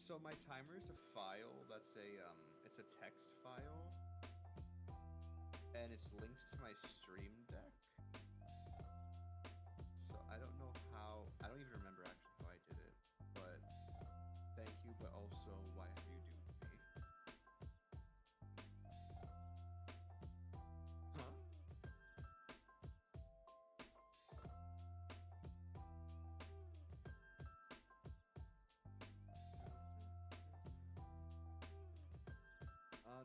So my timer is a file that's it's a text file, and it's linked to my Stream Deck. So I don't know how. I don't even remember actually how I did it. But thank you. But also, why have you duped me? Huh?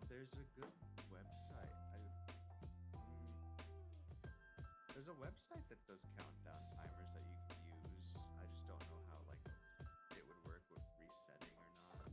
There's a good website. There's a website that does countdown timers that you can use. I just don't know how like it would work with resetting or not.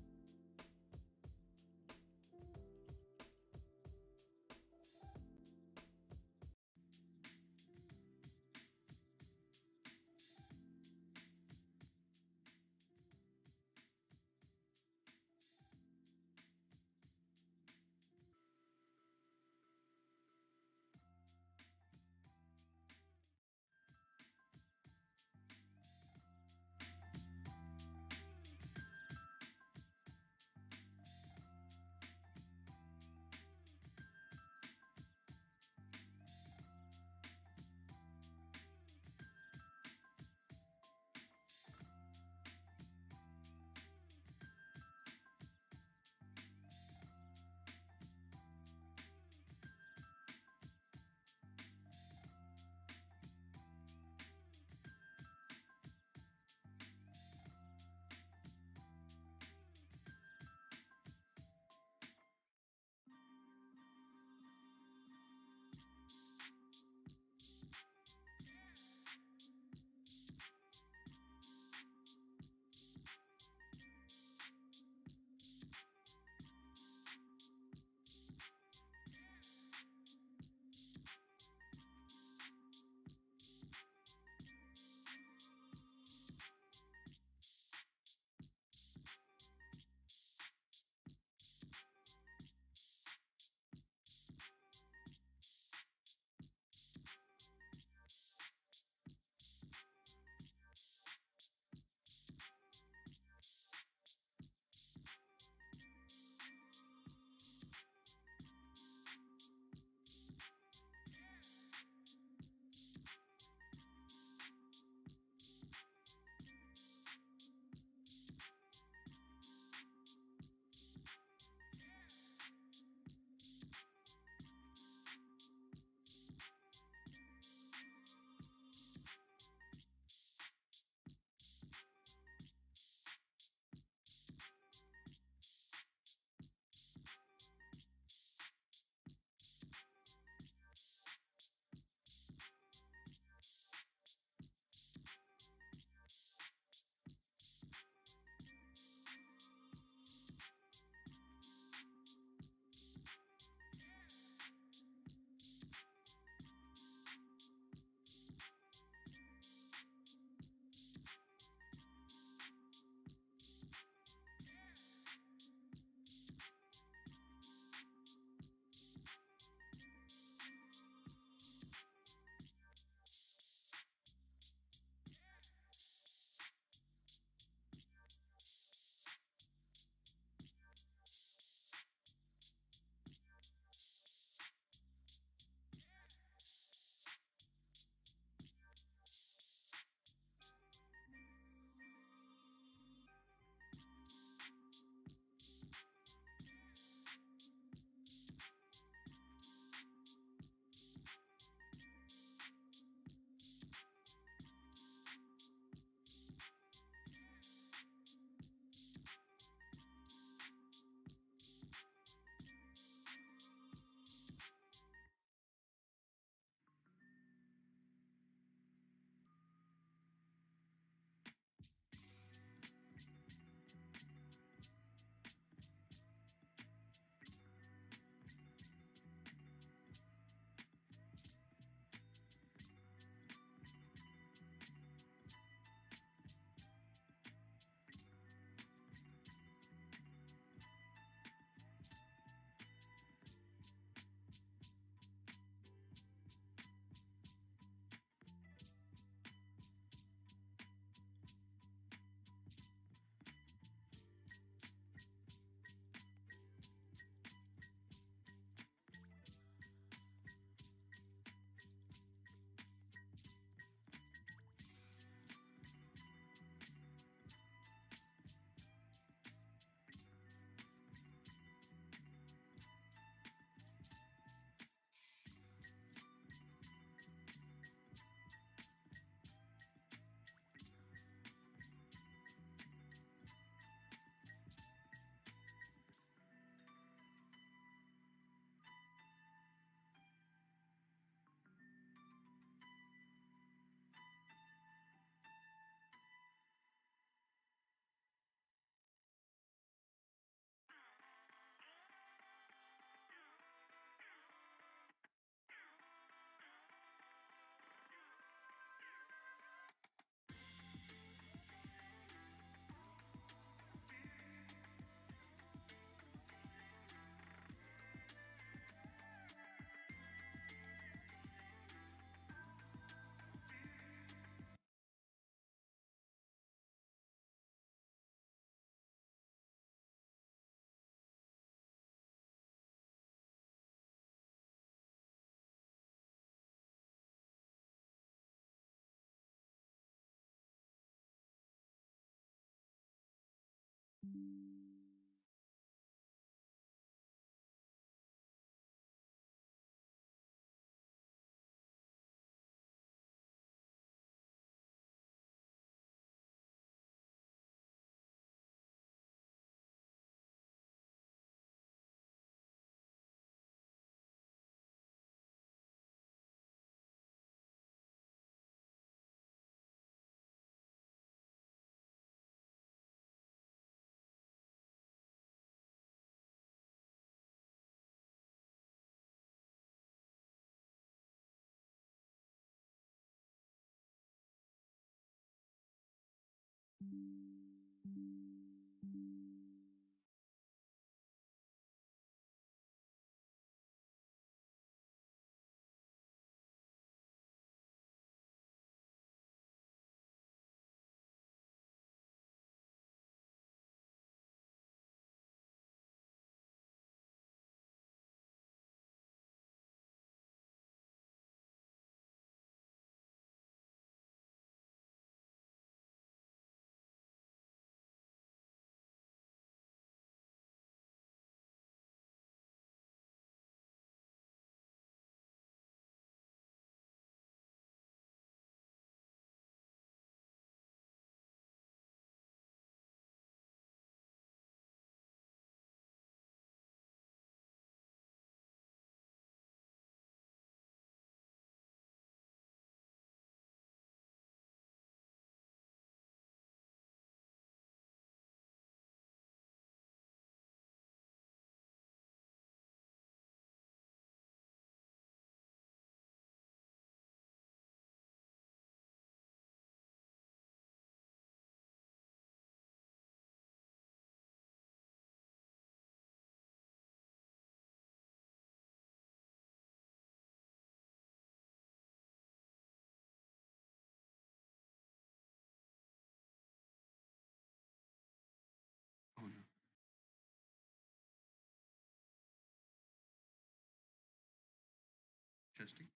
testing.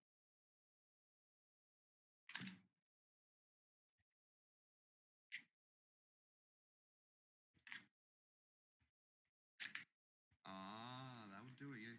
Ah, that would do it, yeah.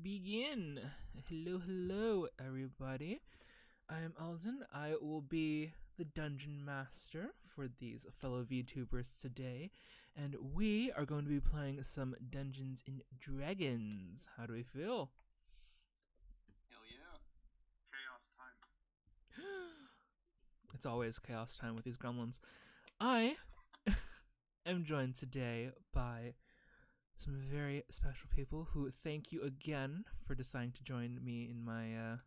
begin. Hello, hello, everybody. I am Alden. I will be the dungeon master for these fellow VTubers today, and we are going to be playing some Dungeons and Dragons. How do we feel? Hell yeah. Chaos time. It's always chaos time with these gremlins. I am joined today by some very special people who thank you again for deciding to join me in my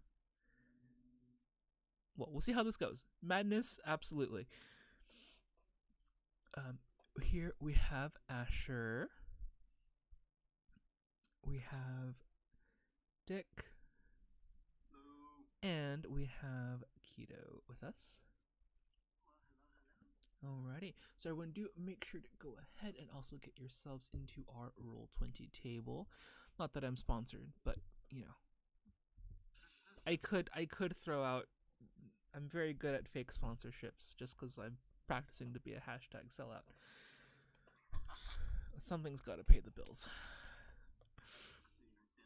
well, we'll see how this goes. Madness, absolutely. Here we have Asher. We have Dick. Hello. And we have Keto with us. Alrighty, so everyone do make sure to go ahead and also get yourselves into our Roll20 table. Not that I'm sponsored, but you know, I could throw out. I'm very good at fake sponsorships just because I'm practicing to be a hashtag sellout. Something's got to pay the bills. Understandable.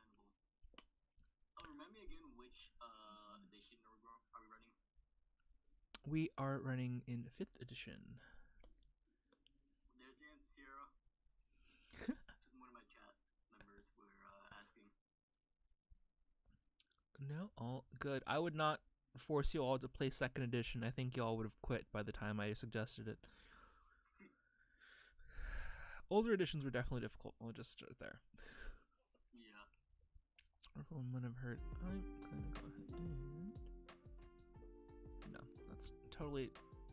Remind me again which edition are we running? We are running in 5th edition. There's the answer, Sierra. Just one of my chat members were asking. No, all good. I would not force you all to play 2nd edition. I think you all would have quit by the time I suggested it. Older editions were definitely difficult. I'll just start there. Yeah. Everyone might have heard. I'm gonna go ahead and. No, that's totally.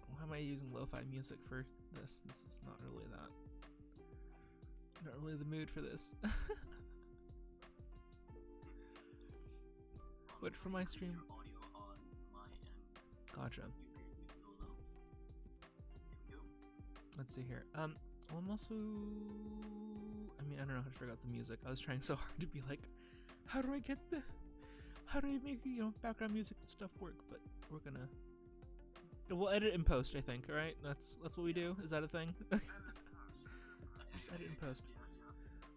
Why am I using lo-fi music for this? This is not really that. Not really the mood for this. But for my stream. Audio on my end. Gotcha. Let's see here. Well, I'm also. I mean, I don't know how to figure out the music. I was trying so hard to be like, how do I make background music and stuff work? But we're gonna. We'll edit in post, I think. All right, that's what we do. Is that a thing? Just edit in post.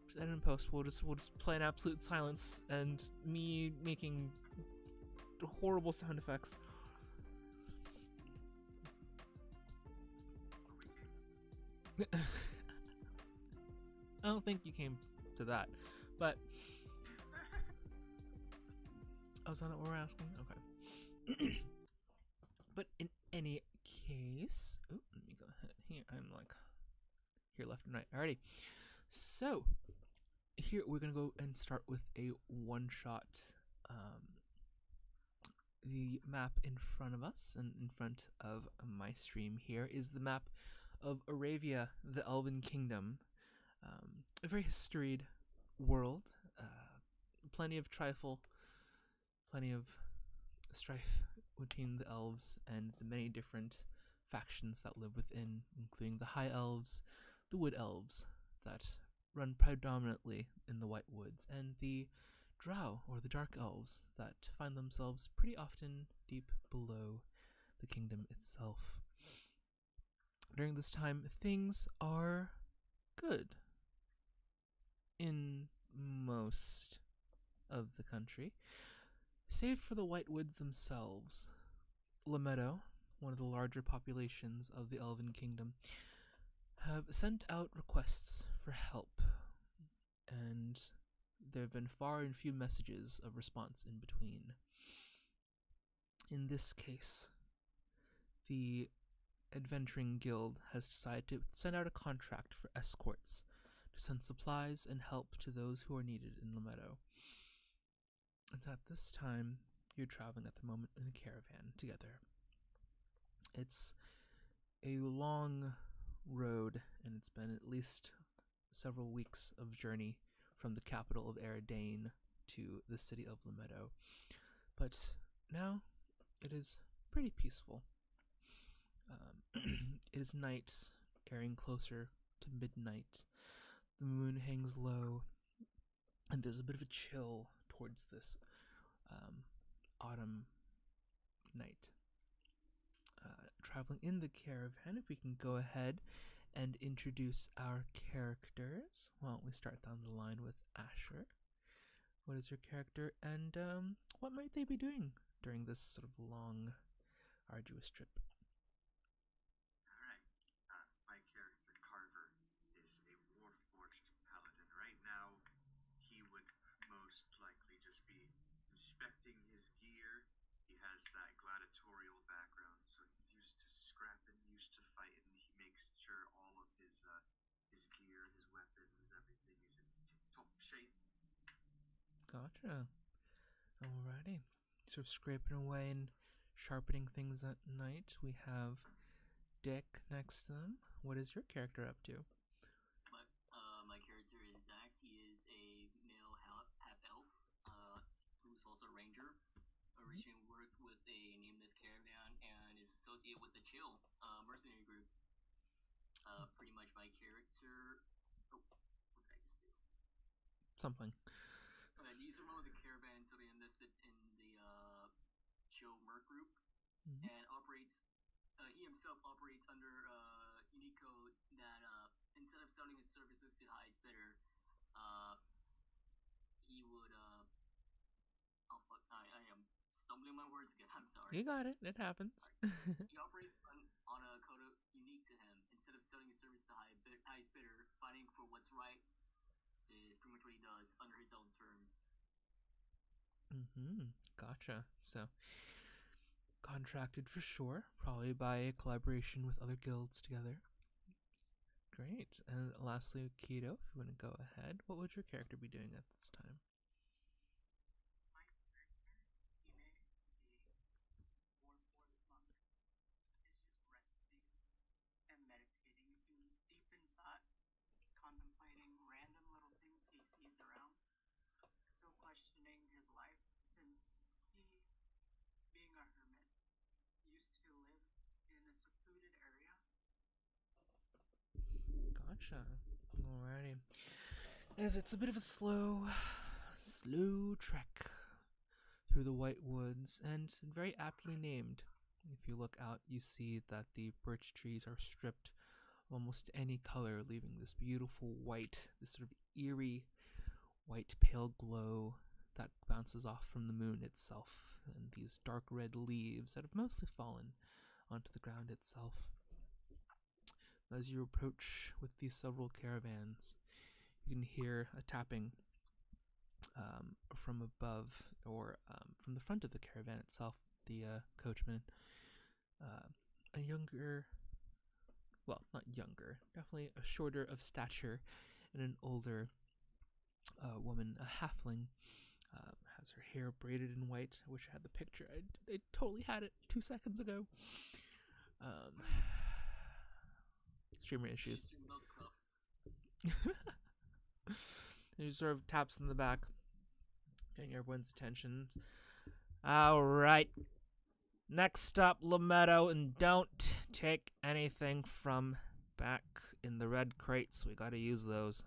Just edit in post. We'll just play in absolute silence and me making horrible sound effects. I don't think you came to that, but oh, is that what we're asking? Okay. But in any case, let me go ahead here. I'm like here left and right. Alrighty. So here we're gonna go and start with a one-shot. The map in front of us and in front of my stream here is the map of Aravia, the Elven Kingdom. A very storied world. Plenty of trifle, plenty of strife between the elves and the many different factions that live within, including the high elves, the wood elves that run predominantly in the White Woods, and the drow, or the dark elves, that find themselves pretty often deep below the kingdom itself. During this time, things are good in most of the country, save for the White Woods themselves. Lamedo, one of the larger populations of the Elven Kingdom, have sent out requests for help, and there have been far and few messages of response in between. In this case, the Adventuring Guild has decided to send out a contract for escorts to send supplies and help to those who are needed in Lamedo. And at this time, you're traveling at the moment in a caravan together. It's a long road, and it's been at least several weeks of journey from the capital of Eridane to the city of Lamedo. But now it is pretty peaceful. It is night, airing closer to midnight. The moon hangs low, and there's a bit of a chill towards this autumn night. Traveling in the caravan, if we can go ahead and introduce our characters. Well, we start down the line with Asher. What is your character, and what might they be doing during this sort of long, arduous trip? Alright, my character, Carver, is a warforged paladin. Right now, he would most likely just be inspecting his gear. He has that gladiatorial background, so he's used to scrapping, used to fighting. He makes sure all of his gear, his weapons, everything is in tip-top shape. Gotcha. Alrighty. Sort of scraping away and sharpening things at night. We have Dick next to them. What is your character up to? My character is Zax. He is a male half elf, who's also a ranger. Originally worked with a nameless caravan and is associated with the Chill mercenary group. Pretty much my character. Oh, what did I just do? Something. He's alone with the caravan until they enlisted in the Chill merc group, Mhm. and operates. He himself operates under unique code that instead of selling his services to the highest bidder, he would. Oh fuck! I am stumbling my words again. I'm sorry. You got it. It happens. He operates on a code unique to him. Instead of selling his service to the highest bidder, fighting for what's right is pretty much what he does under his own terms. Gotcha. So, contracted for sure, probably by a collaboration with other guilds together. Great. And lastly, Keto, if you want to go ahead, what would your character be doing at this time? My character, Hime, a warforged monk, is just resting and meditating deep in thought, contemplating random little things he sees around, still questioning his life since he, being a hermit, used to live in a secluded area. Gotcha. Alrighty. As it's a bit of a slow trek through the White Woods, and very aptly named. If you look out, you see that the birch trees are stripped of almost any color, leaving this beautiful white, this sort of eerie white pale glow that bounces off from the moon itself, and these dark red leaves that have mostly fallen onto the ground itself. As you approach with these several caravans, you can hear a tapping from above, or from the front of the caravan itself. The coachman, a younger, well, not younger, definitely a shorter of stature, and an older woman, a halfling, has her hair braided in white. I wish I had the picture. I totally had it 2 seconds ago. Streamer issues. He sort of taps in the back, getting everyone's attention. All right. Next up, Lametto, and don't take anything from back in the red crates. We gotta use those.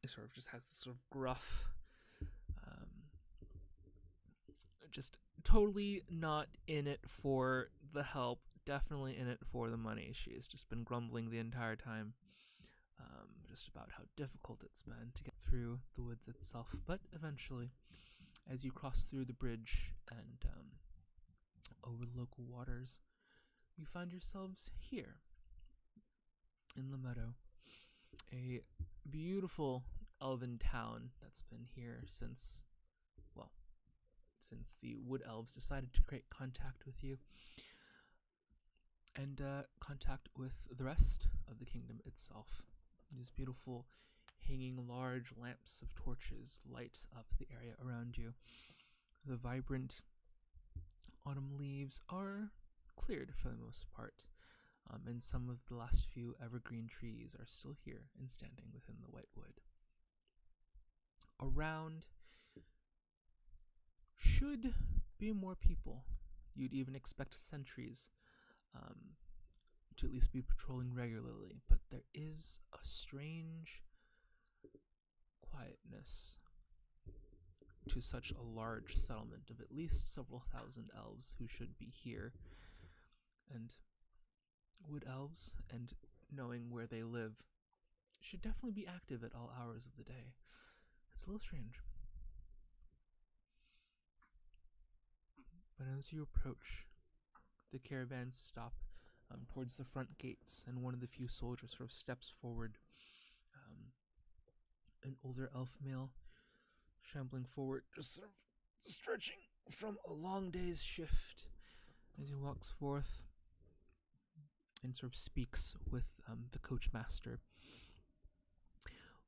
He sort of just has this sort of gruff, just totally not in it for the help, definitely in it for the money. She has just been grumbling the entire time, just about how difficult it's been to get through the woods itself. But eventually, as you cross through the bridge and over the local waters, you find yourselves here in the meadow, a beautiful elven town that's been here since the wood elves decided to create contact with you, and contact with the rest of the kingdom itself. These beautiful hanging large lamps of torches light up the area around you. The vibrant autumn leaves are cleared for the most part, and some of the last few evergreen trees are still here and standing within the white wood. Around should be more people. You'd even expect sentries to at least be patrolling regularly, but there is a strange quietness to such a large settlement of at least several thousand elves who should be here. And wood elves, and knowing where they live, should definitely be active at all hours of the day. It's a little strange. But as you approach, the caravans stop towards the front gates, and one of the few soldiers sort of steps forward. An older elf male, shambling forward, just sort of stretching from a long day's shift, as he walks forth and sort of speaks with the coach master.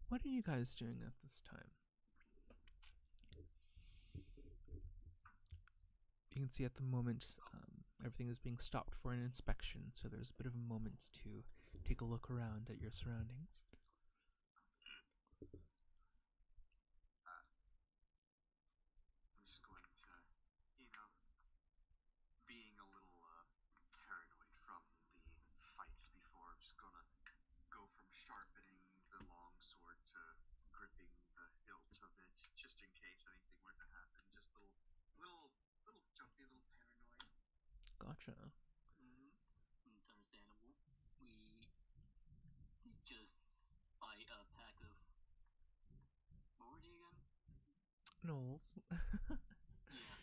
What are you guys doing at this time? You can see at the moment everything is being stopped for an inspection, so there's a bit of a moment to take a look around at your surroundings. I'm just going to, being a little carried away from the fights before, I'm just gonna go from sharpening the long sword to gripping the hilt of it, just in case anything were to happen. Just little jumpy, little paranoid. Gotcha. It's understandable. We did just buy a pack of. What were they again? Knowles. Yeah.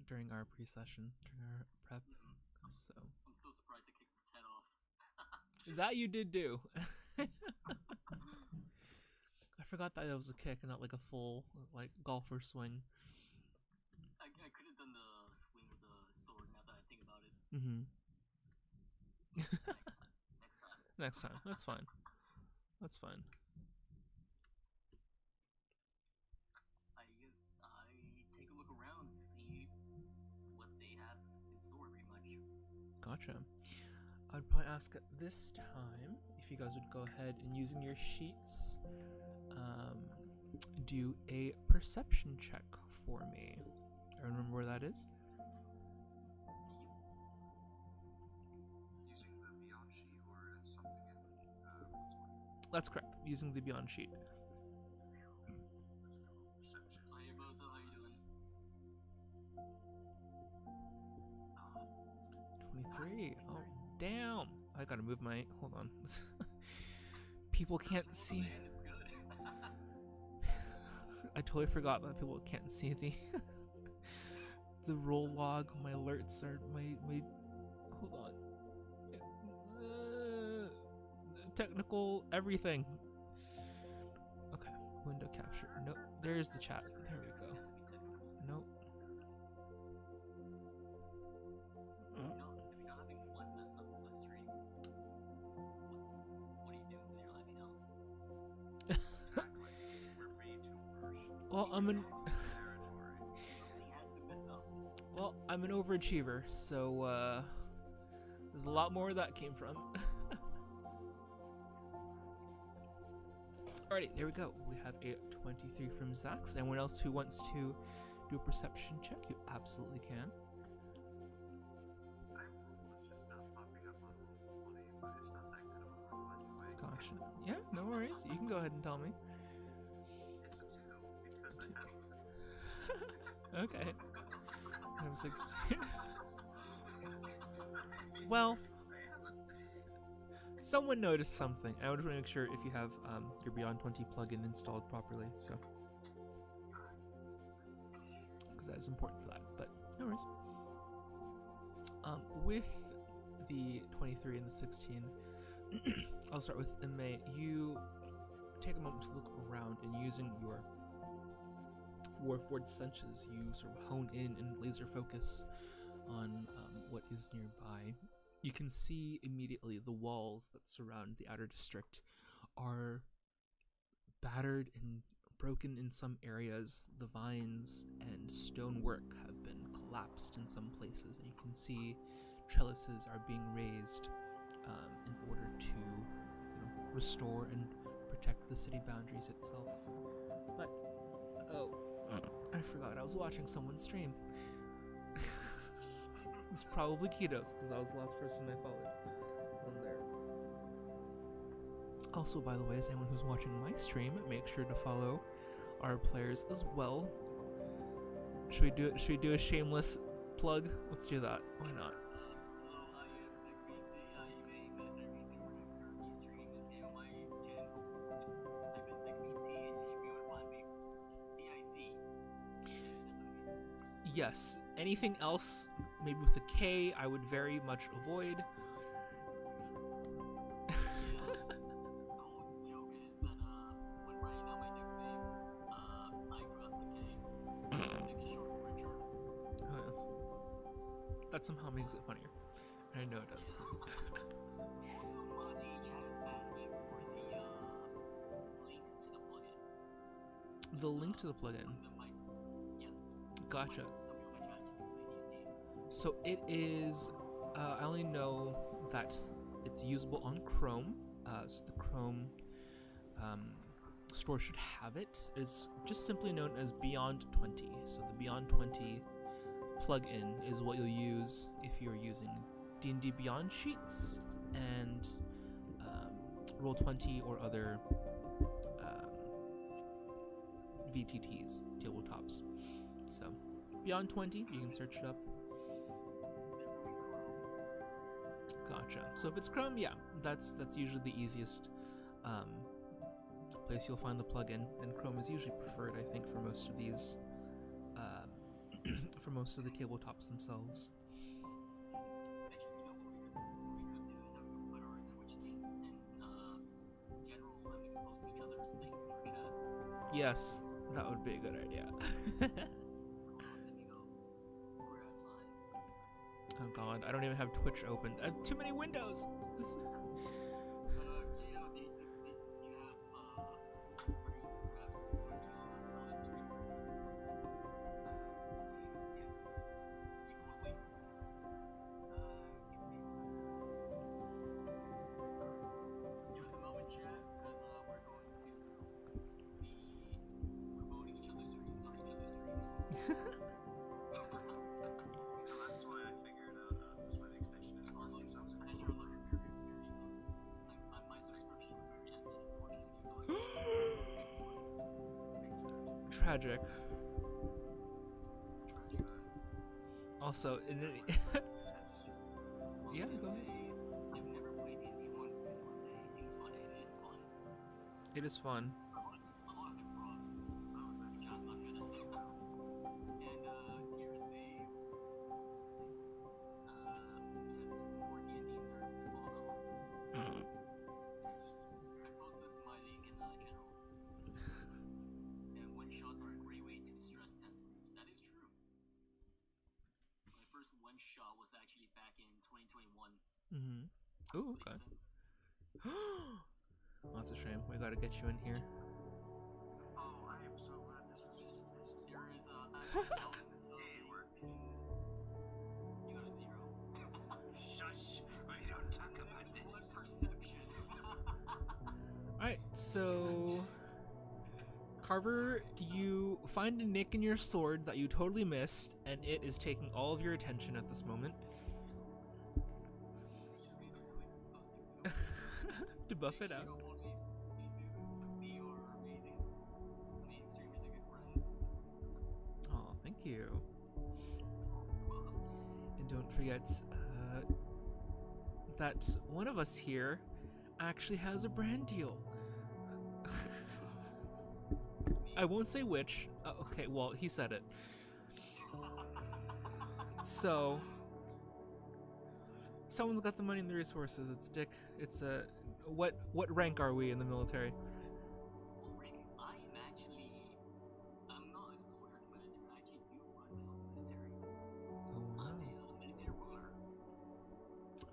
During our pre-session, during our prep. So I'm still surprised I kicked its head off. that you did do. I forgot that was a kick and not like a full like golfer swing. I could have done the swing with the sword now that I think about it. Next time. That's fine. That's fine. I guess I take a look around, see what they have in store, pretty much. Gotcha. I'd probably ask at this time if you guys would go ahead and using your sheets, do a perception check for me. I remember where that is. Using the Beyond sheet or something in Roll20. That's correct. Using the Beyond sheet. Let's go. Perception. So hey Bozo, how you doing? 23. Oh, damn. I gotta move my. Hold on. People can't see. I totally forgot that people can't see the the roll log. My alerts are my hold on. Technical everything. Okay, window capture. Nope. There's the chat. There we go. Nope. If you're not having fun this stream, what are you doing when you're lagging out? Exactly. We're VTubers. Well, I'm an Something has to mess up. well, I'm an overachiever, so there's a lot more where that came from. Alrighty, there we go. We have a 23 from Zax. Anyone else who wants to do a perception check, you absolutely can. I roll, it's just not popping up on Roll20, but it's not that good of a roll anyway. Gotcha. Yeah, no worries. You can go ahead and tell me. It's a 2 because I have Okay. I have 16. Well, someone noticed something. I would want to make sure if you have your Beyond 20 plugin installed properly, so. Because that is important for that, but no worries. With the 23 and the 16, I'll start with Ime. You take a moment to look around, and using your Warforged senses, you sort of hone in and laser focus on what is nearby. You can see immediately the walls that surround the outer district are battered and broken in some areas. The vines and stonework have been collapsed in some places, and you can see trellises are being raised in order to restore and protect the city boundaries itself. But, oh, I forgot I was watching someone stream. It's probably Ketos, because that was the last person I followed on there. Also, by the way, as anyone who's watching my stream, make sure to follow our players as well. Should we do a shameless plug? Let's do that. Why not? Hello, I am Nick BT. I am a military VTuber. Currently streaming this game on my channel. Just type in Nick BT and you should be Yes. Anything else, maybe with the K, I would very much avoid. Oh, yes. That somehow makes it funnier. I know it does. The link to the plugin. Gotcha. So it is. I only know that it's usable on Chrome. So the Chrome store should have it. It's just simply known as Beyond 20. So the Beyond 20 plugin is what you'll use if you're using D&D Beyond sheets and Roll20 or other VTTs, tabletops. So Beyond 20, you can search it up. Gotcha. So if it's Chrome, yeah, that's usually the easiest place you'll find the plugin, and Chrome is usually preferred, I think, for most of these, for most of the tabletops themselves. Yes, that would be a good idea. Oh god, I don't even have Twitch open. I have too many windows. Tragic. Also, yeah, go ahead. It is fun. Mm-hmm. Ooh, okay. Oh, that's a shame. We gotta get you in here. Oh, I am so glad this was just a test. There is it works. You got a 0. Shush! We don't talk about this. Perception. Alright, so Carver, you find a nick in your sword that you totally missed, and it is taking all of your attention at this moment. To buff it out. Oh, thank you. And don't forget that one of us here actually has a brand deal. I won't say which. Okay, well, he said it. So, someone's got the money and the resources. It's Dick. It's a what rank are we in the military? I'm not a soldier in the military. I actually do run my own military. Oh, wow. I'm a military ruler.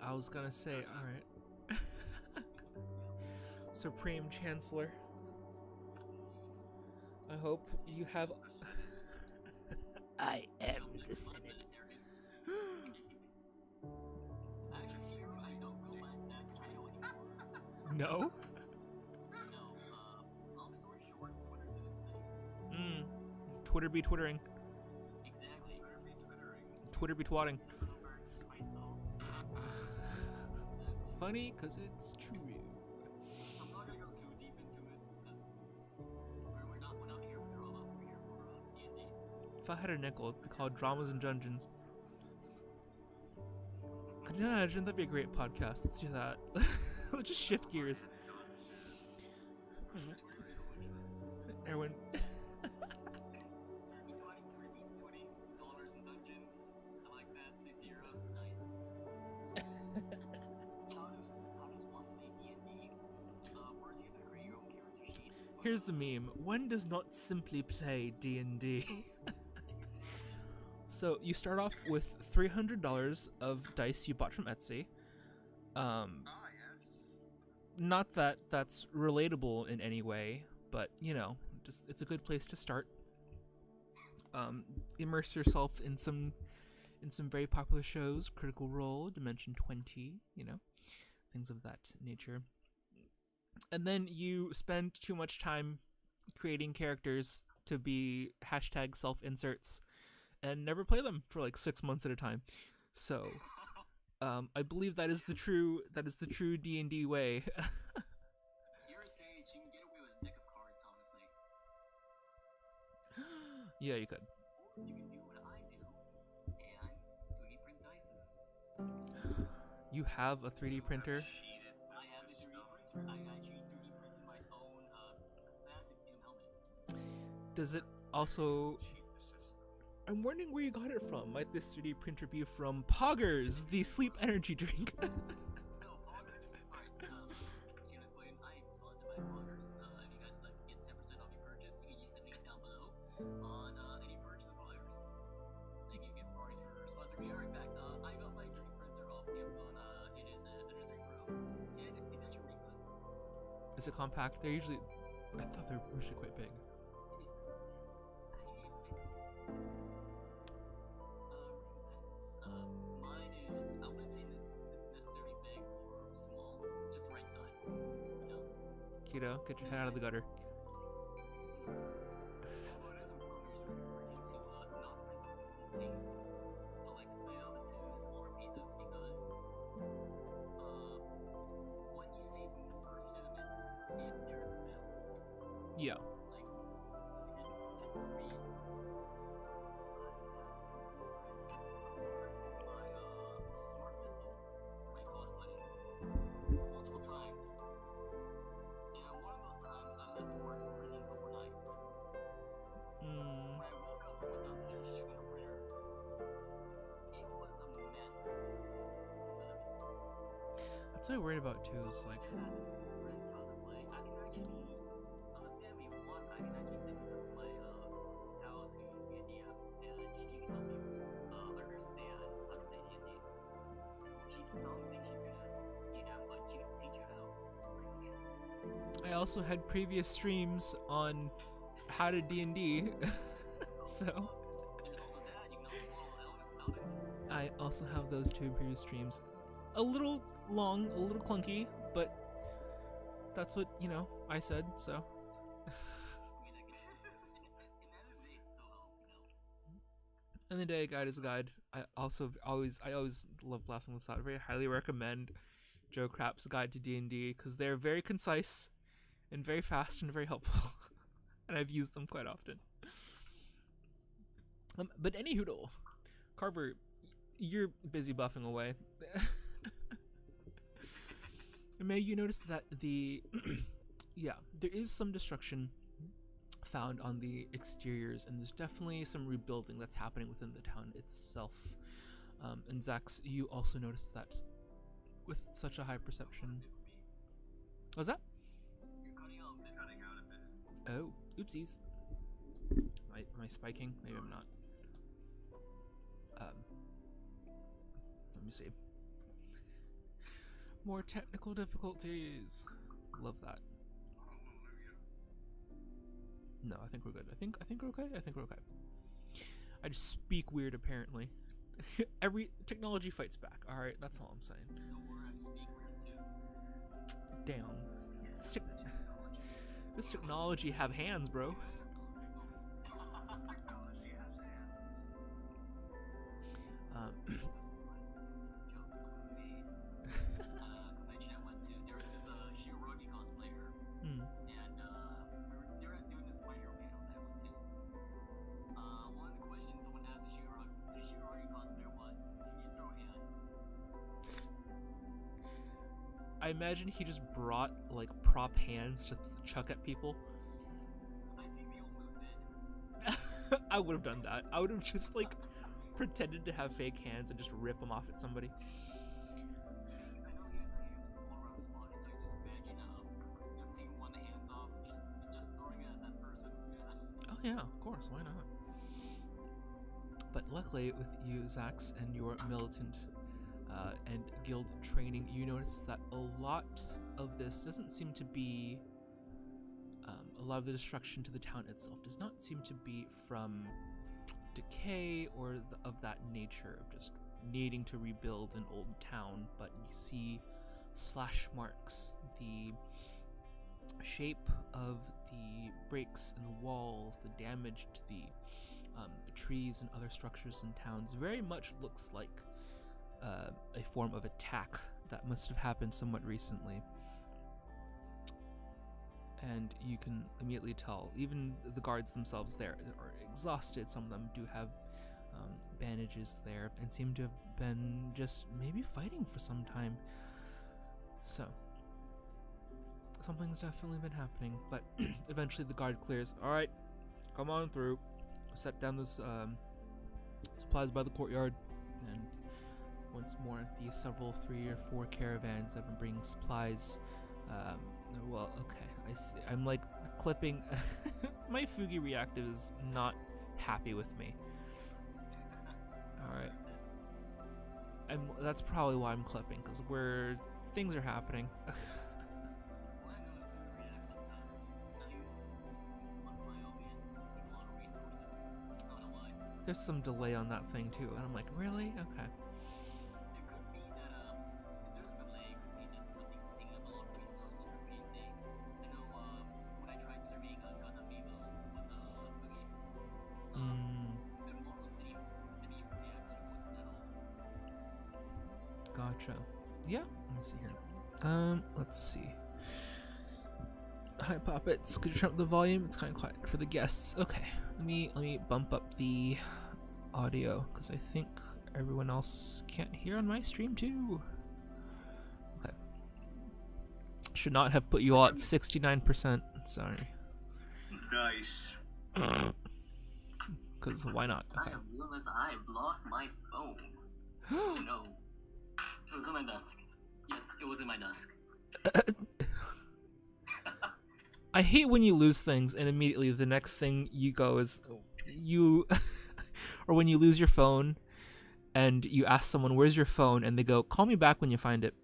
I was gonna say, all right. Supreme Chancellor. I hope you have. I am the Senate. No? Long story short, Twitter did its thing. Twitter be twittering. Exactly. Twitter be twatting. Bloomberg spites all. Funny, cause it's true. I'm not gonna go too deep into it because we're not here for drama. We're here for D&D. If I had a nickel, it'd be called Dramas and Dungeons. Could you imagine? That'd be a great podcast. Let's do that. Let's just shift gears. Erwin. $20 in Here's the meme. One does not simply play D&D. So you start off with $300 of dice you bought from Etsy. Yes. Not that that's relatable in any way, but you know, just it's a good place to start. Immerse yourself in some very popular shows, Critical Role, Dimension 20, you know, things of that nature. And then you spend too much time creating characters to be hashtag self-inserts and never play them for like 6 months at a time. So I believe that is the true D&D way. Sierra says she can get away with a deck of cards, honestly. Yeah, you could. Or you can do what I do and 3D print dices. You have a 3D printer. Cheated with I have a 3D system. printer. I actually 3D printed my own classic Doom helmet. Does it also... Cheat the system. I'm wondering where you got it from. Might this 3D printer be from Poggers, the sleep energy drink? No, Poggers. Alright, shameless plug-in. I am sponsored by Poggers. If you guys like get 10% off your purchase, you can use the link down below on any purchase of Poggers. Thank you again, Poggers, for sponsoring me. Alright, back. I got my 3D printer off Amazon. It is a Thunder 3 Pro. Yeah, it's actually really good. Is it compact? They're usually... I thought they were usually quite big. Mine is, I wouldn't say it's necessarily big or small, just the right size. You know? Keto, get your head out of the gutter. Although it is important when you're working to not print the whole thing, but like split out into smaller pieces because when you save more filaments, if there's metal, Yeah. like just read. Smart pistol, my pause button, multiple times. And one of those times I left work printing overnight. When I woke up and went downstairs to check on the printer, it was a mess. That's what I worried about too, is like... It has friends how to play. I can actually, understand me one, I can actually send it to my pals who use D&D app, and she can help me understand how to play D&D. She can tell me she's gonna, but she can teach you how. Pretty much. I also had previous streams on how to D&D, so... There's also that, you can also follow Alvin. I also have those two previous streams. A little long, a little clunky, but that's what, you know, I said, so... I mean, I guess, in the end of the day, it still helps, you know? And the day, a guide is a guide. I always love blasting this out. Very highly recommend Joe Crapp's Guide to D&D because they're very concise and very fast and very helpful, and I've used them quite often. But any hoodle, Carver, you're busy buffing away. May you notice that yeah, there is some destruction found on the exteriors, and there's definitely some rebuilding that's happening within the town itself. And Zax, you also noticed that with such a high perception. What's that? You're cutting out a bit. Oh, oopsies. Am I spiking? Maybe I'm not. Let me see. More technical difficulties. Love that. No, I think we're good. I think we're okay. I think we're okay. I just speak weird apparently. Every technology fights back. All right, that's all I'm saying. Don't worry, I speak weird too. Damn. This technology have hands, bro. Technology has hands. This joke someone made at a convention I went to. There was this Shirogane cosplayer, and they were doing this spider panel that I went to. One of the questions someone asked the Shirogane cosplayer was, "Can you throw hands?" I imagine he just brought like prop hands to chuck at people. I think they almost did. I would have done that. I would have just like pretended to have fake hands and just rip them off at somebody. Because I know he has hands all around his body, so I just imagine him taking one of the hands off, just yeah, of course, why not? But luckily, with you, Zax, and your militant and guild training, you notice that a lot of this doesn't seem to be. A lot of the destruction to the town itself does not seem to be from decay or of that nature of just needing to rebuild an old town, but you see slash marks, the shape of the breaks in the walls, the damage to the trees and other structures in towns very much looks like a form of attack that must have happened somewhat recently. And you can immediately tell, even the guards themselves there are exhausted. Some of them do have bandages there and seem to have been just maybe fighting for some time. So, something's definitely been happening, but eventually the guard clears. Alright, come on through. Set down this supplies by the courtyard, and once more, the several 3 or 4 caravans have been bringing supplies. Well, okay, I see. I'm like clipping. My Fugi reactive is not happy with me. Alright. That's probably why I'm clipping, because things are happening. There's some delay on that thing too, and I'm like, really? Okay. Gotcha. Yeah, let me see here. Let's see. Hi, Poppets. Could you turn up the volume? It's kind of quiet for the guests. Okay, let me bump up the audio because I think everyone else can't hear on my stream too. Okay. Should not have put you all at 69%. Sorry. Nice. Because why not? Okay. I realized I've lost my phone. No. It was in my desk. Yes, it was in my desk. I hate when you lose things and immediately the next thing you go is you, or when you lose your phone and you ask someone, where's your phone? And they go, call me back when you find it.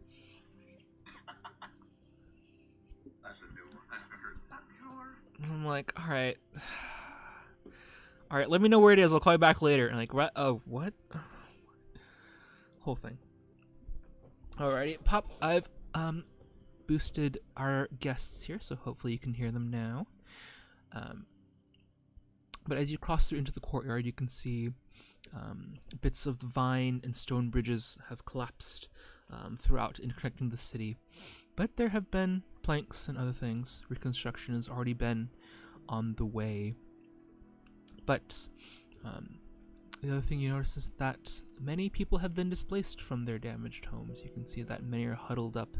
That's a new one. I haven't heard that before. I'm like, all right, let me know where it is. I'll call you back later. And like, oh, what? Whole thing. Alrighty, Pop, I've boosted our guests here, so hopefully you can hear them now. But as you cross through into the courtyard, you can see bits of the vine and stone bridges have collapsed throughout, interconnecting the city. But there have been planks and other things. Reconstruction has already been on the way. But the other thing you notice is that many people have been displaced from their damaged homes. You can see that many are huddled up,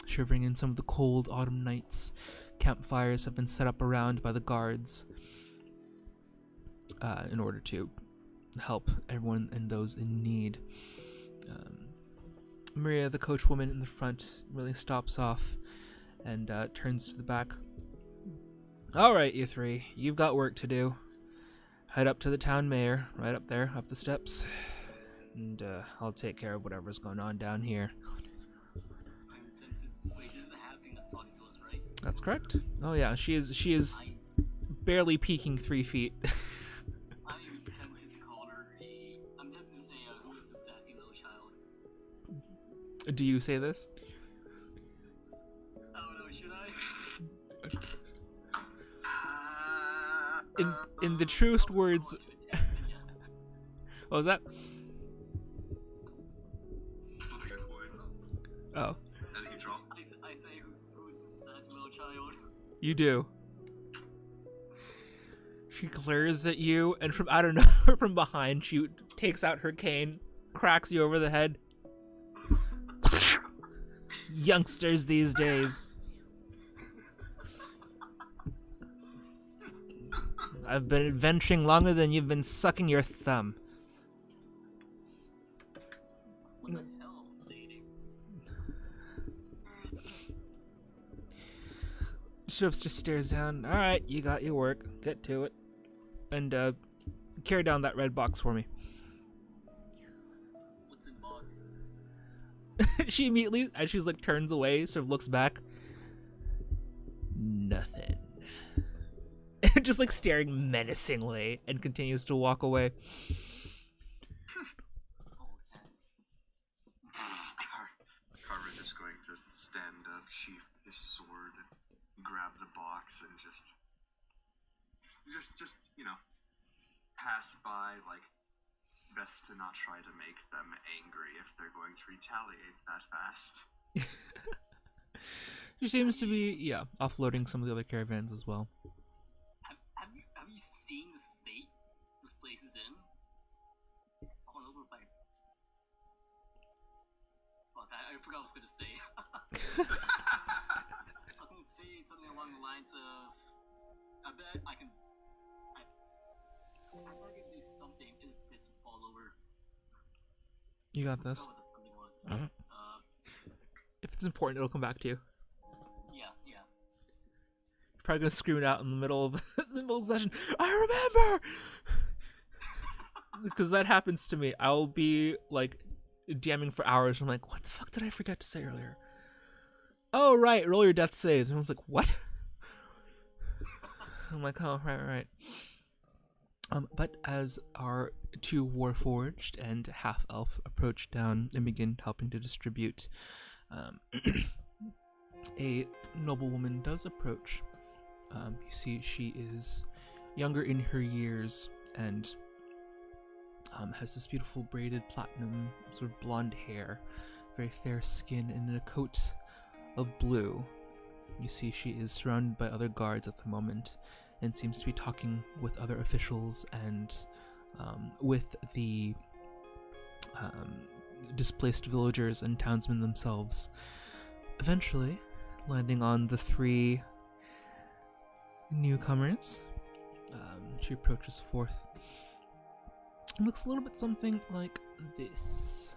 shivering in some of the cold autumn nights. Campfires have been set up around by the guards in order to help everyone and those in need. Maria, the coachwoman in the front, really stops off and turns to the back. All right, you three, you've got work to do. Head up to the town mayor, right up there, up the steps, and I'll take care of whatever's going on down here. Wait, this is halving that's talking to us, right? That's correct. Oh yeah, she is barely peeking 3 feet. I am tempted to call her I'm tempted to say, who is this sassy little child? Do you say this? I don't know, should I? In the truest words. What was that? Oh. I say, who's this sassy little child? You do. She glares at you, and from out of nowhere, from behind, she takes out her cane, cracks you over the head. Youngsters these days. I've been adventuring longer than you've been sucking your thumb. What the hell, dating? sort of just stares down. All right, you got your work. Get to it, and carry down that red box for me. What's in the box? She immediately, as she's like turns away, sort of looks back. Nothing. Just like staring menacingly, and continues to walk away. Carver's just going to stand up, sheath his sword, and grab the box, and just pass by. Like, best to not try to make them angry if they're going to retaliate that fast. She seems to be, offloading some of the other caravans as well. Have you seen the state this place is in? All over by. Fuck, I forgot what I was gonna say. I was gonna say something along the lines of, I bet I can do something to this place will fall over. You got this. I forgot what the something was. If it's important, it'll come back to you. Yeah. You're probably gonna scream it out in the middle of the session. I remember, because that happens to me. I'll be like DMing for hours. I'm like, what the fuck did I forget to say earlier? Oh right, roll your death saves. And I was like, what? I'm like, oh right. But as our two Warforged and half-elf approach down and begin helping to distribute, a noblewoman does approach. You see she is younger in her years and has this beautiful braided platinum sort of blonde hair, very fair skin, and in a coat of blue. You see she is surrounded by other guards at the moment and seems to be talking with other officials and with the displaced villagers and townsmen themselves. Eventually, landing on the three newcomers, she approaches forth. It looks a little bit something like this.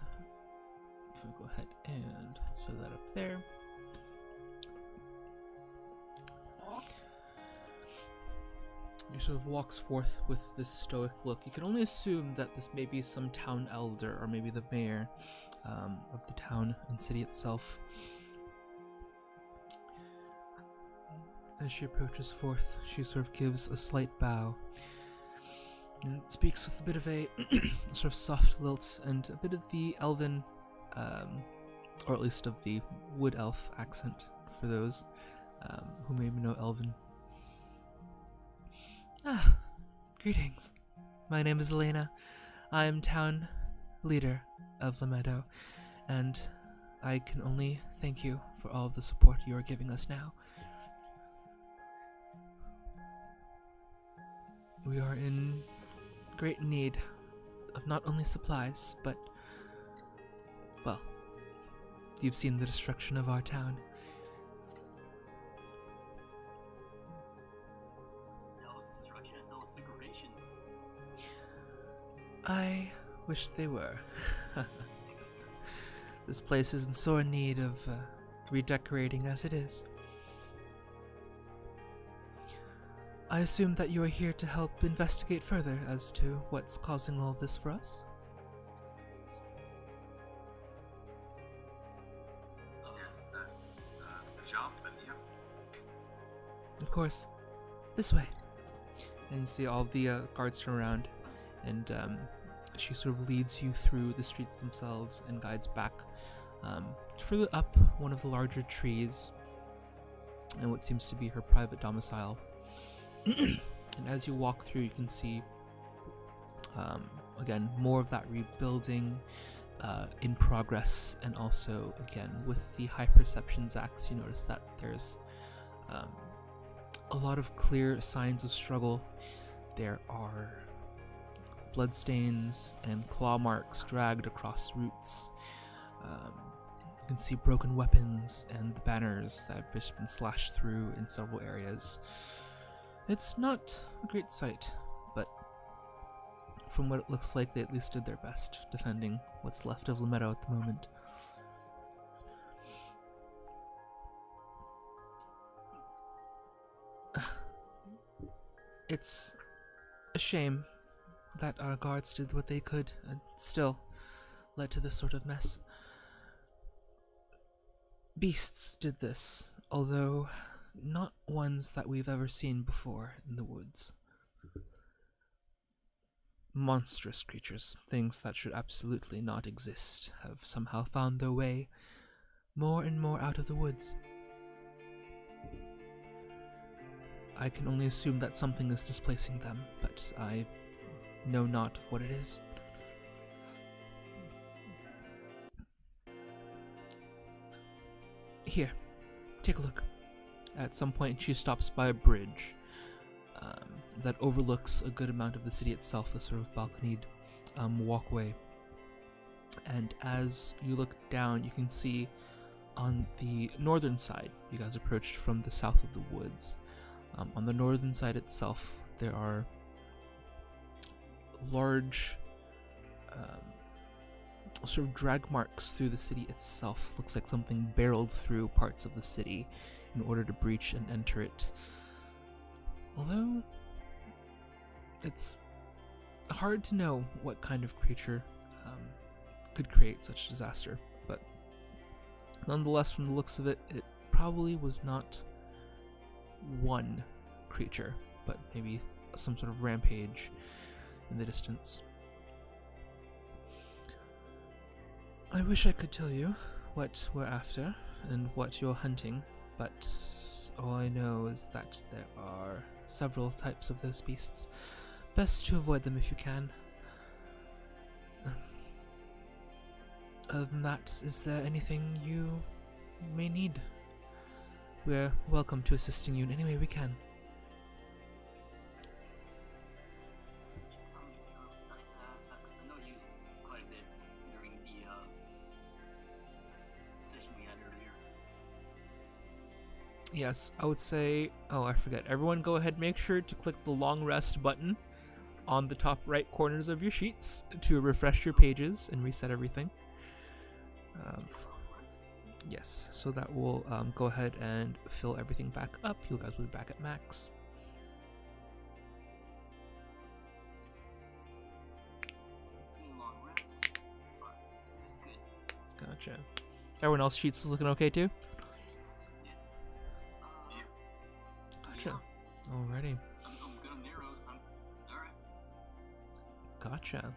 If we go ahead and show that up there. He sort of walks forth with this stoic look. You can only assume that this may be some town elder or maybe the mayor of the town and city itself. As she approaches forth, she sort of gives a slight bow and speaks with a bit of a sort of soft lilt and a bit of the elven, or at least of the wood elf accent for those who maybe know elven. Greetings. My name is Elena. I am town leader of La Meadow, and I can only thank you for all of the support you are giving us now. We are in great need of not only supplies, but, well, you've seen the destruction of our town. I wish they were. This place is in sore need of redecorating as it is. I assume that you are here to help investigate further as to what's causing all this for us? The job, but yeah. Of course. This way. And you see all the guards turn around, and she sort of leads you through the streets themselves and guides back further up one of the larger trees and what seems to be her private domicile. And as you walk through, you can see again more of that rebuilding in progress, and also again with the high perceptions axe you notice that there's a lot of clear signs of struggle. There are bloodstains and claw marks dragged across roots. You can see broken weapons and the banners that have just been slashed through in several areas. It's not a great sight, but from what it looks like, they at least did their best defending what's left of La Meadow at the moment. It's a shame that our guards did what they could and still led to this sort of mess. Beasts did this, although not ones that we've ever seen before in the woods. Monstrous creatures, things that should absolutely not exist, have somehow found their way more and more out of the woods. I can only assume that something is displacing them, but I know not of what it is. Here, take a look. At some point, she stops by a bridge that overlooks a good amount of the city itself, a sort of balconied walkway. And as you look down, you can see on the northern side, you guys approached from the south of the woods. On the northern side itself, there are large sort of drag marks through the city itself. Looks like something barreled through parts of the city in order to breach and enter it. Although, it's hard to know what kind of creature could create such disaster, but nonetheless, from the looks of it, it probably was not one creature, but maybe some sort of rampage in the distance. I wish I could tell you what we're after and what you're hunting, but all I know is that there are several types of those beasts. Best to avoid them if you can. Other than that, is there anything you may need? We're welcome to assisting you in any way we can. How many tropes I have? Because I know you used quite a bit during the session we had earlier. Yes, I would say... Oh, I forget. Everyone go ahead, make sure to click the long rest button on the top right corners of your sheets to refresh your pages and reset everything. Yes, so that will go ahead and fill everything back up. You guys will be back at max. Long rest. Good. Gotcha. Everyone else sheets is looking okay too? Yes. Gotcha. Yeah. Alrighty. I'm good on arrows. Alright. Gotcha.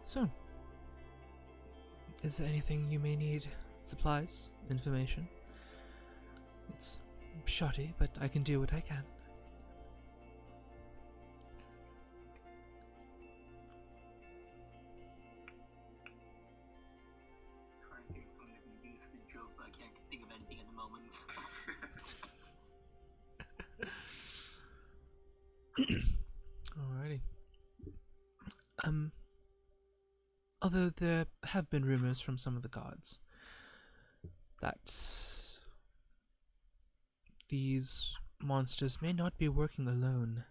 So, is there anything you may need? Supplies? Information? It's shoddy, but I can do what I can. Trying to think of something that can be used as a joke, but I can't think of anything at the moment. Alrighty. Although there have been rumors from some of the gods that these monsters may not be working alone.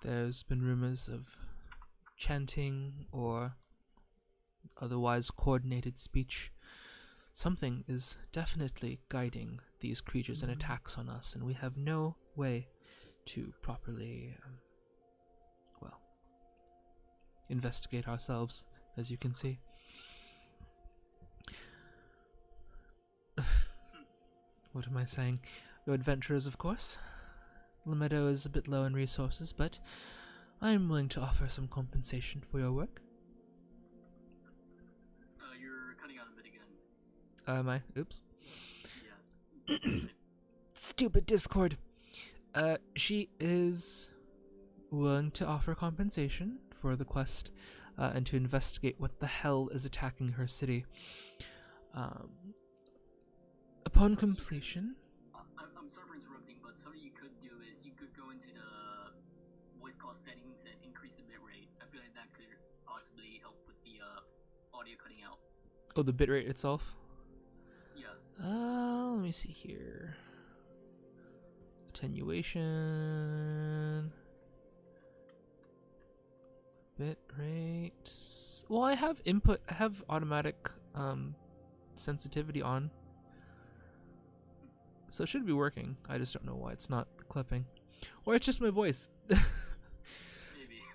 There's been rumors of chanting or otherwise coordinated speech. Something is definitely guiding these creatures and attacks on us, and we have no way to properly, investigate ourselves, as you can see. What am I saying? We're adventurers, of course. Lamedo is a bit low in resources, but I am willing to offer some compensation for your work. You're cutting out a bit again. Am I? Oops. Yeah. Stupid Discord. She is willing to offer compensation for the quest and to investigate what the hell is attacking her city. Upon completion... I'm sorry for interrupting, but something you could do is you could go into the voice call settings and increase the bitrate. I feel like that could possibly help with the audio cutting out. Oh, the bitrate itself? Yeah. Let me see here. Attenuation... Bitrate... Well, I have input, I have automatic sensitivity on. So it should be working. I just don't know why it's not clipping. Or it's just my voice. Maybe.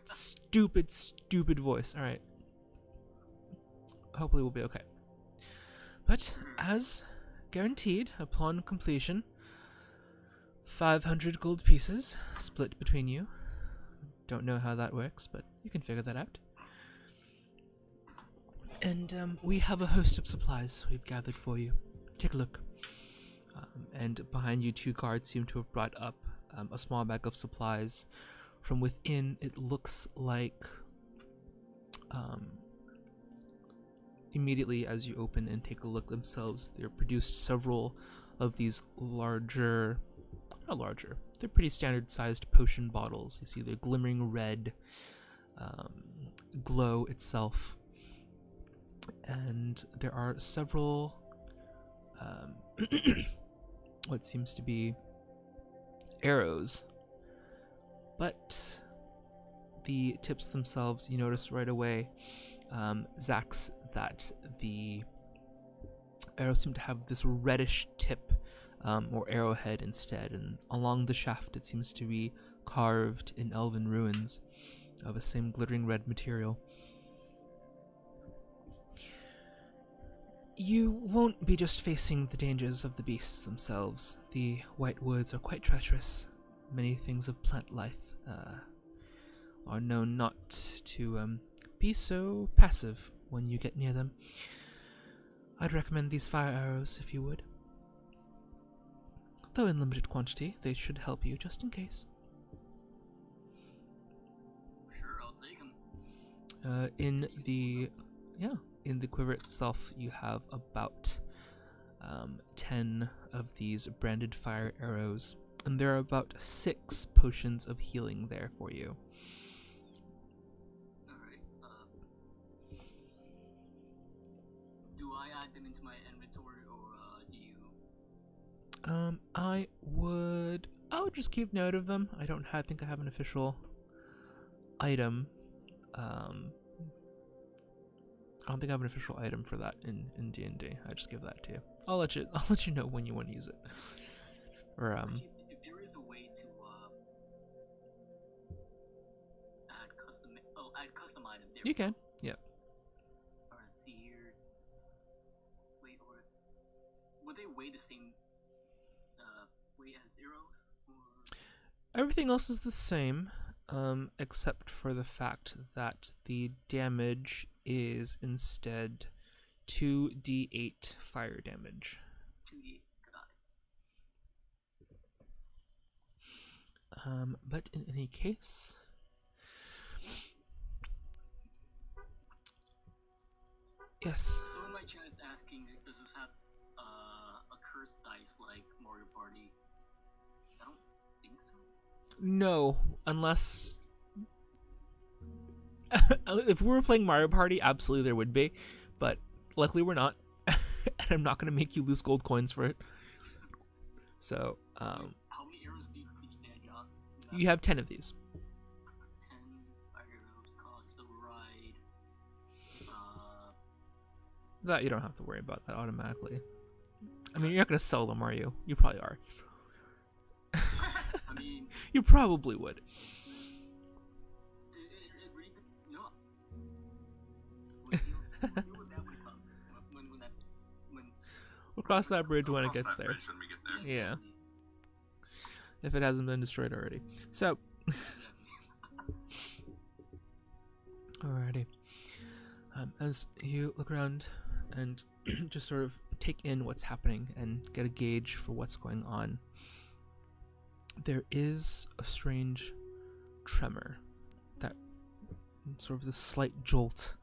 Stupid voice. Alright. Hopefully we'll be okay. But, as guaranteed, upon completion, 500 gold pieces split between you. Don't know how that works, but you can figure that out. And we have a host of supplies we've gathered for you. Take a look. And behind you, 2 guards seem to have brought up a small bag of supplies. From within, it looks like immediately as you open and take a look themselves, they're produced several of these larger, not larger, they're pretty standard sized potion bottles. You see the glimmering red glow itself. And there are several what seems to be arrows, but the tips themselves, you notice right away, Zax, that the arrows seem to have this reddish tip or arrowhead instead, and along the shaft it seems to be carved in elven runes of the same glittering red material. You won't be just facing the dangers of the beasts themselves. The White Woods are quite treacherous. Many things of plant life are known not to be so passive when you get near them. I'd recommend these fire arrows if you would. Though in limited quantity, they should help you just in case. Sure, I'll take them. In the quiver itself, you have about 10 of these branded fire arrows, and there are about 6 potions of healing there for you. Alright, do I add them into my inventory, or do you? I would just keep note of them. I think I have an official item. I don't think I have an official item for that in D&D. I just give that to you. I'll let you know when you want to use it. Or Actually, if there is a way to add custom item there. You can. Yeah. Alright, let's see here. Wait, or would they weigh the same weight as arrows? Or Everything else is the same, except for the fact that the damage is instead 2d8 fire damage. 2d8, got it. But in any case, yes. So in my chance asking, does this have a curse dice like Mario Party? I don't think so. No, unless if we were playing Mario Party, absolutely there would be, but luckily we're not, and I'm not going to make you lose gold coins for it. So, How many arrows did you say I got? you have 10 of these. 10 fire arrows cost the ride. That you don't have to worry about that automatically. I mean, you're not going to sell them, are you? You probably are. I mean, You probably would. it really, you know, we'll deal with that when it comes. When We'll cross that bridge when it Cross gets that there. bridge when we get there. Yeah. If it hasn't been destroyed already. So, alrighty. As you look around and just sort of take in what's happening and get a gauge for what's going on, there is a strange tremor, that sort of this slight jolt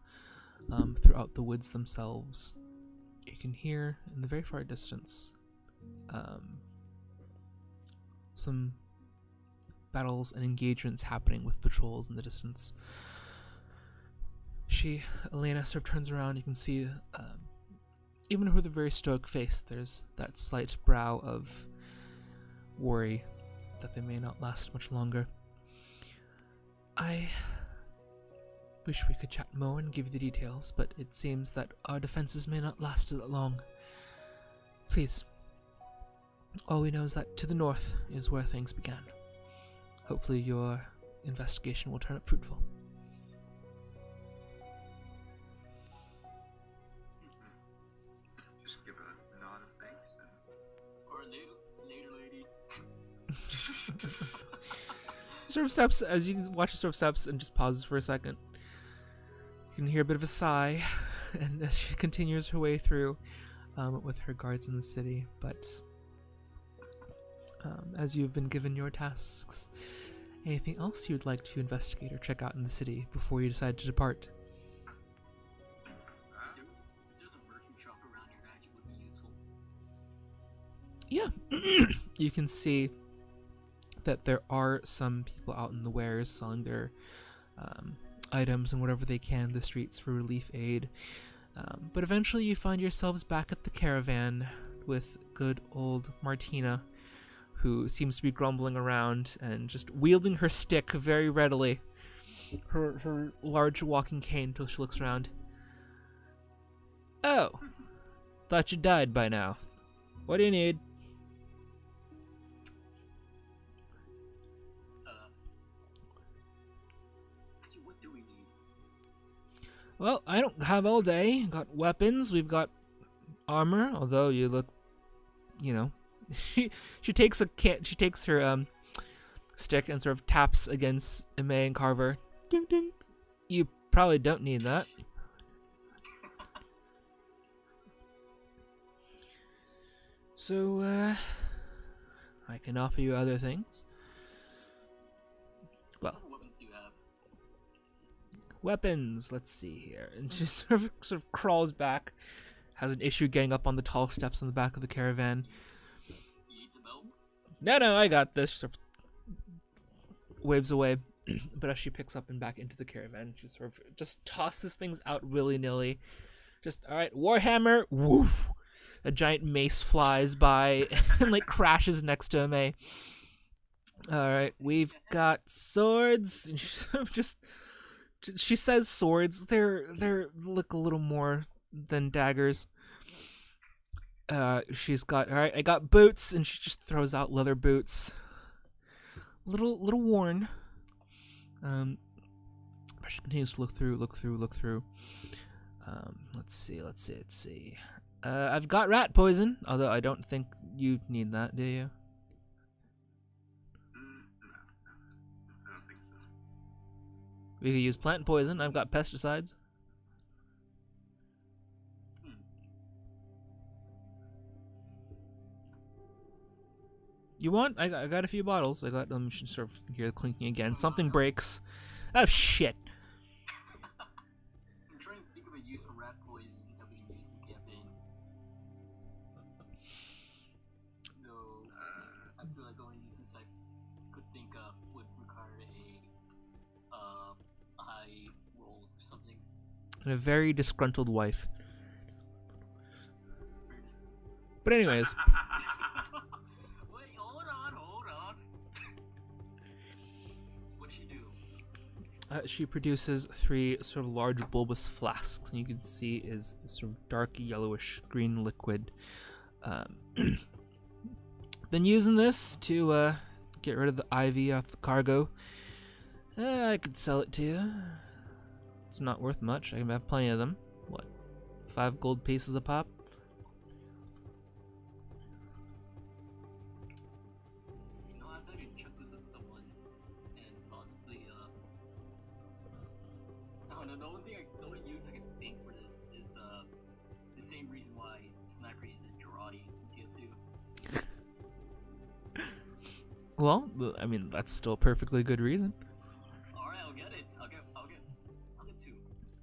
throughout the woods themselves. You can hear in the very far distance some battles and engagements happening with patrols in the distance. Elena sort of turns around. You can see, even with a very stoic face, there's that slight brow of worry that they may not last much longer. I wish we could chat more and give you the details, but it seems that our defenses may not last that long. Please, All we know is that to the north is where things began. Hopefully your investigation will turn up fruitful. Just give a nod of thanks and Or later, lady. Sort of steps, as you watch, sort of steps and just pauses for a second. You can hear a bit of a sigh, and as she continues her way through with her guards in the city. But as you've been given your tasks, anything else you'd like to investigate or check out in the city before you decide to depart? There's a merchant shop around here that actually would be useful. Yeah, you can see that there are some people out in the wares selling their items and whatever they can in the streets for relief aid. But eventually you find yourselves back at the caravan with good old Martina, who seems to be grumbling around and just wielding her stick very readily. Her large walking cane until she looks around. Oh, thought you died by now. What do you need? Actually, what do we need? Well, I don't have all day. Got weapons, we've got armor, although you look, you know, she takes her stick and sort of taps against Ime and Carver. Ding ding. You probably don't need that. So I can offer you other things. Well, What weapons do you have? weapons, let's see here. And she sort of crawls back, has an issue getting up on the tall steps on the back of the caravan. You need some help? No, I got this. She sort of waves away. But as she picks up and back into the caravan, she sort of just tosses things out willy-nilly. Just, alright, Warhammer, woof! A giant mace flies by and, like, crashes next to Ame. Alright, we've got swords. And she sort of just... She says swords. They're look a little more than daggers. She's got, alright, I got boots, and she just throws out leather boots. Little worn. She continues to look through. Let's see. I've got rat poison, although I don't think you need that, do you? no, I don't think so. We could use plant poison. I've got pesticides. You want? I got a few bottles. I got them. You should sort of hear the clinking again. Something breaks. Oh shit! I'm trying to think of a use for rat poison that we can use in the campaign. No, I feel like the only uses I could think of would require a high roll or something. And a very disgruntled wife. Very dis- But anyways, Wait, hold on. What'd she do? she produces 3 sort of large bulbous flasks, and you can see is this sort of dark yellowish green liquid. Been using this to get rid of the ivy off the cargo. I could sell it to you. It's not worth much. I have plenty of them. What, 5 gold pieces a pop? You know, I thought I could chuck this at someone and possibly, I don't know, the only use I can think for this is, the same reason why Sniper uses Girardi in TF2. Well, I mean, that's still a perfectly good reason. Alright, I'll get it. I'll get 2.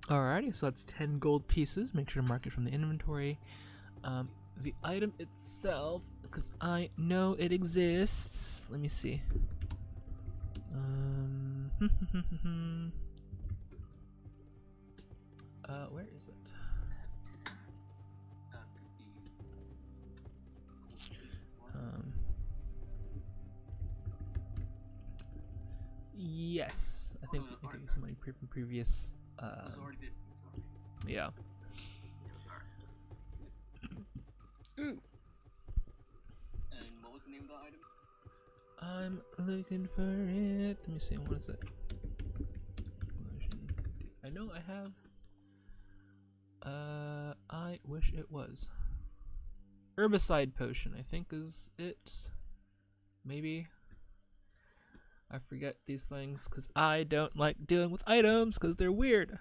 Alrighty, so that's 10 gold pieces. Make sure to mark it from the inventory. The item itself, because I know it exists. Let me see. Where is it? Yes, I think we can use some money from previous. Yeah. And What's the name of the item? I'm looking for it. Let me see. What is it? I know I have. I wish it was. Herbicide potion, I think, is it. Maybe. I forget these things because I don't like dealing with items because they're weird.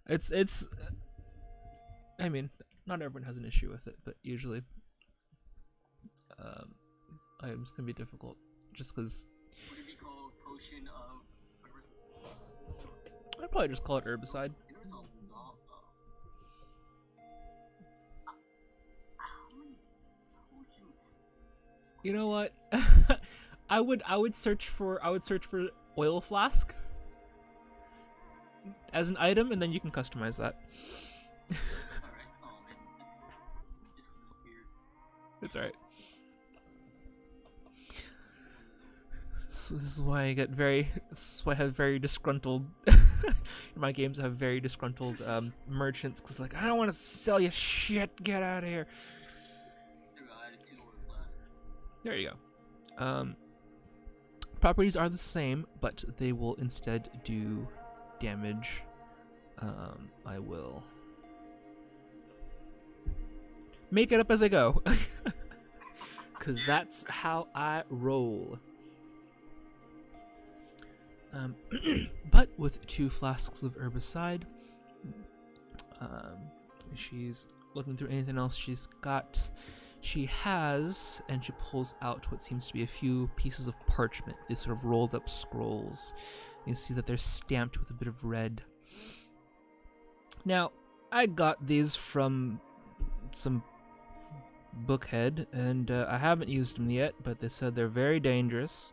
It's. I mean, not everyone has an issue with it, but usually, items can be difficult just because. Would it be called potion of? I'd probably just call it herbicide. There's a lot. How many potions? You know what? I would search for oil flask as an item, and then you can customize that. Alright. Oh man, this is weird. It's alright. So this is why I get very. This is why I have very disgruntled. My games have very disgruntled merchants because like I don't want to sell you shit. Get out of here. There you go. Properties are the same, but they will instead do damage. I will make it up as I go, because that's how I roll. But with 2 flasks of herbicide, she's looking through anything else she's got. She has, and she pulls out what seems to be a few pieces of parchment, these sort of rolled up scrolls. You see that they're stamped with a bit of red. Now, I got these from some bookhead, and I haven't used them yet, but they said they're very dangerous,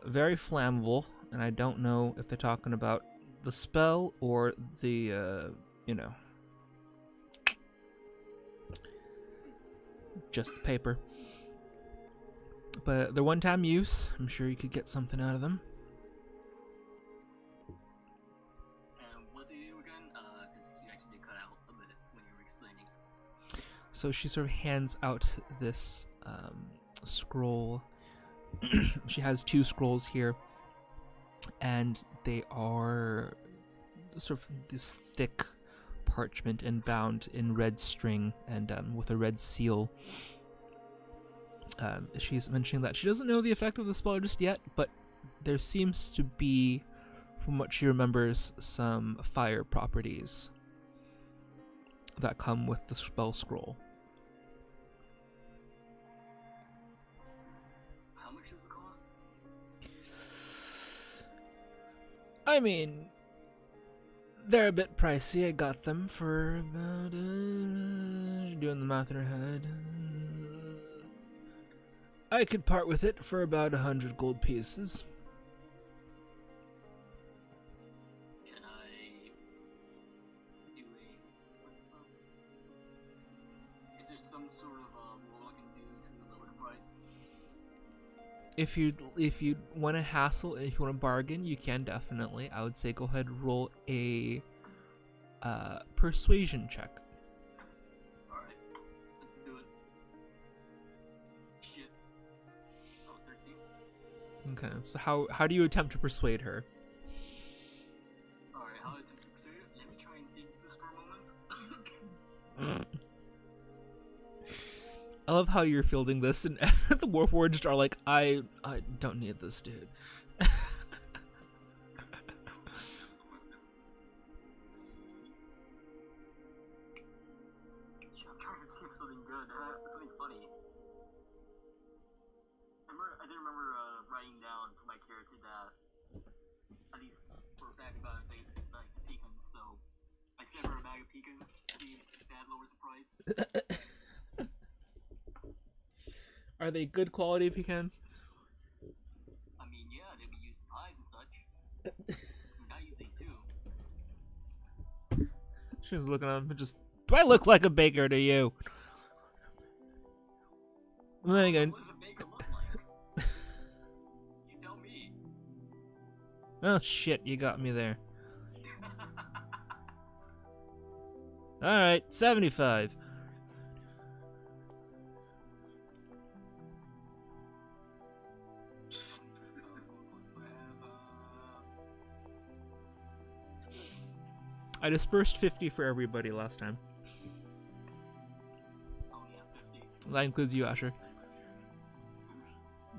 very flammable, and I don't know if they're talking about the spell or the, just the paper. But they're one-time use. I'm sure you could get something out of them. And what do you do again? Because you actually cut out a bit when you were explaining. So she sort of hands out this scroll. She has 2 scrolls here, and they are sort of this thick parchment and bound in red string and with a red seal. She's mentioning that she doesn't know the effect of the spell just yet, but there seems to be, from what she remembers, some fire properties that come with the spell scroll. How much does it cost? I mean, they're a bit pricey. I got them for about, doing the math in her head. I could part with it for about 100 gold pieces. Can I do is there some sort of roll I can do to lower the price? If you want to hassle, if you want to bargain, you can definitely. I would say go ahead and roll a persuasion check. Alright, let's do it. Shit. Oh, 13. Okay, so how do you attempt to persuade her? Alright, how to persuade it? Let me try and think this for a moment. I love how you're fielding this, and the Warforged are like, I don't need this, dude. I'm trying to think of something good, something funny. I did remember writing down for my character that, at least for a fact about it, like pecans, so I sent her a bag of pecans, see if that lowers the price. Are they good quality pecans? I mean, yeah, they'd be used in pies and such. I use these too. She's looking at him and just, do I look like a baker to you? And then again, What does a baker look like? You tell me. oh shit, you got me there. Alright, 75. I dispersed 50 for everybody last time. Oh yeah, 50. That includes you, Asher.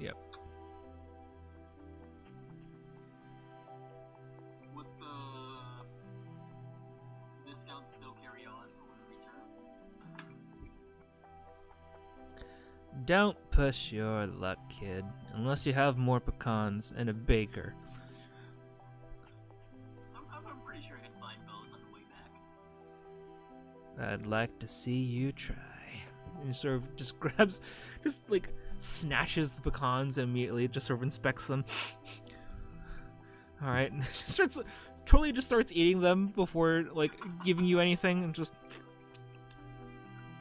Yep. Would the discounts still carry on when we return? Don't push your luck, kid. Unless you have more pecans and a baker. I'm pretty sure I can find both on the way back. I'd like to see you try. And he sort of just grabs, just like snatches the pecans and immediately just sort of inspects them. Alright, totally just starts eating them before like giving you anything and just...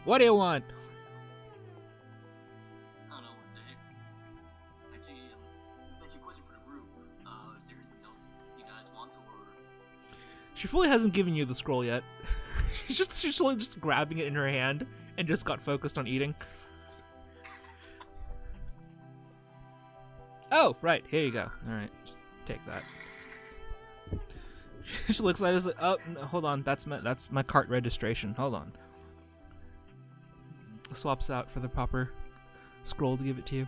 What do you want? I don't know what to say. Actually, it's actually a question for the group. Is there anything else you guys want, or... She fully hasn't given you the scroll yet. she's totally just grabbing it in her hand and just got focused on eating. Oh, right, here you go. Alright, just take that. She looks at us like, oh, no, hold on, that's my cart registration. Hold on. Swaps out for the proper scroll to give it to you.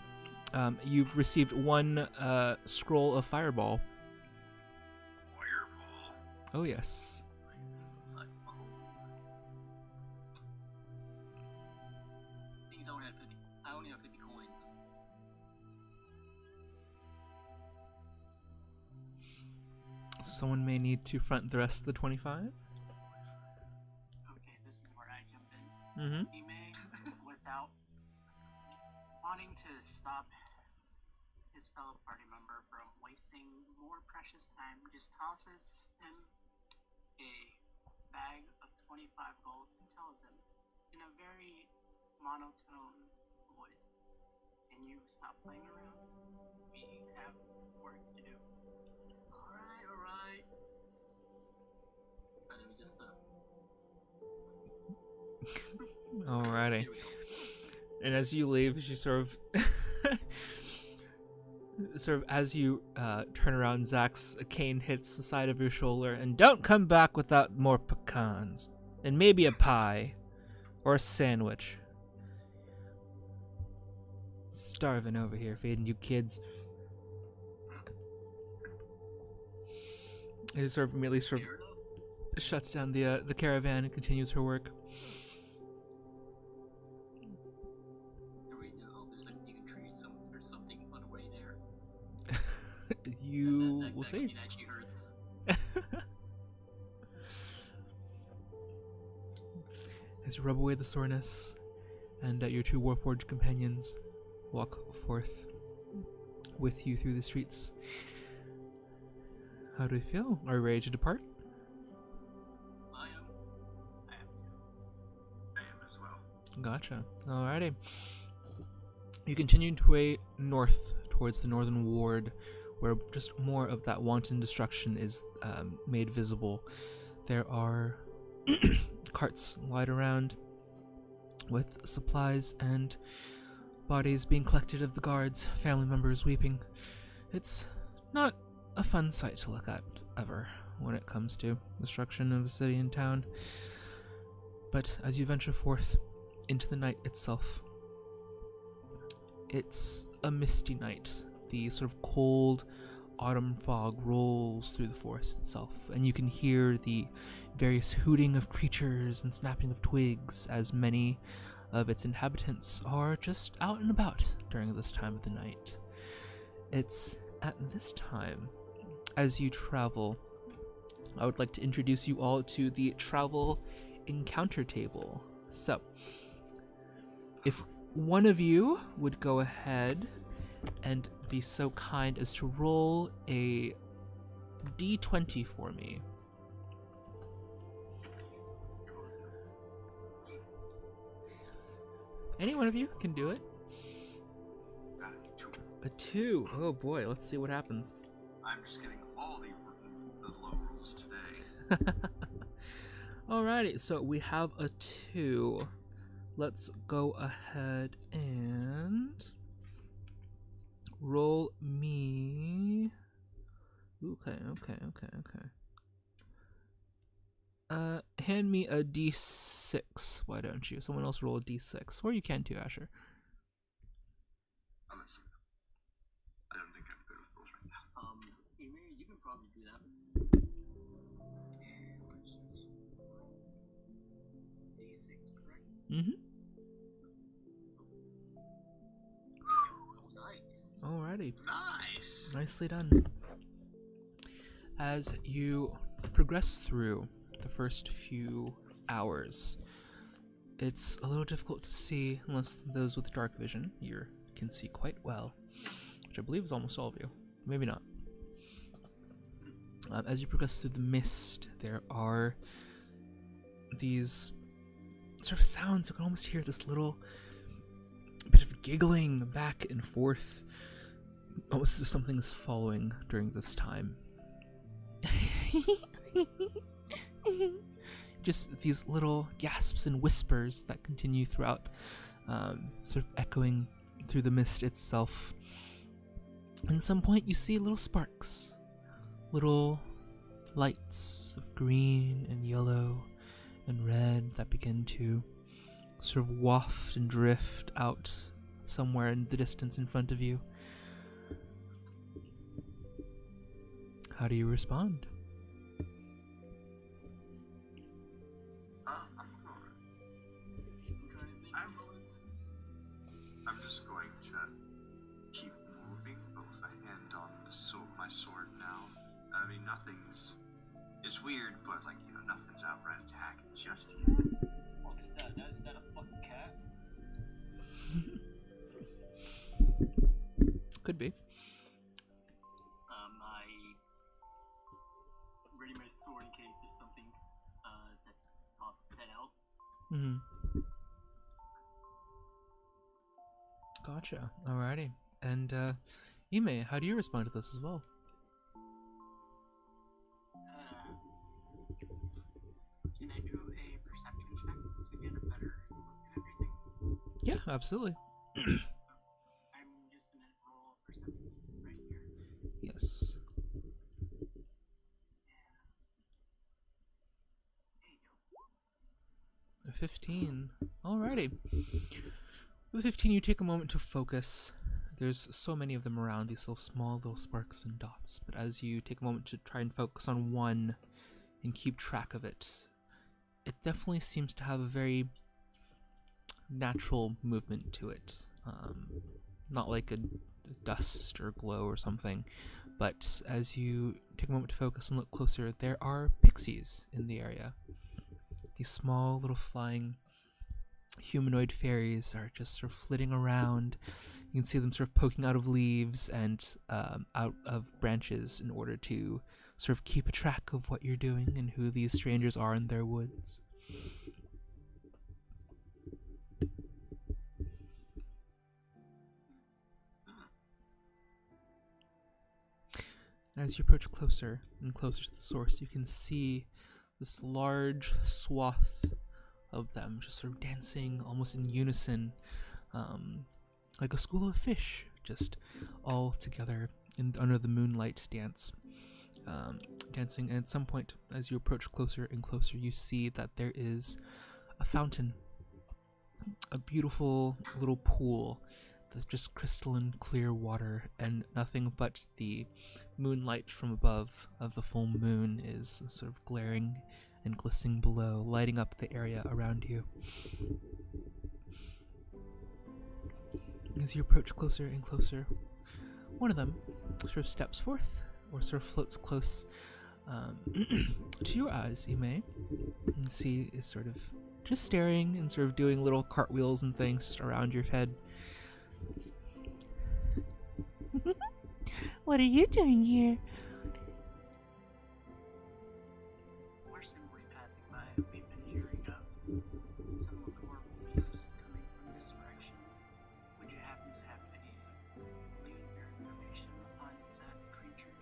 You've received one scroll of fireball. Fireball. Oh yes. Things I only have 50 coins. So someone may need to front the rest of the 25. Okay, this is where I jump in. Mm-hmm. He may, without wanting to stop his fellow party member from wasting more precious time, just tosses him a bag of 25 gold and tells him in a very monotone voice, "Can you stop playing around? We have work to do." Alright. And then we just, Alrighty. here we go. And as you leave, she sort of, as you turn around, Zach's cane hits the side of your shoulder, and don't come back without more pecans, and maybe a pie, or a sandwich. Starving over here, feeding you kids. He sort of immediately Fair enough. shuts down the caravan and continues her work. Do we know there's like beacon trees, there's something on the way there? You that will see. It actually hurts. As you rub away the soreness, and your two Warforged companions walk forth with you through the streets. How do you feel? Are you ready to depart? I am. I am as well. Gotcha. Alrighty. You continue to way north towards the northern ward, where just more of that wanton destruction is made visible. There are carts lied around with supplies and bodies being collected of the guards, family members weeping. It's not a fun sight to look at, ever, when it comes to destruction of the city and town. But as you venture forth into the night itself, it's a misty night. The sort of cold autumn fog rolls through the forest itself, and you can hear the various hooting of creatures and snapping of twigs as many of its inhabitants are just out and about during this time of the night. It's at this time, as you travel, I would like to introduce you all to the travel encounter table. So, if one of you would go ahead and be so kind as to roll a d20 for me. Any one of you can do it. Two. A 2. Oh boy, let's see what happens. I'm just getting all the low rolls today. Alrighty, so we have a 2. Let's go ahead and roll me. Okay. me a d6. Why don't you? Someone else roll a d6. Or you can too, Asher. I'm listening. I don't think I'm good with rolls right now. Amy, you can probably do that. And let's just D6, correct? Mm-hmm. Oh, nice. Alrighty. Nice. Nicely done. As you progress through the first few hours, it's a little difficult to see unless those with dark vision you can see quite well, which I believe is almost all of you. Maybe not. As you progress through the mist, there are these sort of sounds. You can almost hear this little bit of giggling back and forth, almost as if something is following during this time. Just these little gasps and whispers that continue throughout, sort of echoing through the mist itself. And at some point you see little sparks, little lights of green and yellow and red that begin to sort of waft and drift out somewhere in the distance in front of you. How do you respond? I'm good. I'm just going to keep moving, both a hand on my sword now. I mean, it's weird, but like, nothing's outright attacking just yet. What's that? Is that a fucking cat? Could be. I ready my sword in case there's something that pops its head out. Mm-hmm. Gotcha. Alrighty. And Ime, how do you respond to this as well? Can I do a perception check to get a better look at everything? Yeah, absolutely. I'm just gonna roll a perception right here. Yes. There you go. A 15. Alrighty. With 15, you take a moment to focus. There's so many of them around, these little small little sparks and dots. But as you take a moment to try and focus on one and keep track of it, it definitely seems to have a very natural movement to it. Not like a dust or glow or something. But as you take a moment to focus and look closer, there are pixies in the area. These small little flying humanoid fairies are just sort of flitting around. You can see them sort of poking out of leaves and out of branches in order to sort of keep a track of what you're doing and who these strangers are in their woods. And as you approach closer and closer to the source, you can see this large swath of them just sort of dancing almost in unison, like a school of fish, just all together under the moonlight dancing. And at some point, as you approach closer and closer, you see that there is a fountain, a beautiful little pool that's just crystalline clear water, and nothing but the moonlight from above of the full moon is sort of glaring and glistening below, lighting up the area around you. As you approach closer and closer, one of them sort of steps forth, or sort of floats close to your eyes, you may. And see is sort of just staring and sort of doing little cartwheels and things just around your head. What are you doing here? We're simply passing by. We've been hearing of some of the horrible beasts coming from this direction. Would you happen to have any lead or information on said creatures?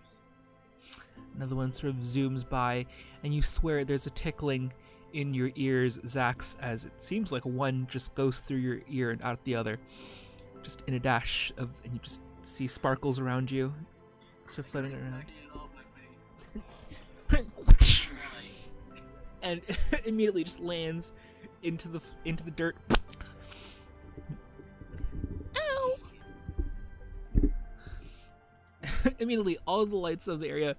Another one sort of zooms by, and you swear there's a tickling in your ears, Zax, as it seems like one just goes through your ear and out the other, just in a dash of, and you just see sparkles around you, sort of floating around. and immediately just lands into the dirt. Ow! Immediately, all the lights of the area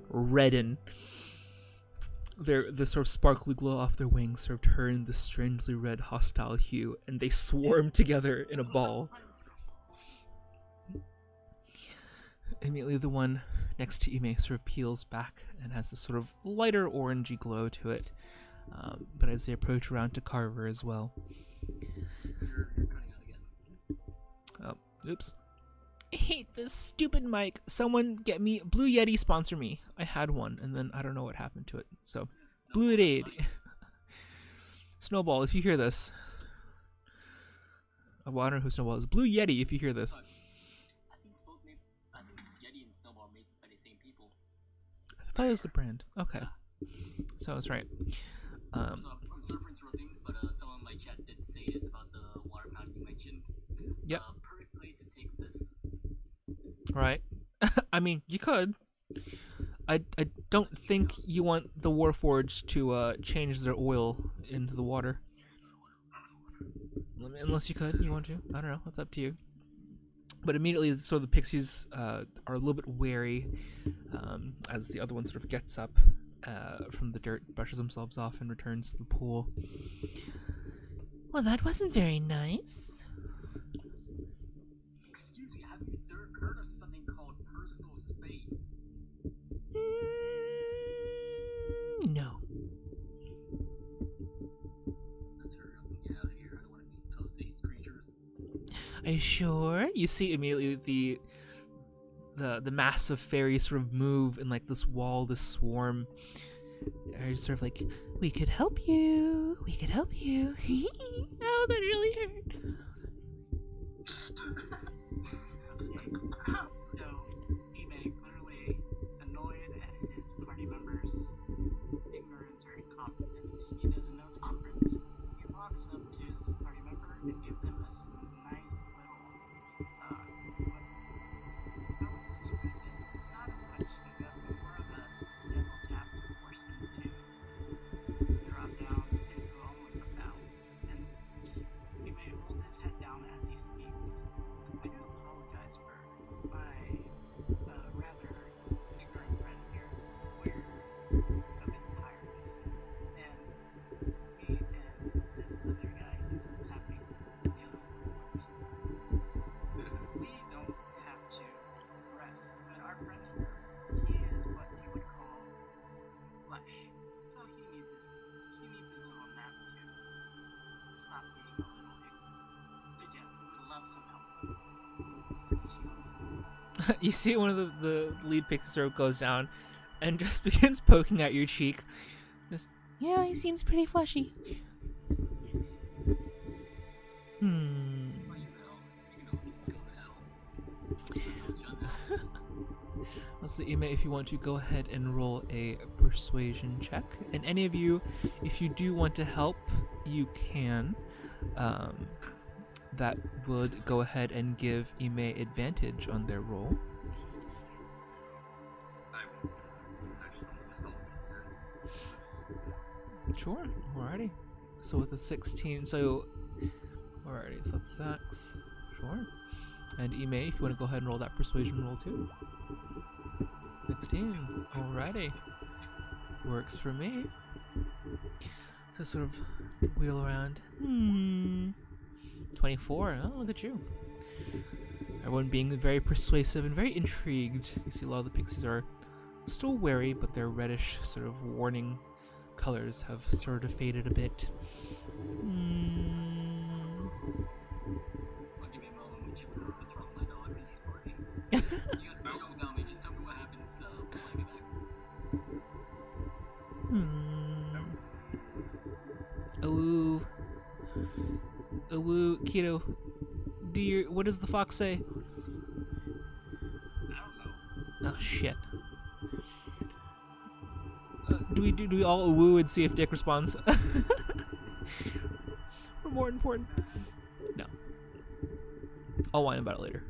redden. The sort of sparkly glow off their wings sort of turn the strangely red, hostile hue, and they swarm together in a ball. Immediately, the one next to Ime sort of peels back and has this sort of lighter orangey glow to it. But as they approach around to Carver as well. You're cutting out again. Oh, oops. I hate this stupid mic. Someone get me Blue Yeti, sponsor me. I had one, and then I don't know what happened to it. So, Blue Yeti. Snowball, if you hear this. Well, I don't know who Snowball is. Blue Yeti, if you hear this. I think Yeti and Snowball are made by the same people. I thought it was the brand. Okay. So I was right. I'm sorry for interrupting, but someone in my chat did say this about the water fountain you mentioned. Yep. Perfect place to take this. Right. I mean, you could. I don't think you want the Warforged to change their oil into the water. Unless you could, you want to. I don't know. That's up to you. But immediately, so the pixies are a little bit wary as the other one sort of gets up from the dirt, brushes themselves off, and returns to the pool. Well, that wasn't very nice. Excuse me, have you heard of something called personal space? No. Let's hurry up and get out of here. I don't want to meet those these creatures. Are you sure? You see immediately the mass of fairies sort of move in like this wall, this swarm. Are sort of like, we could help you. We could help you. Oh, that really hurt. So, Ime, clearly annoyed at his party members' ignorance or incompetence, he doesn't know the difference. He walks up to his party member and gives him this nice little, what I would describe it, not a punch hiccup, but more of a gentle tap to force him to drop down into almost a bow. And he may hold his head down as he speaks. I do apologize for my rather ignorant friend here. We're a bit tired, you see. And me and this other guy, this is happening the other floors. We don't have to rest, but our friend here, he is what you would call flesh. So he needs his little nap to stop being a little ignorant. But yes, we would love some help. You see one of the lead pixies sort of goes down and just begins poking at your cheek. Just, yeah, he seems pretty fleshy. Well, you can always go to hell. Let's see, Ime, if you want to go ahead and roll a persuasion check. And any of you, if you do want to help, you can. That would go ahead and give Ime advantage on their roll. I will actually help. Sure, alrighty. So with a 16, so alrighty, so that's 6. Sure. And Ime, if you want to go ahead and roll that persuasion roll too. 16. Alrighty. Works for me. So sort of wheel around. 24. Oh, look at you. Everyone being very persuasive and very intrigued. You see a lot of the pixies are still wary, but their reddish sort of warning colors have sort of faded a bit. I'll give me a moment when you what's wrong with my dog because he's barking. You guys don't tell me, just tell me what happens when I get back. Ooh. Ooh, Keto. What does the fox say? I don't know. Oh shit. Do we all woo and see if Dick responds? Or more important? No. I'll whine about it later.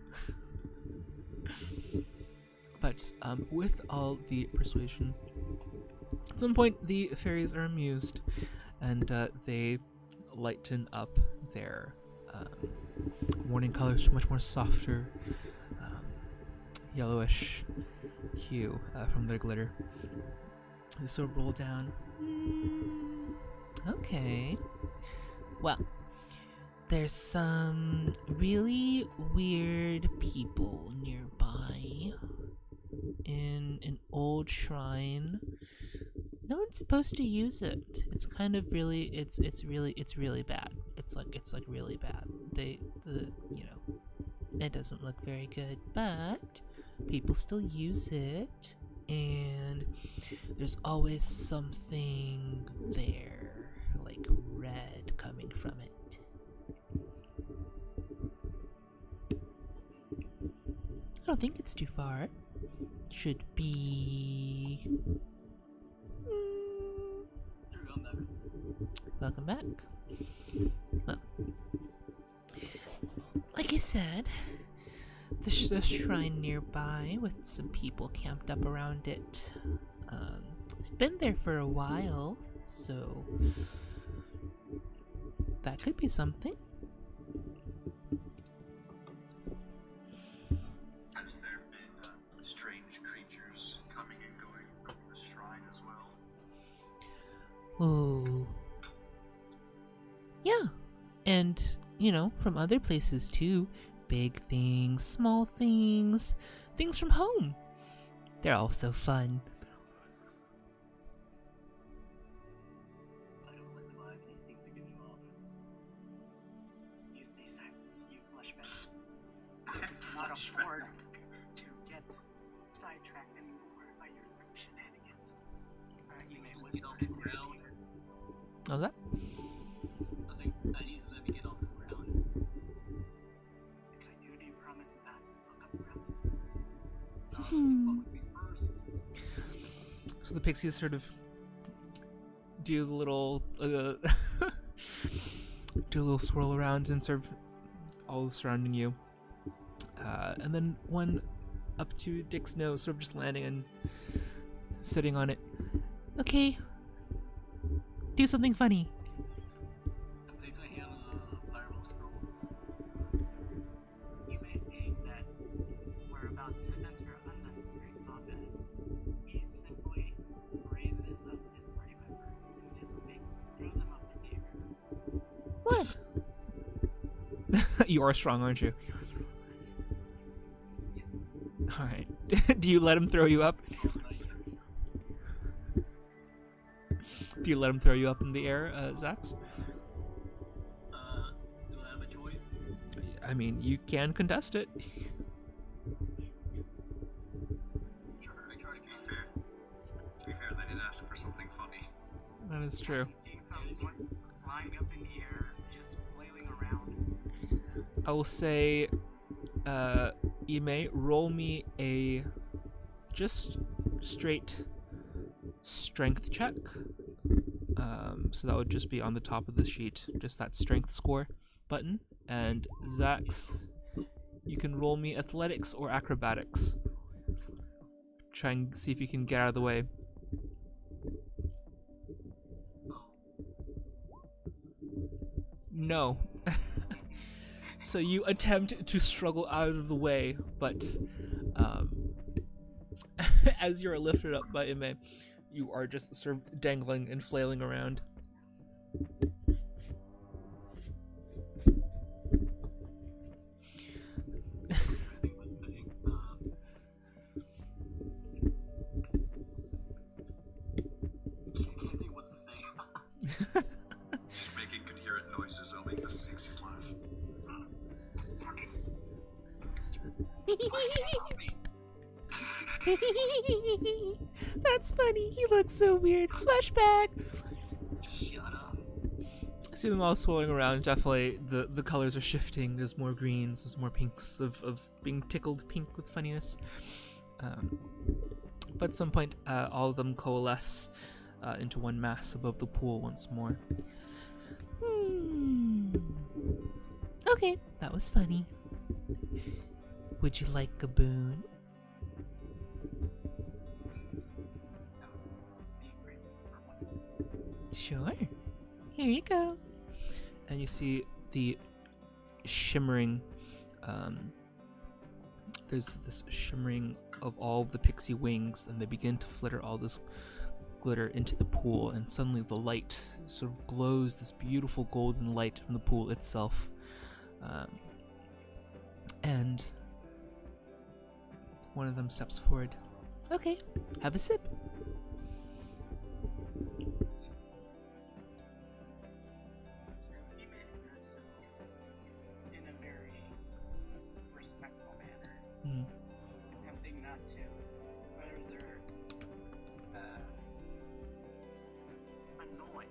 But with all the persuasion At some point, the fairies are amused, and they lighten up their warning colors, much more softer, yellowish hue from their glitter. They sort of roll down. Okay. Well, there's some really weird people nearby in an old shrine. No one's supposed to use it. It's kind of really it's really bad. It's like really bad. It doesn't look very good, but people still use it, and there's always something there, like red coming from it. I don't think it's too far. Should be. Welcome back. Well, like I said, there's a shrine nearby with some people camped up around it. They've been there for a while, so that could be something. Has there been strange creatures coming and going from the shrine as well? Oh. Yeah. And, from other places too. Big things, small things, things from home. They're all so fun. I don't like the vibes these things are giving off. You stay silent, you flashback. I cannot afford to get sidetracked anymore by your shenanigans. You may whisper Off it the ground. How's that? I was like, I need to let me get off the ground. Can I do you promise that I'll come around? What would be first? So the pixies sort of do the little do a little swirl around and sort of all surrounding you, and then one up to Dick's nose, sort of just landing and sitting on it. Okay, do something funny. I place my hand on a fireball scroll. You may think that we're about to enter unnecessary combat. He simply raises up his party member and just throw them up in the air. What? You are strong, aren't you? All right. Do you let him throw you up? Do you let him throw you up in the air, Zax? Do I have a choice? I mean, you can contest it. Sure, I try to To be fair, they did ask for something funny. That is true. Seeing someone flying up in the air, just flailing around. I will say, Ime, roll me a just straight strength check. So that would just be on the top of the sheet, just that strength score button. And Zax, you can roll me athletics or acrobatics. Try and see if you can get out of the way. No. So you attempt to struggle out of the way, but as you're lifted up by Ime, you are just sort of dangling and flailing around. Just making coherent noises that'll make the pixies laugh. That's funny. He looks so weird. Flashback. Shut up. I see them all swirling around. Definitely, the colors are shifting. There's more greens. There's more pinks of being tickled pink with funniness. But at some point, all of them coalesce into one mass above the pool once more. Okay, that was funny. Would you like a boon? Be Sure. Here you go. And you see the shimmering, there's this shimmering of all the pixie wings, and they begin to flitter all this glitter into the pool, and suddenly the light sort of glows, this beautiful golden light from the pool itself. And one of them steps forward. Okay, have a sip. In a very respectful manner, Mm. attempting not to further annoy.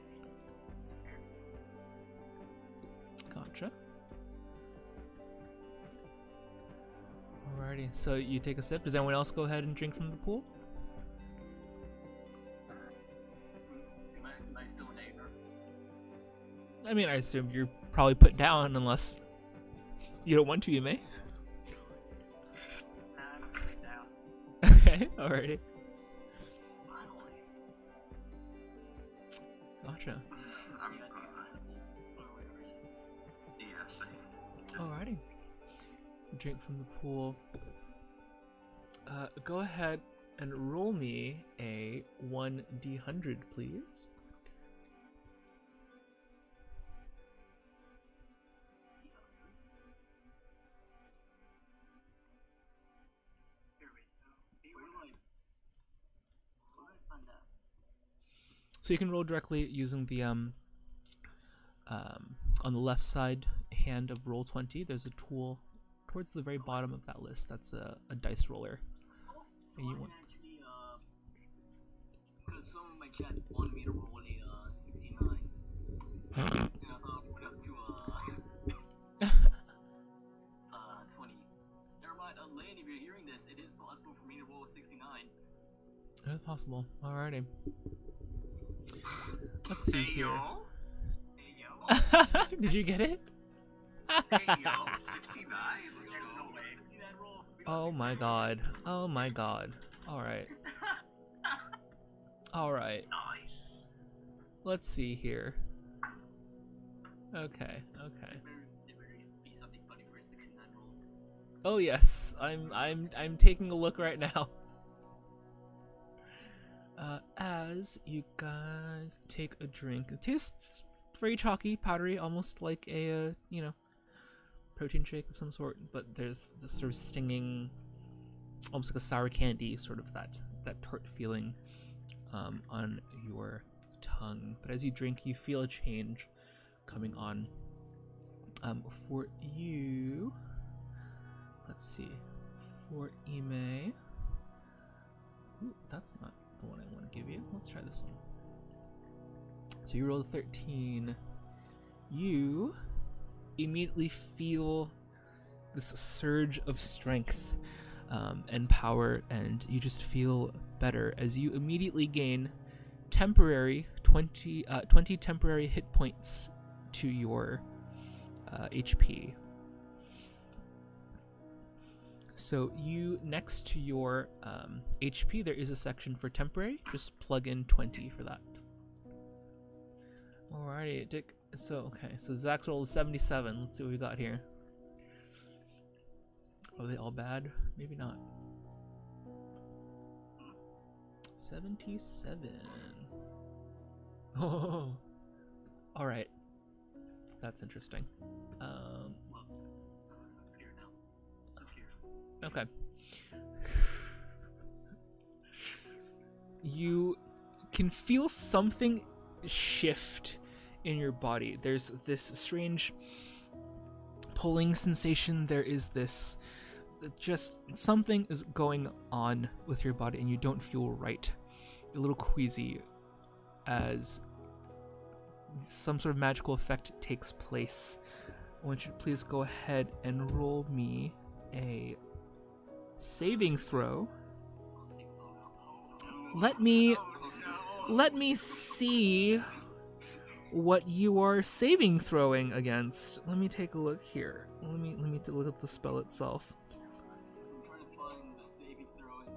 Gotcha. Alrighty, so you take a sip. Does anyone else go ahead and drink from the pool? Am I still an neighbor? I mean, I assume you're probably put down unless you don't want to, you may. Nah, I'm putting down. Okay, alrighty. Finally. Gotcha. I'm Yeah, or whatever it is. yes. Alrighty. Drink from the pool. Go ahead and roll me a 1d100, please. Here we go. Where do I find that? So you can roll directly using the on the left side hand of roll 20. There's a tool towards the very bottom of that list. That's a dice roller. So And you I want- can actually, because some of my chat wanted me to roll a 69. And I thought I'd put it up to 20. Never mind, Lane, if you're hearing this, it is possible for me to roll a 69. That's possible. Alrighty. Let's see Hey here. yo, Hey, yo. Did you get it? hey yo, 69. Let's There's no go. way. 69 roll. We got Oh 69 my roll. god. Oh my god. Alright. Alright. Nice. Let's see here. Okay, okay. There better be something funny for a 69 roll. Oh yes, I'm taking a look right now. As you guys take a drink, it tastes very chalky, powdery, almost like a protein shake of some sort. But there's this sort of stinging, almost like a sour candy, sort of that tart feeling on your tongue. But as you drink, you feel a change coming on. For you, let's see, for Ime. Ooh, that's not the one I want to give you. Let's try this one. So you rolled a 13. You immediately feel this surge of strength and power, and you just feel better as you immediately gain temporary 20 temporary hit points to your HP. So you, next to your HP, there is a section for temporary. Just plug in 20 for that. Alrighty, Dick. So, okay, so Zach's roll is 77. Let's see what we got here. Are they all bad? Maybe not. 77. Oh, alright. That's interesting. I'm scared now. I'm scared. Okay. You can feel something shift in your body. There's this strange pulling sensation. There is this just something is going on with your body and you don't feel right. A little queasy as some sort of magical effect takes place. I want you to please go ahead and roll me a saving throw. Let me see what you are saving throwing against. Let me take a look here. Let me take a look at the spell itself. I'm trying to find the saving throw in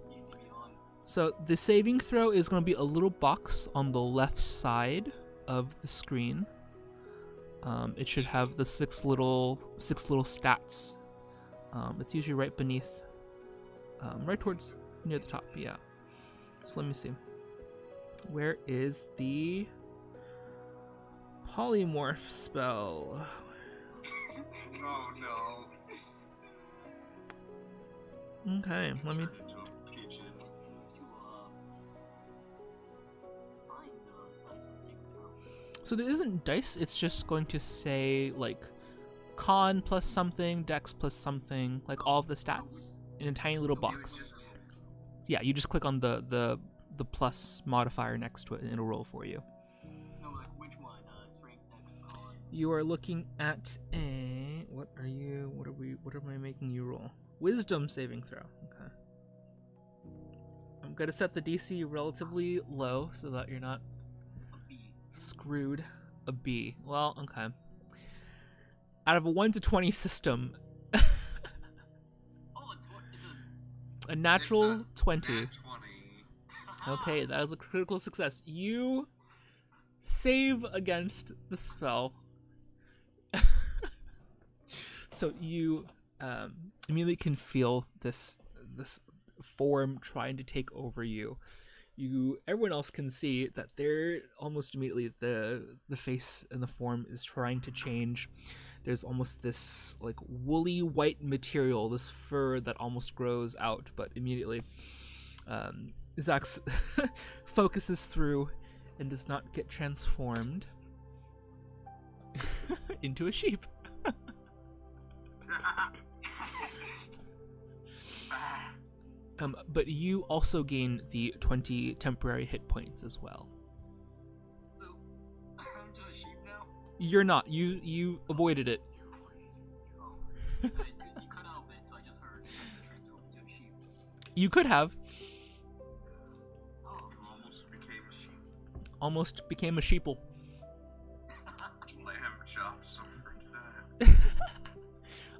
D&D Beyond. So the saving throw is going to be a little box on the left side of the screen. It should have the six little stats. It's usually right beneath, right towards near the top. Yeah. So let me see. Where is the polymorph spell? Oh no. Okay, let me. Turned into a pigeon. Find the dice with savings throw. So there isn't dice. It's just going to say like con plus something, dex plus something, like all of the stats in a tiny little So we would box. just- Yeah, you just click on the plus modifier next to it, and it'll roll for you. No, like which one? Strength, dex, con. You are looking at a what am I making you roll? Wisdom saving throw. Okay. I'm gonna set the DC relatively low so that you're not A B. screwed. A B. Well, okay. Out of a 1 to 20 system, Oh, it's a natural It's a 20. Nat 20. Okay, that is a critical success. You save against the spell. So you immediately can feel this form trying to take over you. Everyone else can see that they're almost immediately the face and the form is trying to change. There's almost this like woolly white material, this fur that almost grows out, but immediately Zax focuses through and does not get transformed into a sheep. But you also gain the 20 temporary hit points as well. So, I'm just a sheep now? You're not. You avoided it. Oh. You cut out a bit, so I just heard transform into a sheep. You could have Oh. Almost became a sheep. almost became a sheeple. Lamb chops over that.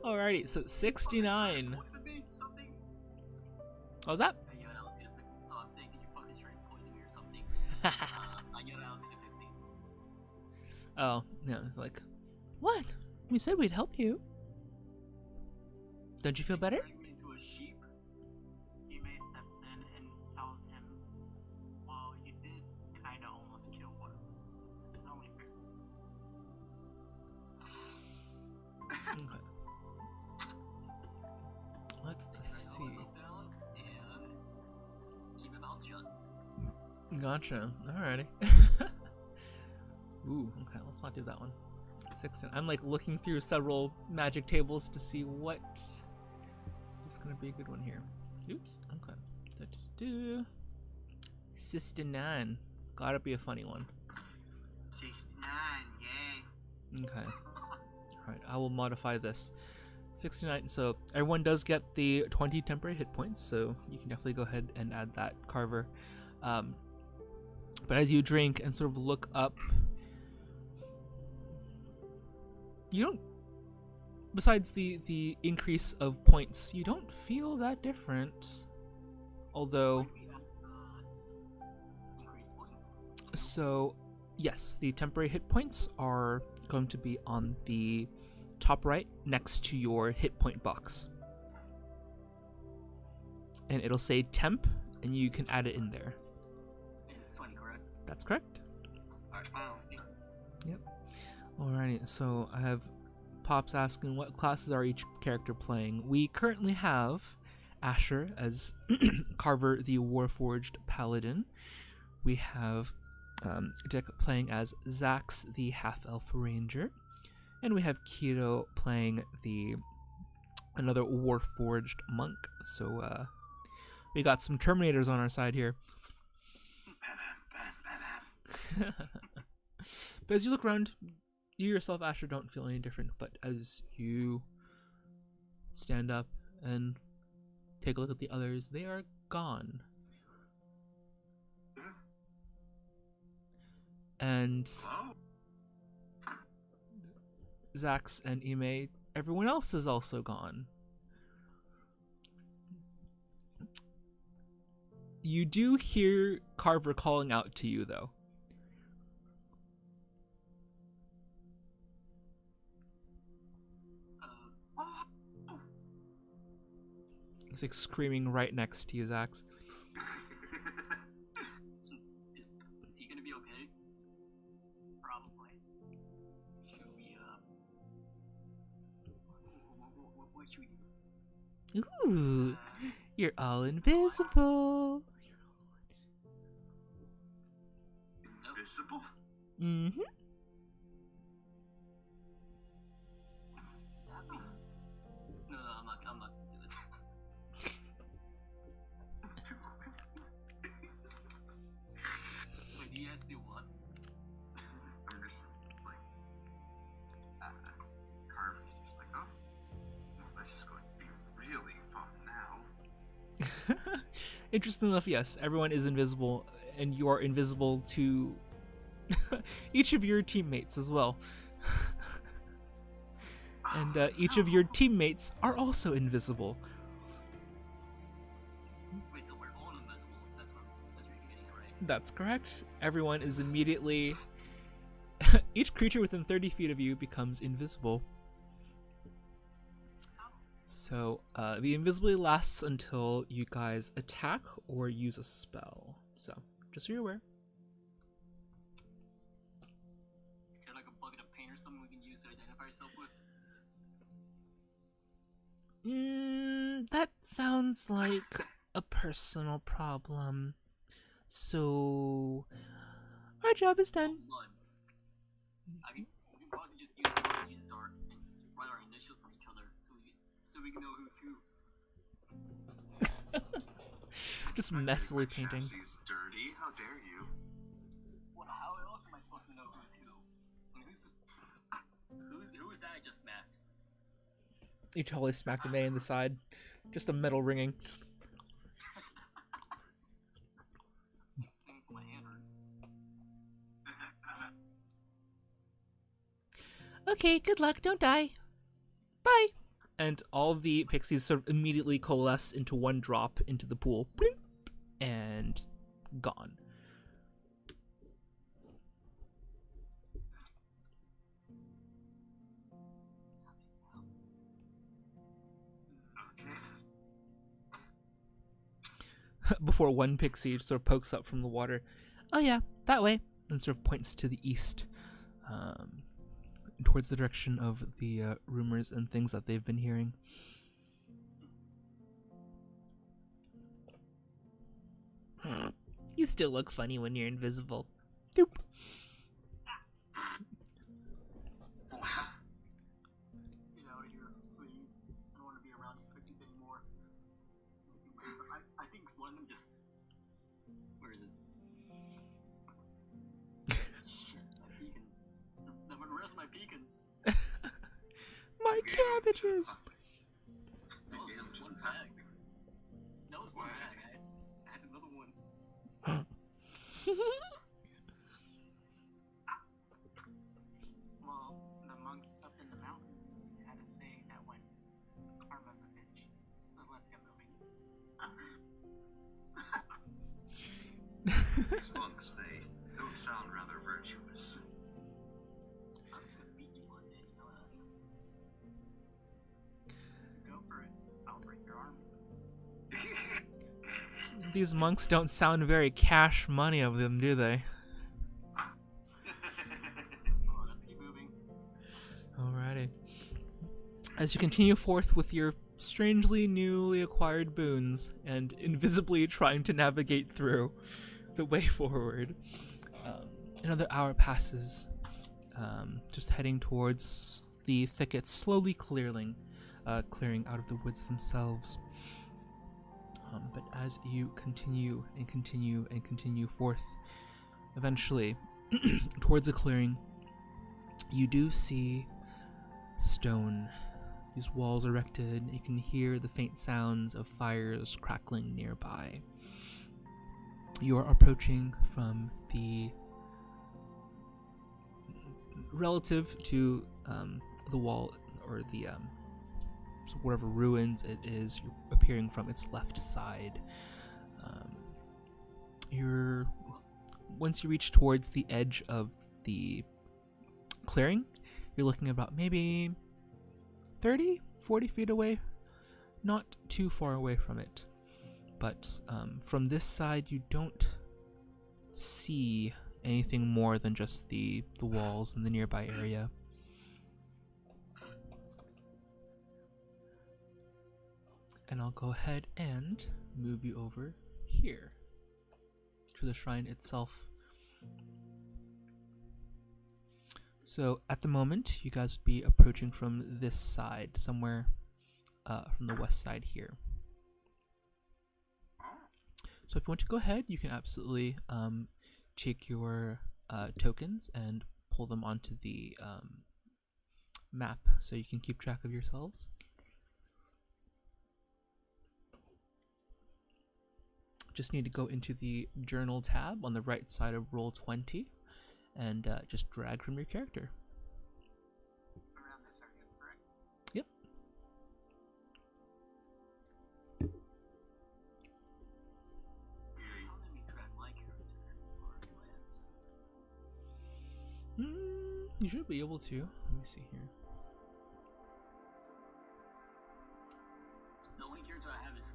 Alrighty, so 69. Poison me, something? What was that? I yelled out to the I'm saying, can you fucking try and poison me or something? I yelled out to the pixies. Oh, no, it's like, what? We said we'd help you. Don't you feel better? Turns me into a sheep. Ime steps in and tells him, well, you did kind of almost kill one. It's only fair. Okay. Let's see. Myself down and keep my mouth shut. Gotcha. Alrighty. Ooh, okay, let's not do that one. 16. I'm like looking through several magic tables to see what is gonna be a good one here. Oops. Okay. 69. Gotta be a funny one. 69, yay. Okay. Alright, I will modify this. 69. So everyone does get the 20 temporary hit points, so you can definitely go ahead and add that, Carver. But as you drink and sort of look up, you don't, besides the increase of points, you don't feel that different. Although, Increased points. so yes, the temporary hit points are going to be on the top right next to your hit point box. And it'll say temp, and you can add it in there. It's 20, correct? That's correct. Alright. Wow. Alrighty, so I have Pops asking what classes are each character playing. We currently have Asher as Carver the Warforged Paladin. We have Dick playing as Zax the Half-Elf Ranger. And we have Kiro playing another Warforged Monk. So we got some Terminators on our side here. But as you look around, you yourself, Asher, don't feel any different. But as you stand up and take a look at the others, they are gone. And Oh, Zax and Ime, everyone else is also gone. You do hear Carver calling out to you, though. He's like screaming right next to you, Zax. Is he gonna be okay? Probably. Should we, what should we do? Ooh, you're all invisible. Invisible? Mm-hmm. No, I'm not gonna do it. Wait, do you guys do what? I'm just like, Carver's just like, oh, well, this is going to be really fun now. Interesting enough, yes, everyone is invisible, and you are invisible to each of your teammates as well. And each of your teammates are also invisible. Wait, so we're all invisible. That's what you're getting at, right? That's correct. Everyone is immediately... Each creature within 30 feet of you becomes invisible. So, the invisibility lasts until you guys attack or use a spell. So, just so you're aware. Is there like a bucket of paint or something we can use to identify ourselves with? That sounds like a personal problem. So, our job is done. Blood. I mean, we can probably just use blood and just write our initials on each other so we can know who's who. Just My messily painting. chassis is dirty. How dare you? What? How else am I supposed to know who's who? I mean, who is that I just smacked? You totally smack the May in the side. Just a metal ringing. My hand hurts. Okay, good luck. Don't die. Bye. And all of the pixies sort of immediately coalesce into one drop into the pool. Blimp, and gone. Before one pixie sort of pokes up from the water. Oh yeah, that way. And sort of points to the east. Towards the direction of the rumors and things that they've been hearing. You still look funny when you're invisible. Doop. Get out of here, please. I don't want to be around these pigeons anymore. I think one of them just... Where is it? Shit, my pecans. Where's my pecans? My cabbages! That was just one bag. That was one bag. I had another one. Well, the monks up in the mountains had a saying that when karma's a bitch, so let's get moving. These monks, they don't sound rather virtuous. I'm gonna beat you one day, you know that. Go for it. I'll break your arm. These monks don't sound very cash money of them, do they? Oh, let's keep moving. Alrighty. As you continue forth with your strangely newly acquired boons and invisibly trying to navigate through the way forward, another hour passes, just heading towards the thickets, slowly clearing out of the woods themselves. But as you continue and continue and continue forth, eventually, towards the clearing, you do see stone. These walls erected. You can hear the faint sounds of fires crackling nearby. You are approaching from the relative to the wall, or the so whatever ruins it is, you're appearing from its left side. once you reach towards the edge of the clearing, you're looking about maybe 30, 40 feet away. Not too far away from it. But from this side, you don't see anything more than just the walls in the nearby area. And I'll go ahead and move you over here to the shrine itself. So at the moment, you guys would be approaching from this side, somewhere from the west side here. So if you want to go ahead, you can absolutely take your tokens and pull them onto the map so you can keep track of yourselves. Just need to go into the journal tab on the right side of roll 20 and just drag from your character. Around this area, correct? Yep. How do we track my character? Or do I have to? You should be able to. Let me see here. The only character I have is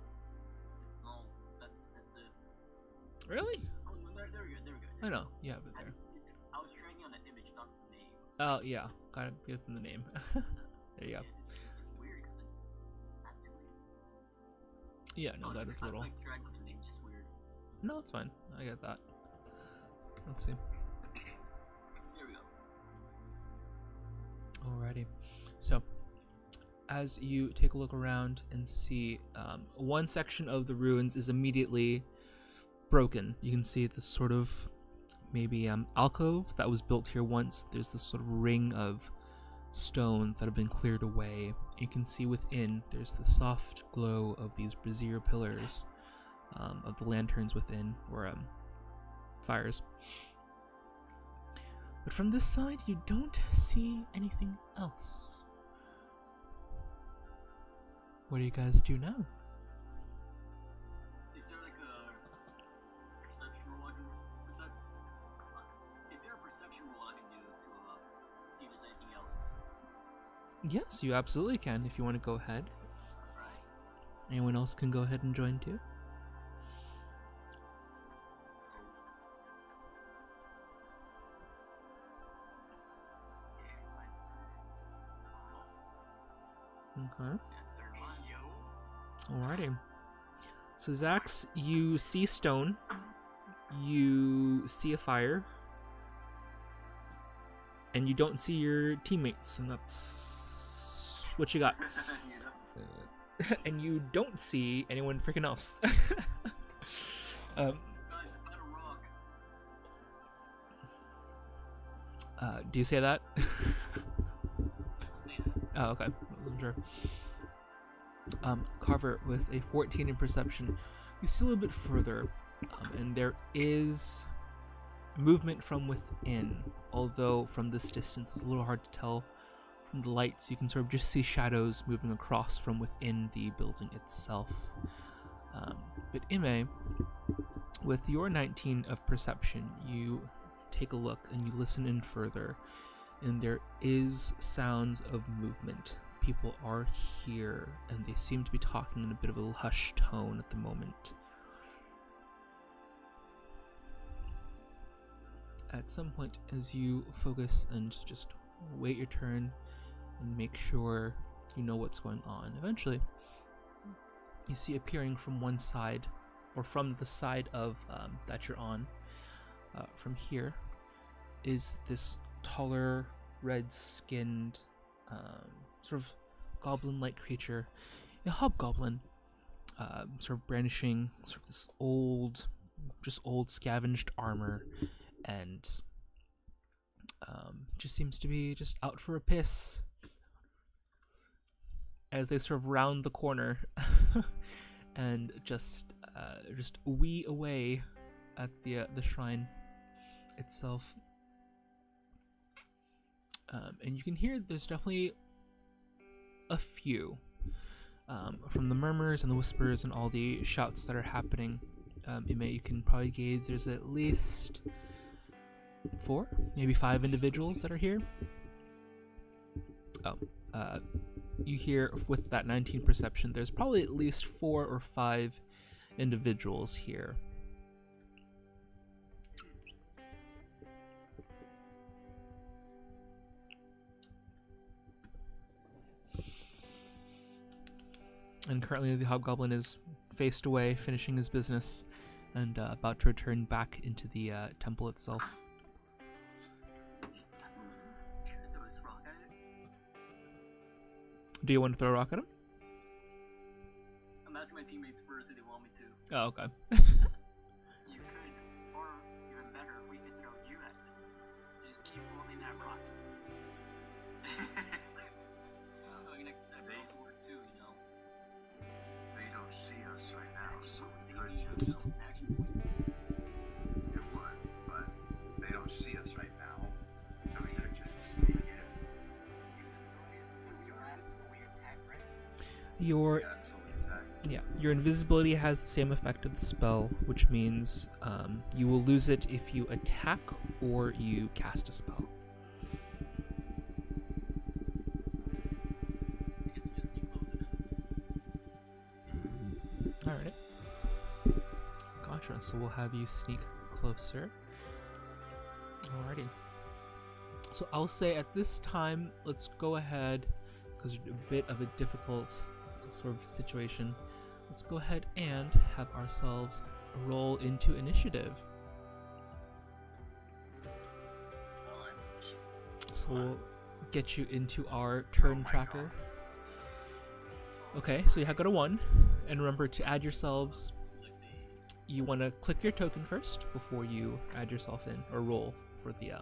no. That's it. Really? Oh no, there we go. I know. You have it there. I was tracking on the image, not the name. Oh, yeah. Gotta give them the name. There you go. It's weird because that's weird. Yeah, no, that is a little. Like drag with the name, just weird. No, it's fine. I get that. Let's see. There we go. Alrighty. So, as you take a look around and see, one section of the ruins is immediately broken. You can see this sort of maybe alcove that was built here once. There's this sort of ring of stones that have been cleared away. You can see within there's the soft glow of these brazier pillars, of the lanterns within, or fires. But from this side, you don't see anything else. What do you guys do now? Is there like a perception roll I can is there a perception roll I can do to see if there's anything else? Yes, you absolutely can if you want to go ahead. Right. Anyone else can go ahead and join too. Okay. Alrighty. So Zax, you see stone. You see a fire. And you don't see your teammates, and that's what you got. And you don't see anyone freaking else. Guys, I found a rock. Do you say that? Yes, I'll say that. Oh, okay. I'm sure. Carver, with a 14 in perception, you see a little bit further, and there is movement from within, although from this distance it's a little hard to tell from the lights. You can sort of just see shadows moving across from within the building itself. But Ime, with your 19 of perception, you take a look and you listen in further, and there is sounds of movement. People are here, and they seem to be talking in a bit of a hushed tone at the moment. At some point, as you focus and just wait your turn and make sure you know what's going on, eventually you see appearing from one side, or from the side of that you're on, from here, is this taller, red-skinned, sort of goblin-like creature, a hobgoblin, sort of brandishing sort of this old scavenged armor, and just seems to be just out for a piss as they sort of round the corner and just wee away at the shrine itself. And you can hear there's definitely a few, from the murmurs and the whispers and all the shouts that are happening. You can probably gauge there's at least 4, maybe 5 individuals that are here. Oh, you hear with that 19 perception, there's probably at least 4 or 5 individuals here. And currently the hobgoblin is faced away, finishing his business, and about to return back into the temple itself. Should I throw this rock at it? Do you want to throw a rock at him? I'm asking my teammates first if they want me to. Oh, okay. You could, or even better, we could throw you at it. Just keep rolling that rock. I mean, that could also work too, you know. They don't see us right now, so we could Saving just. yourself action points. It would, but they don't see us right now, so we could just sneak in. Invisibility is supposed to last when we attack, right? Your Yeah, until we attack. your invisibility has the same effect of the spell, which means you will lose it if you attack or you cast a spell. I guess we just sneak closer then. Alright. Gotcha. So we'll have you sneak closer. Alrighty. So I'll say at this time, let's go ahead, because it's a bit of a difficult sort of situation. Let's go ahead and have ourselves roll into initiative. So we'll get you into our turn my tracker. Okay, so you have got a 1, and remember to add yourselves. You want to click your token first before you add yourself in or roll for the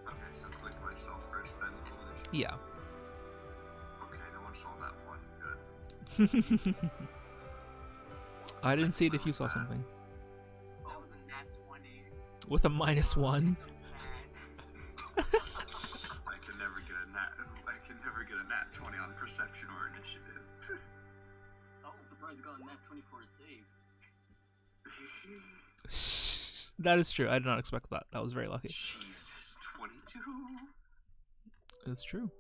Okay, so click myself first, then roll initiative. yeah. Okay, no one saw that one. Good. I didn't see it if you saw something. That was a nat 20. With a -1. So bad. I can never get a nat 20 on perception or initiative. Oh, I'm surprised you got a nat 20 for a save. That is true. I did not expect that. That was very lucky. Jesus, 22. It's true.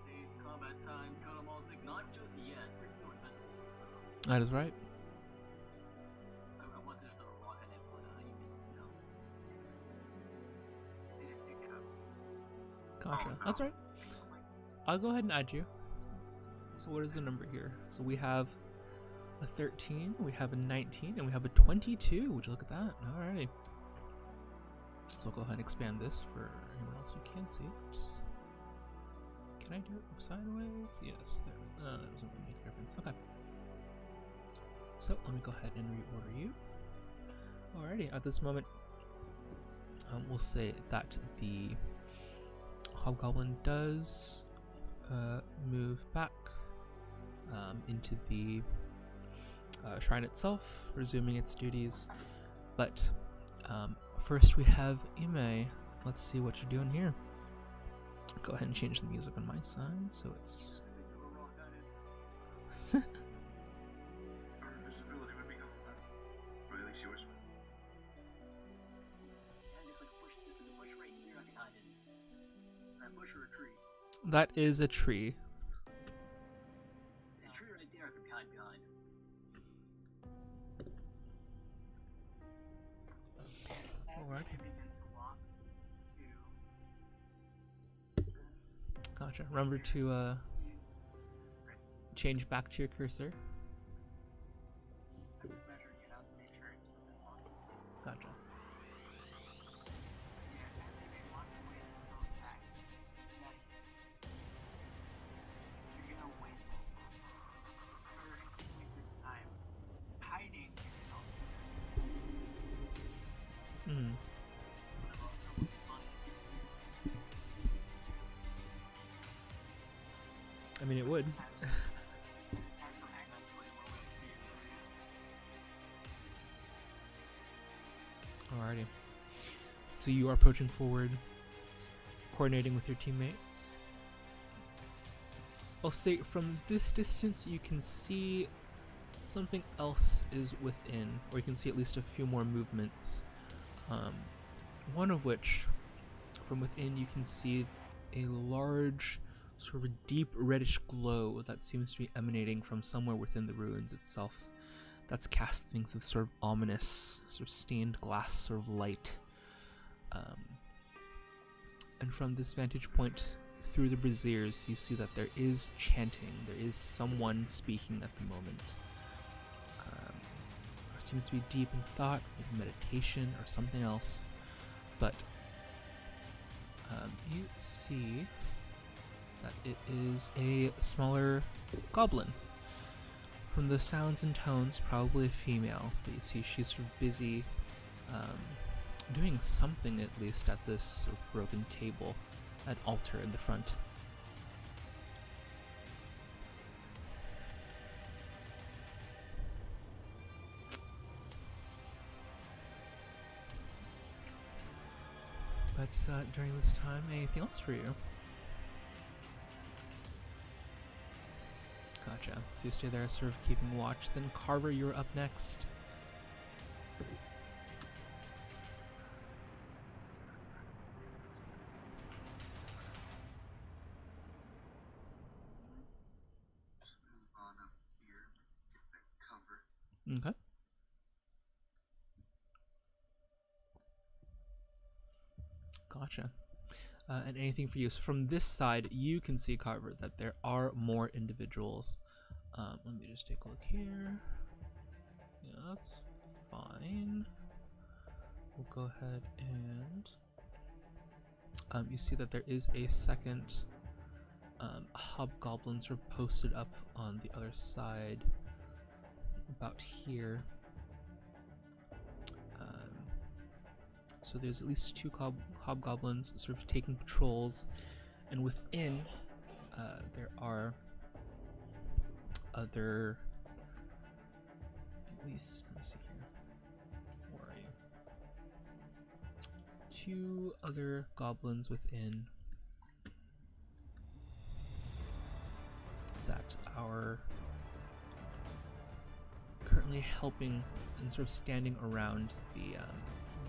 It's combat time, cut them all. Like, not just yet, we're still invisible. So That is right. I wanted to throw a rock at it, but you know. Didn't pick it up. Gotcha. Oh, no. That's right. I'll go ahead and add you. So what is the number here? So we have a 13, we have a 19, and we have a 22. Would you look at that? Alrighty. So I'll go ahead and expand this for anyone else who can see it. Can I do it sideways? Yes. There. That doesn't really make a difference. Okay. So let me go ahead and reorder you. Alrighty. At this moment, we'll say that the hobgoblin does move back into the shrine itself, resuming its duties. But first we have Ime. Let's see what you're doing here. Go ahead and change the music on my side so it's Throw a rock at it. Our invisibility would be gone then. Or at least yours would. Yeah, just like push this in the bush right here. I can hide in. That bush or a tree? that is a tree. There's a tree right there I could hide behind. Alright. Against the wall to Gotcha. Remember to change back to your cursor. I was measuring it out to make sure it's within walk. Gotcha. Yeah, as if you walk away and go back. Like, you're gonna waste very quick time hiding yourself. Hmm. I mean, it would. Alrighty. So you are approaching forward coordinating with your teammates. I'll say from this distance you can see something else is within, or you can see at least a few more movements. One of which, from within, you can see a large, sort of deep reddish glow that seems to be emanating from somewhere within the ruins itself. That's casting this sort of ominous, sort of stained glass sort of light. And from this vantage point, through the braziers, you see that there is chanting. There is someone speaking at the moment. It seems to be deep in thought, maybe meditation or something else. But you see that it is a smaller goblin. From the sounds and tones, probably a female, but you see she's sort of busy doing something, at least, at this sort of broken table, an altar in the front. But during this time, anything else for you? Gotcha. So you stay there sort of keeping watch. Then Carver, you're up next. Just move on up here, get that cover. Okay. Gotcha. And anything for you. So from this side, you can see, Carver, that there are more individuals. Let me just take a look here. Yeah, that's fine. We'll go ahead and you see that there is a second hobgoblin sort of posted up on the other side, about here. So there's at least two hobgoblins sort of taking patrols, and within there are other, at least, let me see here, where are you? Two other goblins within that are currently helping and sort of standing around the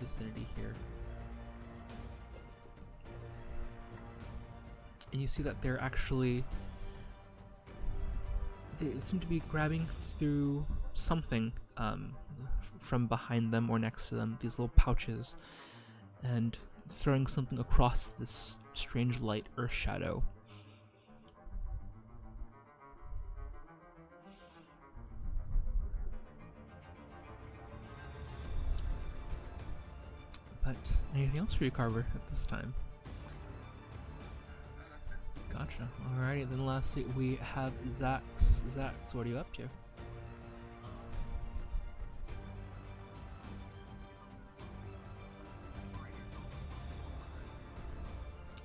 vicinity here. And you see that they're actually, they seem to be grabbing through something from behind them or next to them, these little pouches, and throwing something across this strange light or shadow. But anything else for you, Carver, at this time? Gotcha. Alrighty, then lastly we have Zax. Zax, what are you up to?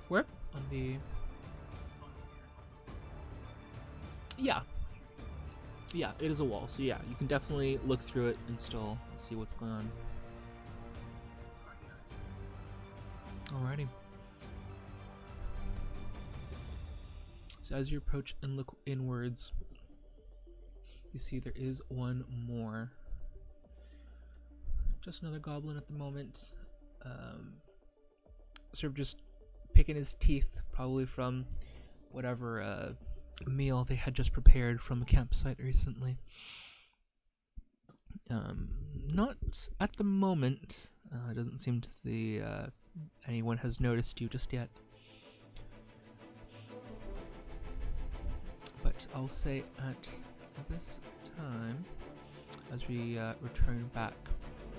Where? On the... Yeah. Yeah, it is a wall, so yeah, you can definitely look through it and still see what's going on. Alrighty. So as you approach and look inwards, you see there is one more. Just another goblin at the moment. Sort of just picking his teeth, probably from whatever meal they had just prepared from a campsite recently. Not at the moment. It doesn't seem to the anyone has noticed you just yet. But I'll say at this time, as we return back,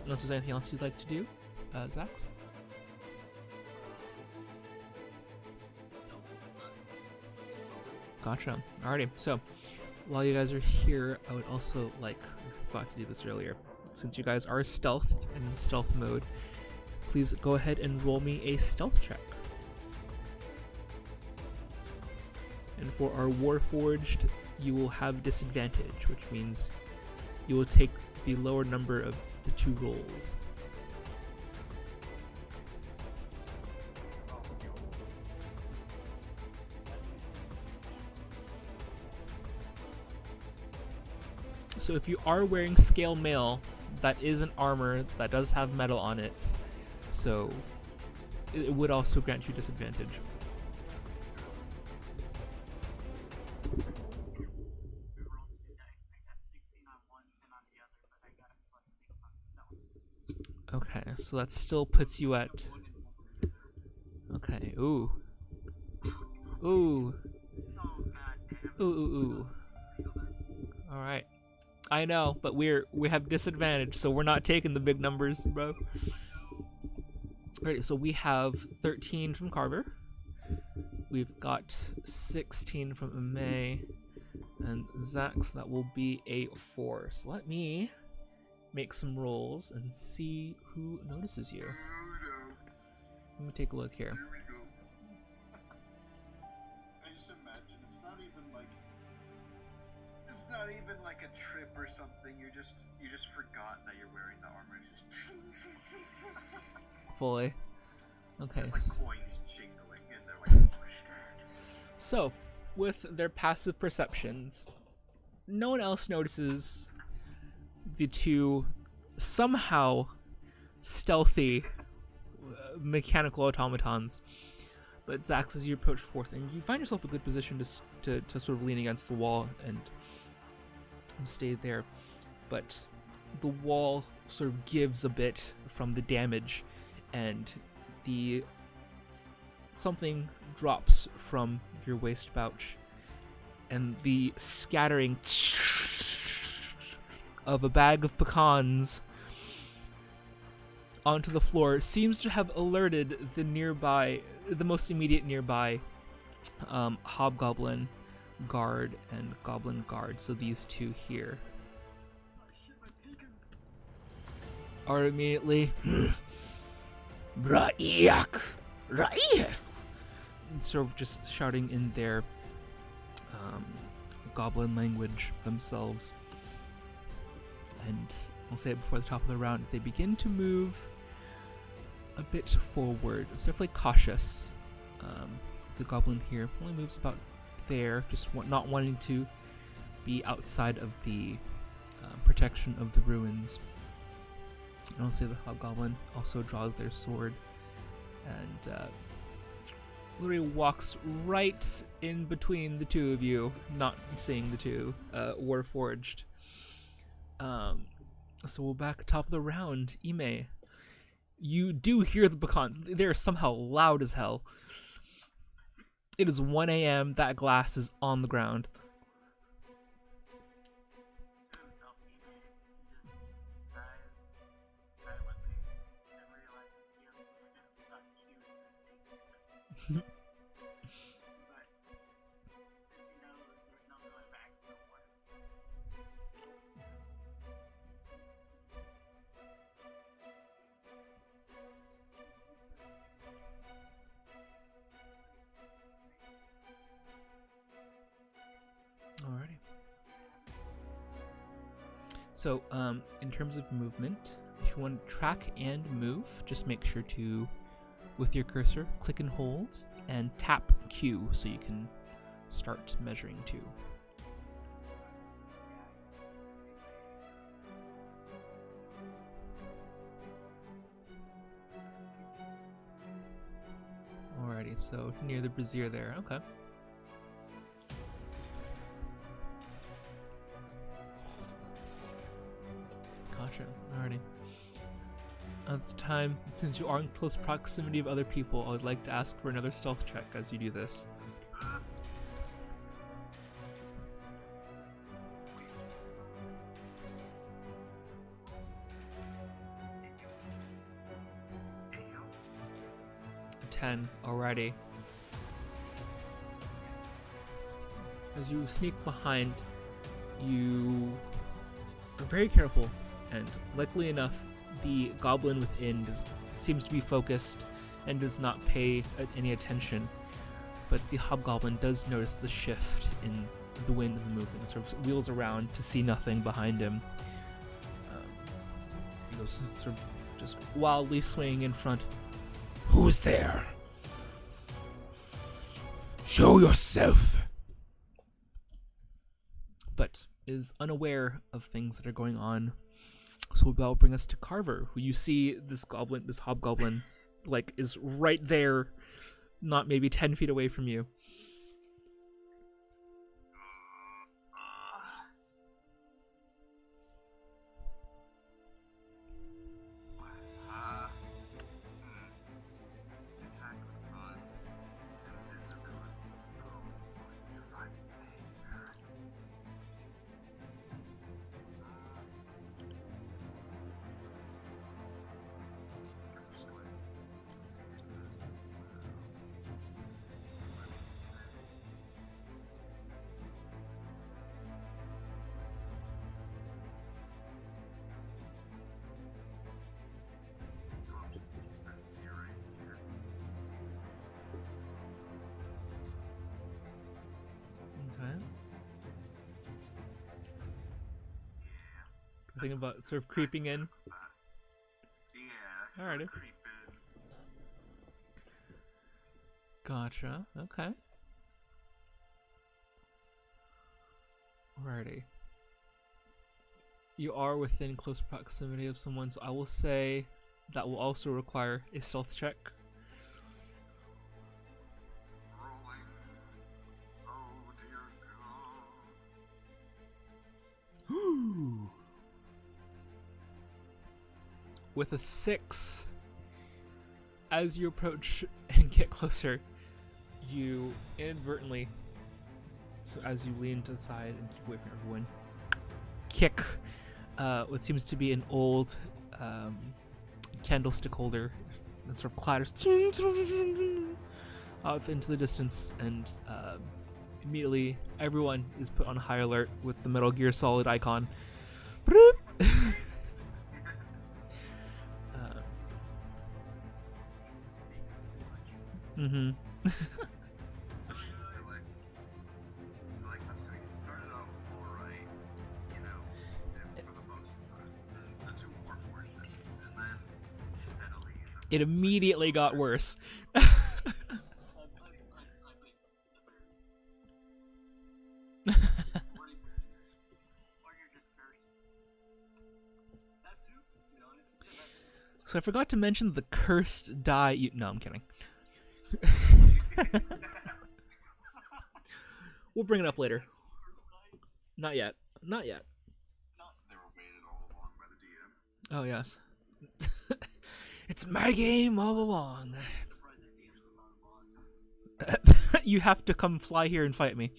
unless there's anything else you'd like to do, Zax? Gotcha. Alrighty, so while you guys are here, I would also like, I forgot to do this earlier, since you guys are stealth and in stealth mode, please go ahead and roll me a stealth check. And for our Warforged, you will have disadvantage, which means you will take the lower number of the two rolls. So if you are wearing scale mail, that is an armor that does have metal on it. So it would also grant you disadvantage. We rolled 2 dice. I got 16 on one and on the other, but I got a +6 on stealth. Okay, so that still puts you at... Okay, ooh. Ooh. Oh god damn. Ooh, ooh, ooh. Alright. I know, but we have disadvantage, so we're not taking the big numbers, bro. Alright, so we have 13 from Carver. We've got 16 from Ame. And Zax, that will be a 4. So let me make some rolls and see who notices you. Let me take a look here. I just imagine it's not even like a trip or something. You just forgot that you're wearing the armor. It's just Fully. Okay. There's like coins jingling, and they're like, oh shit. So, with their passive perceptions, no one else notices the two somehow stealthy mechanical automatons. But Zax, as you approach fourth, and you find yourself a good position to sort of lean against the wall and stay there. But the wall sort of gives a bit from the damage, and something drops from your waist pouch, and the scattering of a bag of pecans onto the floor seems to have alerted the most immediate nearby hobgoblin guard and goblin guard. So these two here are immediately Raiyak, Raiyak, sort of just shouting in their goblin language themselves. And I'll say it before the top of the round, they begin to move a bit forward. It's definitely cautious. The goblin here only moves about there, just not wanting to be outside of the protection of the ruins. And I'll say the hobgoblin also draws their sword and literally walks right in between the two of you, not seeing the two, Warforged. So we're back top of the round. Ime, you do hear the pecans. They're somehow loud as hell. It is 1 a.m. That glass is on the ground. Alrighty. So, in terms of movement, if you want to track and move, just make sure to, with your cursor, click and hold, and tap Q so you can start measuring too. Alrighty, so near the brazier there, okay. Gotcha, alrighty. It's time, since you are in close proximity of other people, I would like to ask for another stealth check as you do this. A 10, alrighty. As you sneak behind, you are very careful, and luckily enough, the goblin within seems to be focused and does not pay any attention, but the hobgoblin does notice the shift in the wind and the movement, and sort of wheels around to see nothing behind him. He goes sort of just wildly swinging in front. Who's there? Show yourself! But is unaware of things that are going on. So that will bring us to Carver, who you see this hobgoblin, like, is right there, not maybe 10 feet away from you. Thinking about sort of creeping in. Yeah. Alrighty. Gotcha. Okay. Alrighty. You are within close proximity of someone, so I will say that will also require a stealth check. Rolling. Oh dear God. With a 6, as you approach and get closer, you inadvertently, so as you lean to the side and keep away from everyone, kick what seems to be an old candlestick holder that sort of clatters off into the distance, and immediately everyone is put on high alert with the Metal Gear Solid icon. Mm-hmm. I like how so you started off alright, you know, for the most part. The two more portions, and then steadily. It immediately got worse. So I forgot to mention the cursed die. No, I'm kidding. We'll bring it up later. Not yet. Not yet. They were made it all along by the DM. Oh, yes. It's my game all along. You have to come fly here and fight me.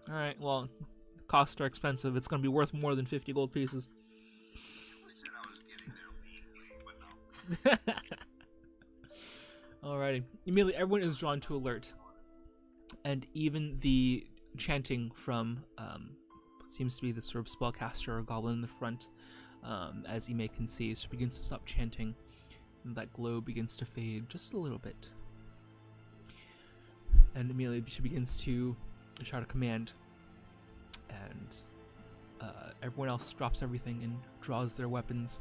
Alright, well, costs are expensive. It's going to be worth more than 50 gold pieces. Alrighty. Immediately, everyone is drawn to alert. And even the chanting from what seems to be the sort of spellcaster or goblin in the front, as Ime can see, so begins to stop chanting. And that glow begins to fade just a little bit. And immediately she begins to shout a command. And everyone else drops everything and draws their weapons.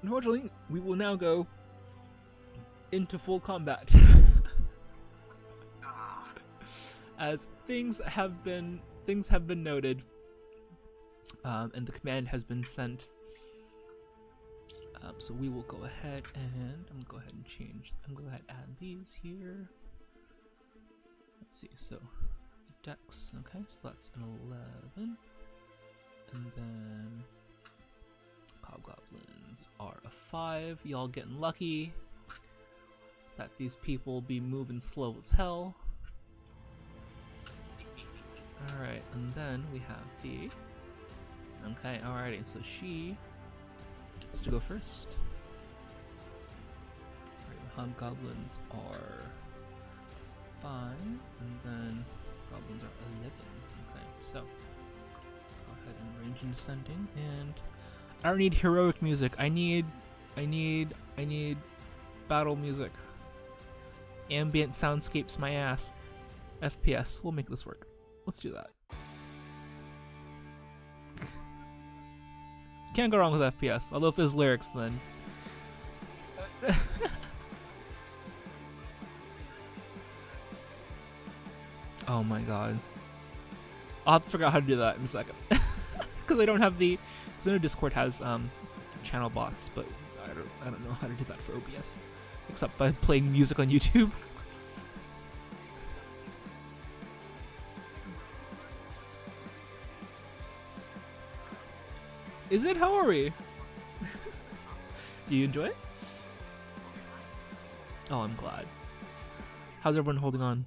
Unfortunately, we will now go into full combat. As things have been noted, and the command has been sent. So we will go ahead and I'm gonna go ahead and add these here. Let's see. So Dex. Okay, so that's an 11, and then Hobgoblins are a 5. Y'all getting lucky that these people be moving slow as hell. Alright, and then we have the... Okay, alrighty, so she gets to go first. Alright, Hobgoblins are 5, and then Goblins are 11. Okay, so go ahead and range and descending, and I don't need heroic music. I need battle music. Ambient soundscapes my ass. FPS. We'll make this work. Let's do that. Can't go wrong with FPS. Although if there's lyrics, then Oh my god. I'll have to figure out how to do that in a second. Because I don't have the... Because I know Discord has channel bots, but I don't know how to do that for OBS. Except by playing music on YouTube. Is it? How are we? Do you enjoy it? Oh, I'm glad. How's everyone holding on?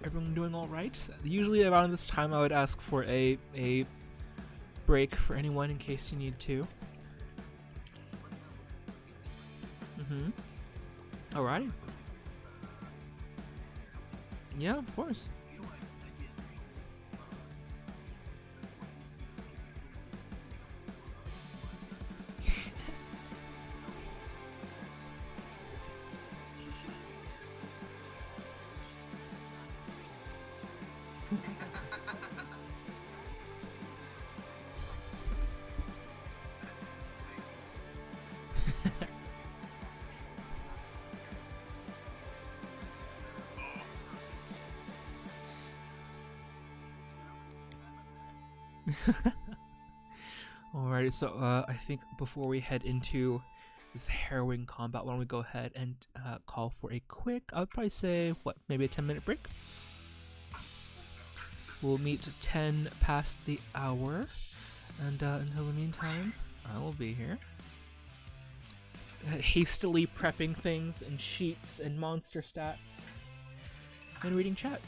Everyone doing all right? Usually around this time I would ask for a break for anyone in case you need to. Alrighty. Yeah, of course. Alright, so I think before we head into this harrowing combat, why don't we go ahead and call for a quick, I would probably say, what, maybe a 10-minute break? We'll meet 10 past the hour, and until the meantime, I will be here. Hastily prepping things and sheets and monster stats, and reading chat.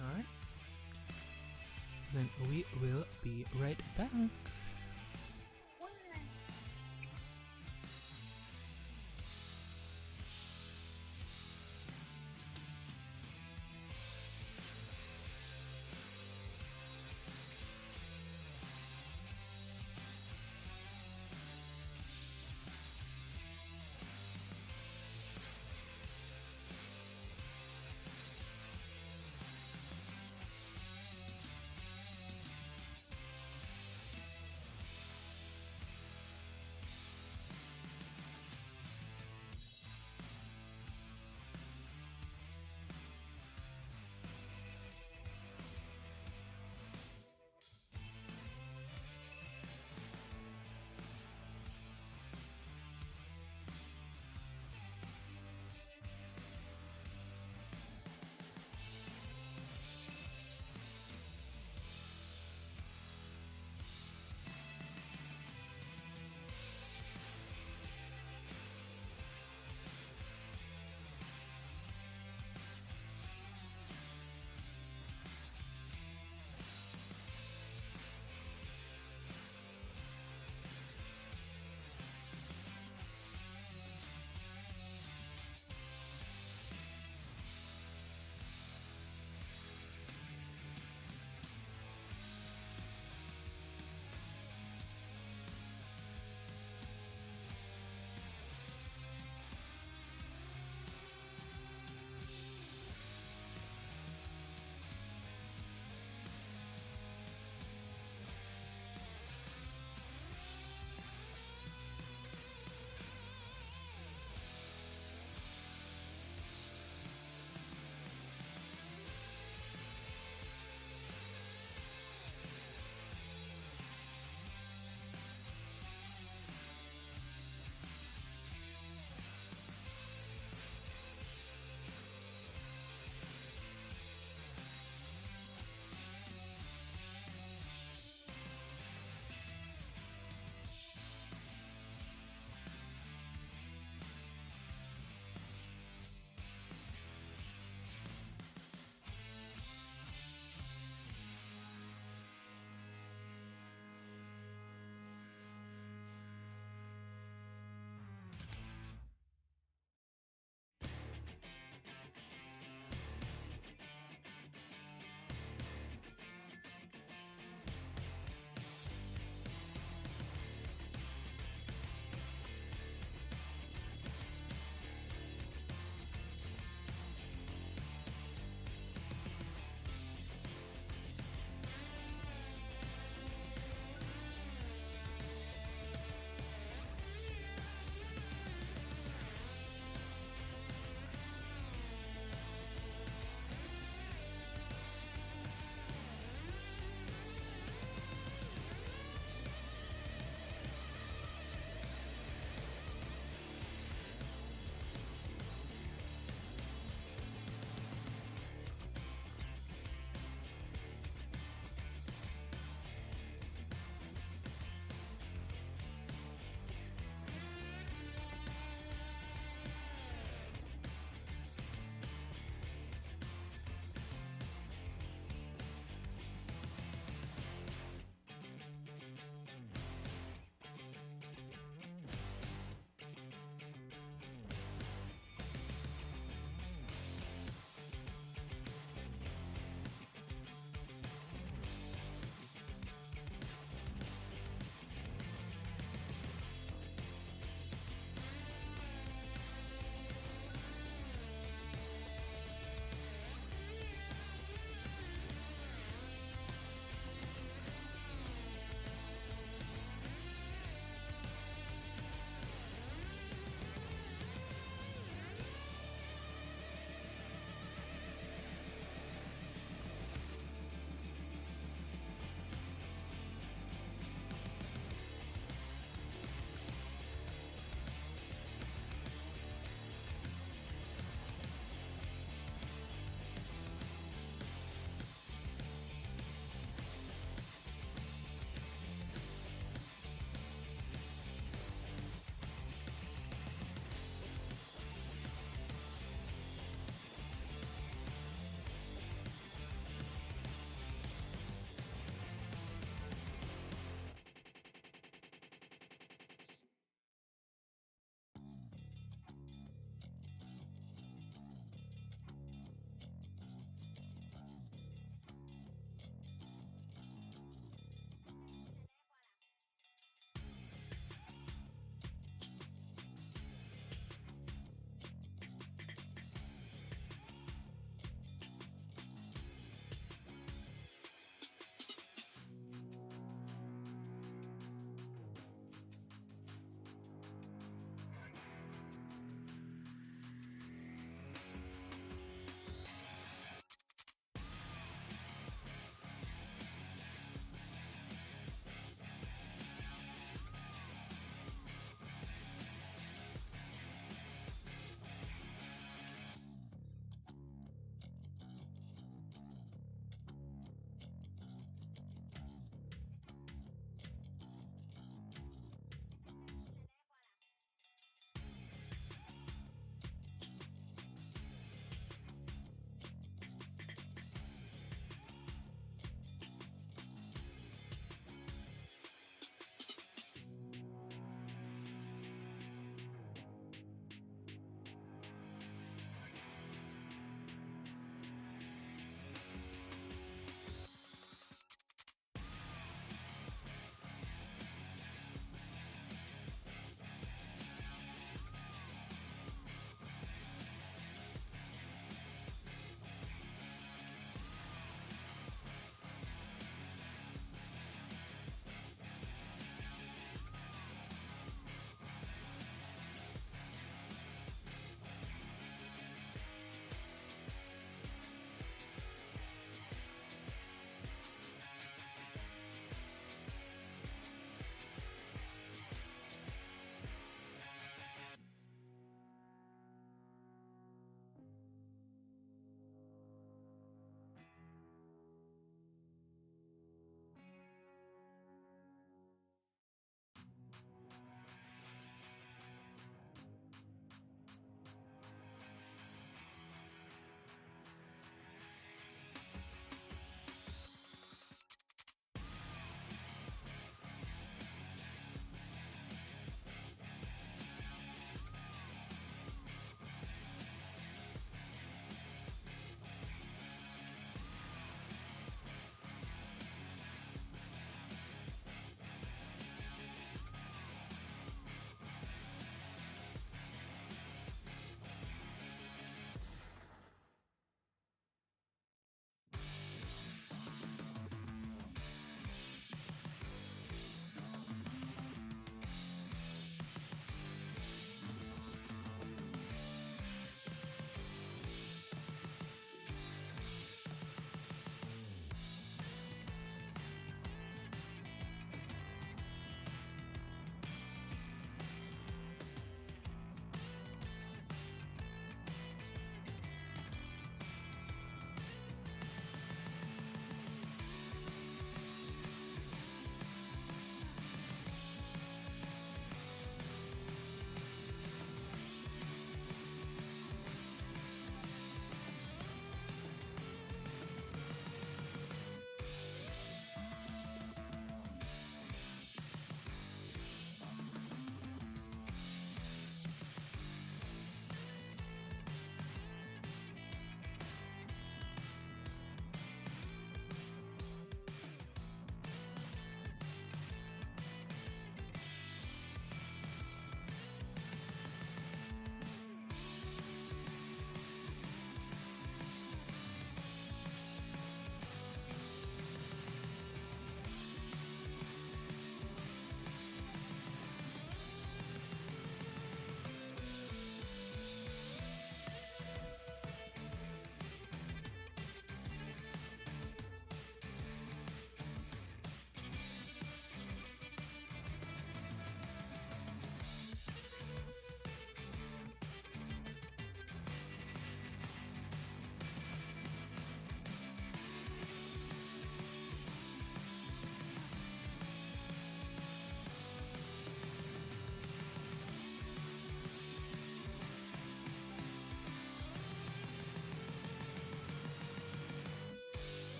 Alright. Then we will be right back.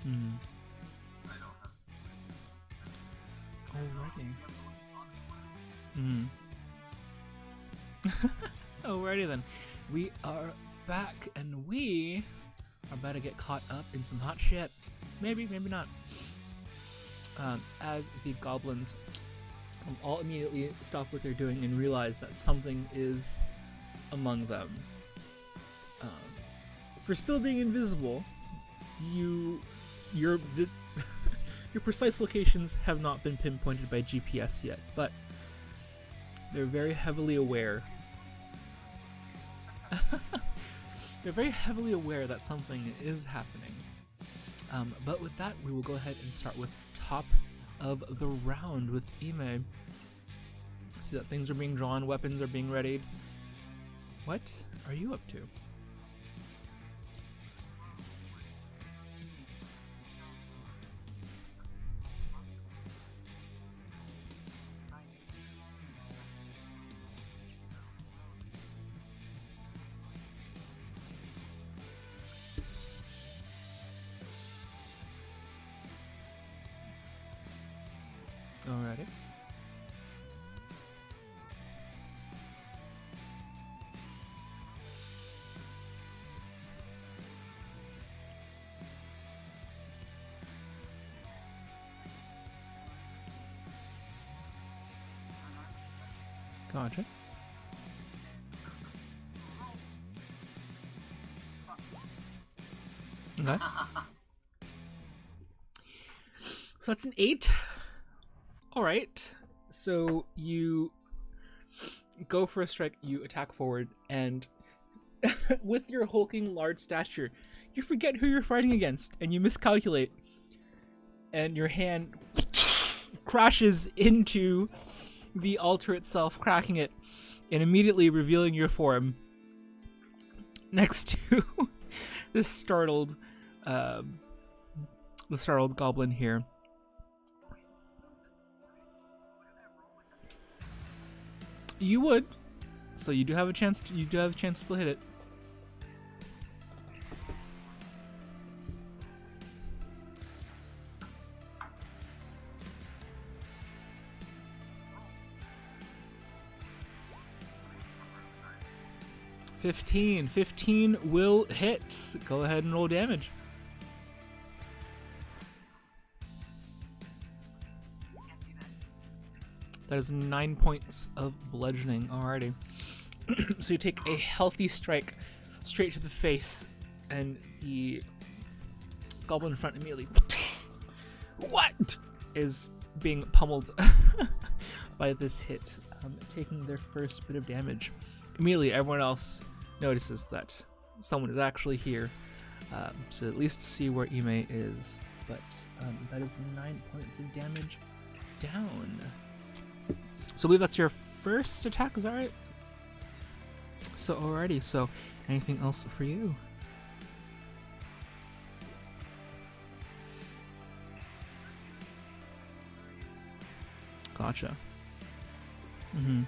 Hmm. I don't have. Alrighty. Alrighty then. We are back and we are about to get caught up in some hot shit. Maybe, maybe not. As the goblins all immediately stop what they're doing and realize that something is among them. For still being invisible, your your precise locations have not been pinpointed by GPS yet, but they're very heavily aware. They're very heavily aware that something is happening. But with that, we will go ahead and start with top of the round with Ime. See that things are being drawn, weapons are being readied. What are you up to? Alrighty. Gotcha. Okay. So that's an 8. Alright. So you go for a strike, you attack forward, and with your hulking large stature, you forget who you're fighting against, and you miscalculate. And your hand crashes into the altar itself, cracking it, and immediately revealing your form next to the startled goblin here. You would, so you do have a chance. You do have a chance to hit it. $15 will hit. Go ahead and roll damage. That is 9 points of bludgeoning. Alrighty. So you take a healthy strike straight to the face, and the goblin in front immediately what is being pummeled by this hit, taking their first bit of damage. Immediately, everyone else notices that someone is actually here, so at least see where Ime is. But that is 9 points of damage down. So I believe that's your first attack, is that right? So alrighty, so anything else for you? Gotcha. Mm-hmm.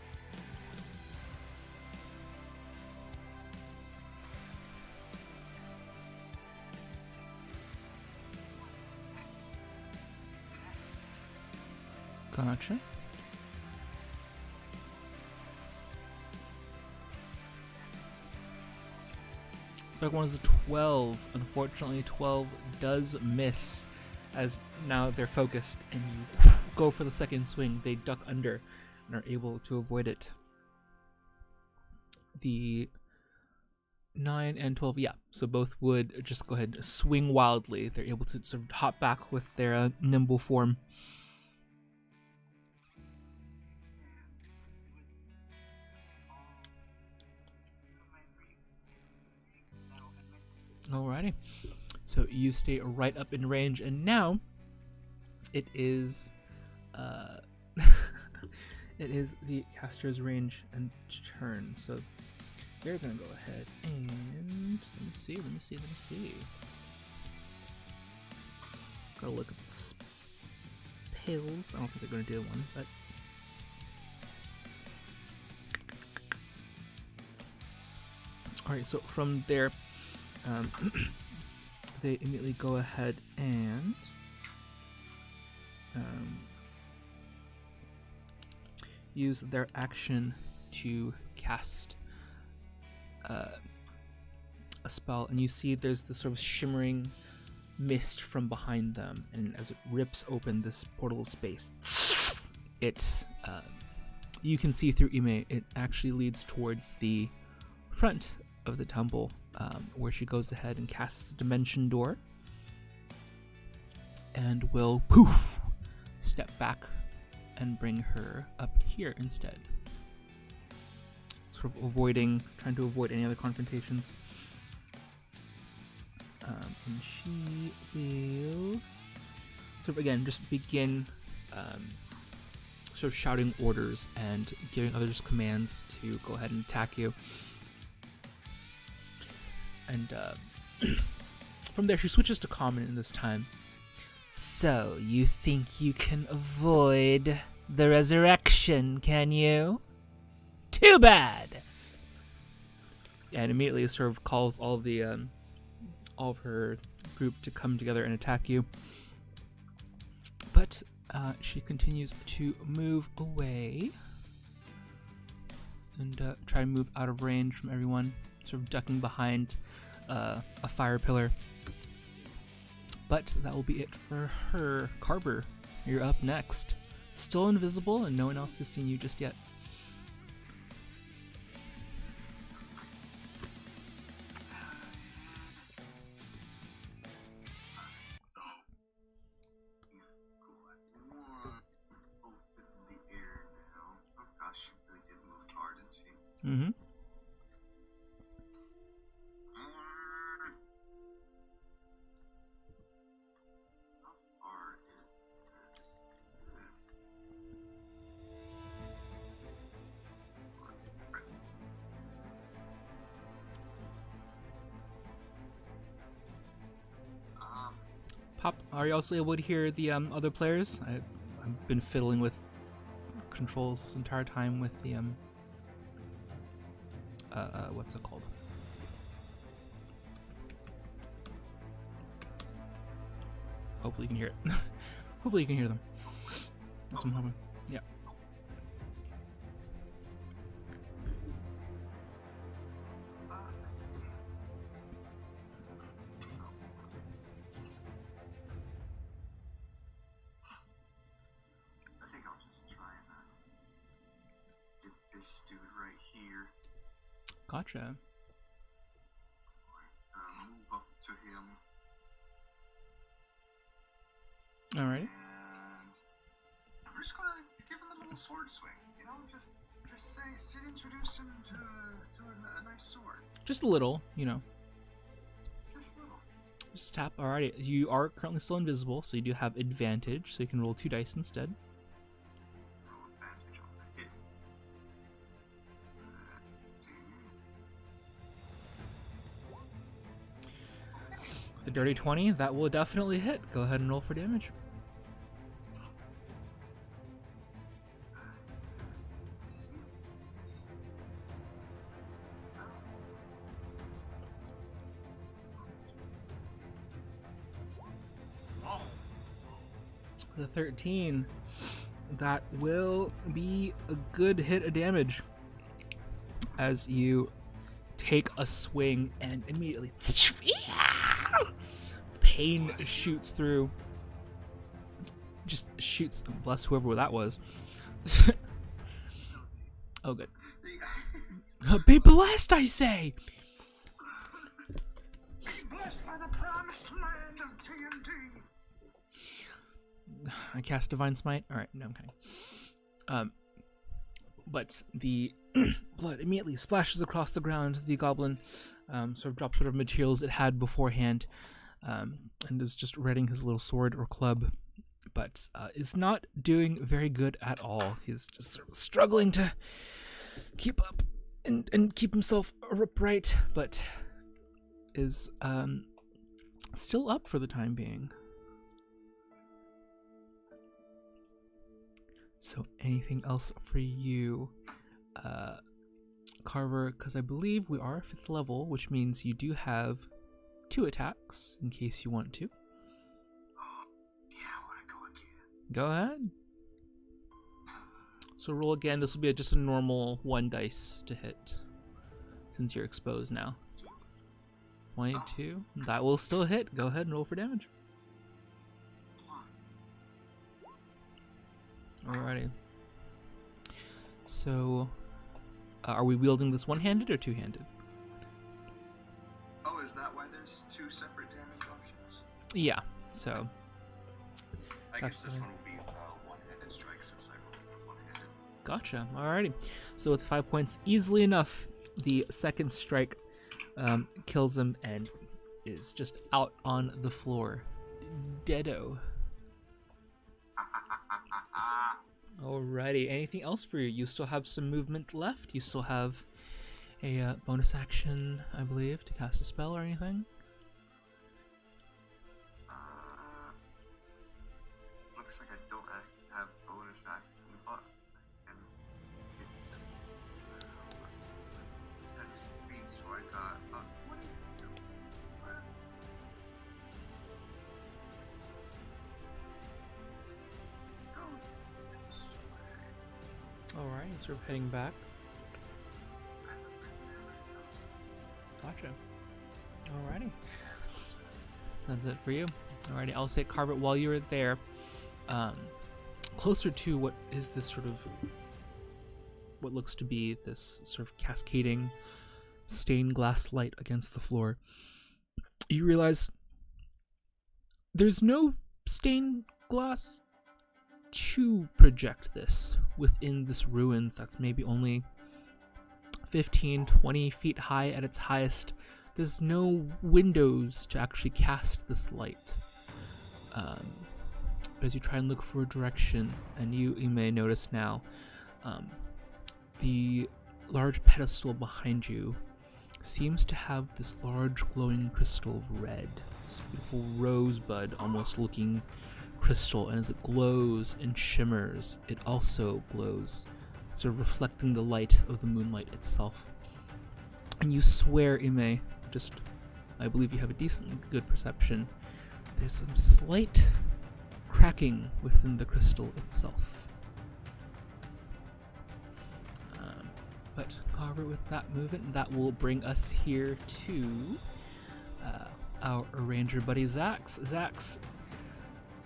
Gotcha. Second one is a 12. Unfortunately, 12 does miss, as now they're focused, and you go for the second swing. They duck under and are able to avoid it. The 9 and 12, yeah, so both would just go ahead and swing wildly. They're able to sort of hop back with their nimble form. Alrighty, so you stay right up in range, and now it is it is the caster's range and turn. So they're gonna go ahead and let me see. Gotta look at the spells. I don't think they're gonna do one, but alright. So from their they immediately go ahead and use their action to cast a spell, and you see there's this sort of shimmering mist from behind them, and as it rips open this portal of space, it you can see through Ime, it actually leads towards the front of the temple, where she goes ahead and casts a dimension door and will poof step back and bring her up here instead, sort of trying to avoid any other confrontations. And she will sort of again just begin sort of shouting orders and giving others commands to go ahead and attack you. And from there, she switches to common in this time. So, you think you can avoid the resurrection, can you? Too bad! And immediately sort of calls all of her group to come together and attack you. But she continues to move away and try to move out of range from everyone, sort of ducking behind a fire pillar. But that will be it for her. Carver, you're up next. Still invisible, and no one else has seen you just yet. Mm-hmm. Pop, are you also able to hear the other players? I've been fiddling with controls this entire time with the what's it called? Hopefully you can hear it. Hopefully you can hear them. That's what I'm hoping. Yeah. I think I'll just try and get this dude right here. Gotcha. Move up to him. Alright. And I'm just gonna give him a little sword swing. You know, just introduce him to a nice sword. Just a little, you know. Just a little. Just tap. Alrighty. You are currently still invisible, so you do have advantage, so you can roll 2 dice instead. Roll advantage on the hit. With a dirty 20, that will definitely hit. Go ahead and roll for damage. The 13, that will be a good hit of damage as you take a swing and immediately pain shoots through. Just shoots, bless whoever that was. Oh, good. Be blessed, I say! Be blessed by the promised land of TNT. I cast Divine Smite. Alright, no, I'm kidding. But the blood immediately splashes across the ground. The goblin sort of drops whatever materials it had beforehand, and is just readying his little sword or club, but is not doing very good at all. He's just sort of struggling to keep up and keep himself upright, but is still up for the time being. So anything else for you, Carver? Because I believe we are 5th level, which means you do have 2 attacks in case you want to. Yeah, I want to go again. Go ahead. So roll again. This will be just a normal 1 dice to hit since you're exposed now. 22. That will still hit. Go ahead and roll for damage. Alrighty. So, are we wielding this one-handed or two-handed? Oh, is that why there's 2 separate damage options? Yeah. So. I That's guess this fine. one will be one-handed strike since I rolled one-handed. Gotcha. Alrighty. So with 5 points, easily enough, the second strike kills him and is just out on the floor. Deado. Alrighty. Anything else for you? You still have some movement left. You still have a bonus action, I believe, to cast a spell or anything. Looks like I don't have bonus action, but I can that's speed, so I got 22. Go this way. Alright, sort of heading back. Gotcha. Alrighty. That's it for you. Alrighty, I'll say carve it while you were there. Closer to what is this sort of, what looks to be this sort of cascading stained glass light against the floor. You realize there's no stained glass to project this within this ruins that's maybe only 15, 20 feet high at its highest. There's no windows to actually cast this light. But as you try and look for a direction, and you may notice now, the large pedestal behind you seems to have this large glowing crystal of red. This beautiful rosebud almost looking crystal, and as it glows and shimmers, it also glows, sort of reflecting the light of the moonlight itself. And you swear, Ime, I believe you have a decently good perception, there's some slight cracking within the crystal itself. But cover with that movement, that will bring us here to our ranger buddy Zax. Zax,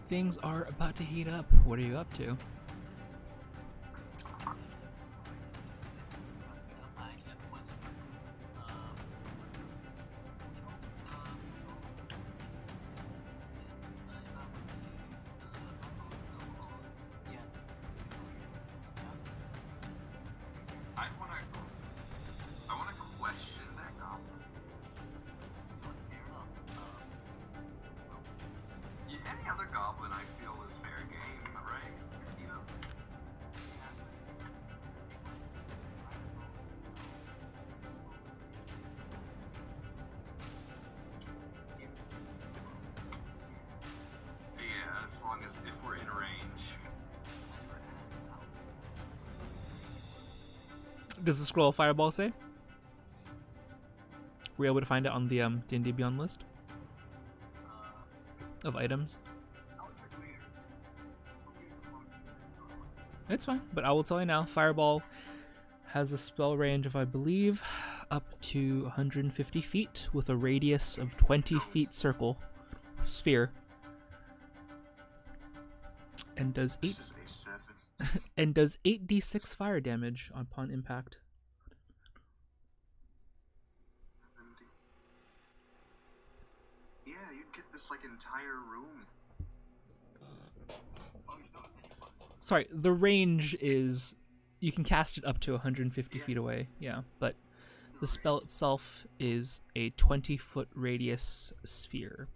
things are about to heat up. What are you up to? I wanna question that goblin. Yeah, any other goblin I feel is fair game, right? You know? Yeah, as long as if we're in range. Does the scroll of fireball say? Were you able to find it on the D&D Beyond list of items? It's fine, but I will tell you now. Fireball has a spell range of, I believe, up to 150 feet with a radius of 20 feet circle sphere, and does This is a 7. and does 8d6 fire damage upon impact. Yeah, you'd get this like entire room. Sorry, the range is you can cast it up to 150 feet away. Yeah, but the spell itself is a 20-foot radius sphere.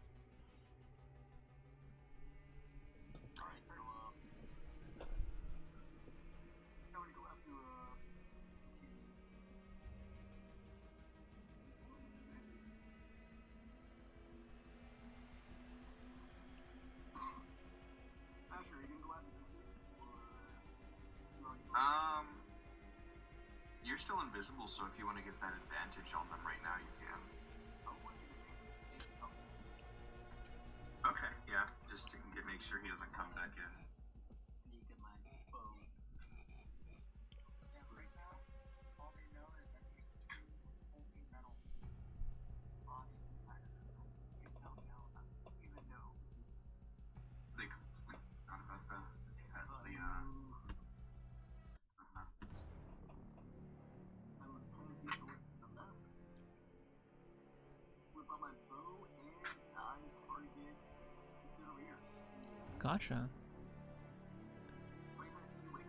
You're still invisible, so if you want to get that advantage on them right now, you can. make sure he doesn't come back in. I need to get my bow. Yeah, right now, all they know is that there's two bulky metal bodies inside of them. You don't know about, even though They completely forgot about that. At the I'm 10 feet away to the left. Whip out my bow and I target this dude over here. Gotcha. 25 feet away.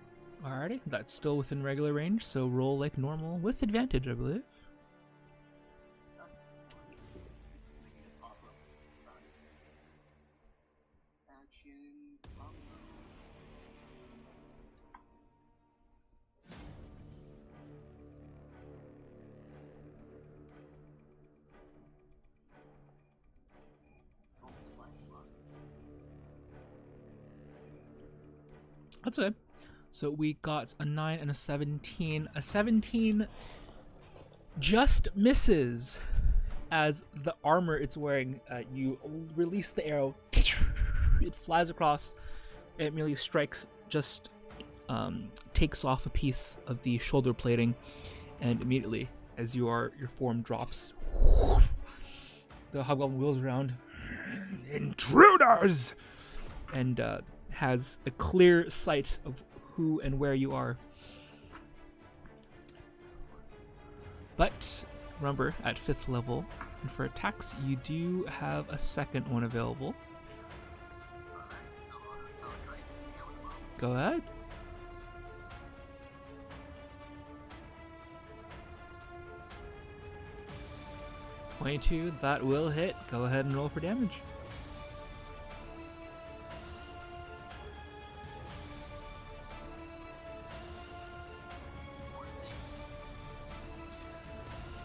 Alrighty, that's still within regular range, so roll like normal with advantage, I believe. Action combo. That's good. So we got a 9 and a 17. A 17 just misses as the armor it's wearing. You release the arrow. It flies across. It merely strikes, just takes off a piece of the shoulder plating, and immediately, as your form drops, the hobgoblin wheels around. Intruders! And has a clear sight of who and where you are. But remember, at 5th level, and for attacks, you do have a second one available. Go ahead. .22, that will hit. Go ahead and roll for damage.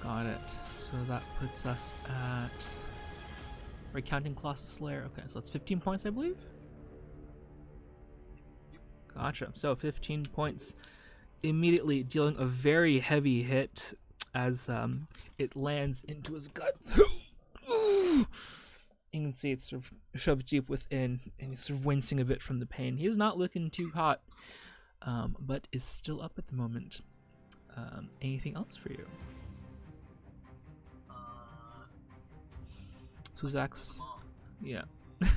Got it. So that puts us at... We're counting Colossus Slayer. Okay, so that's 15 points, I believe? Gotcha. So 15 points, immediately dealing a very heavy hit as it lands into his gut. You can see it's sort of shoved deep within, and he's sort of wincing a bit from the pain. He is not looking too hot, but is still up at the moment. Anything else for you? So Zach's... Yeah. You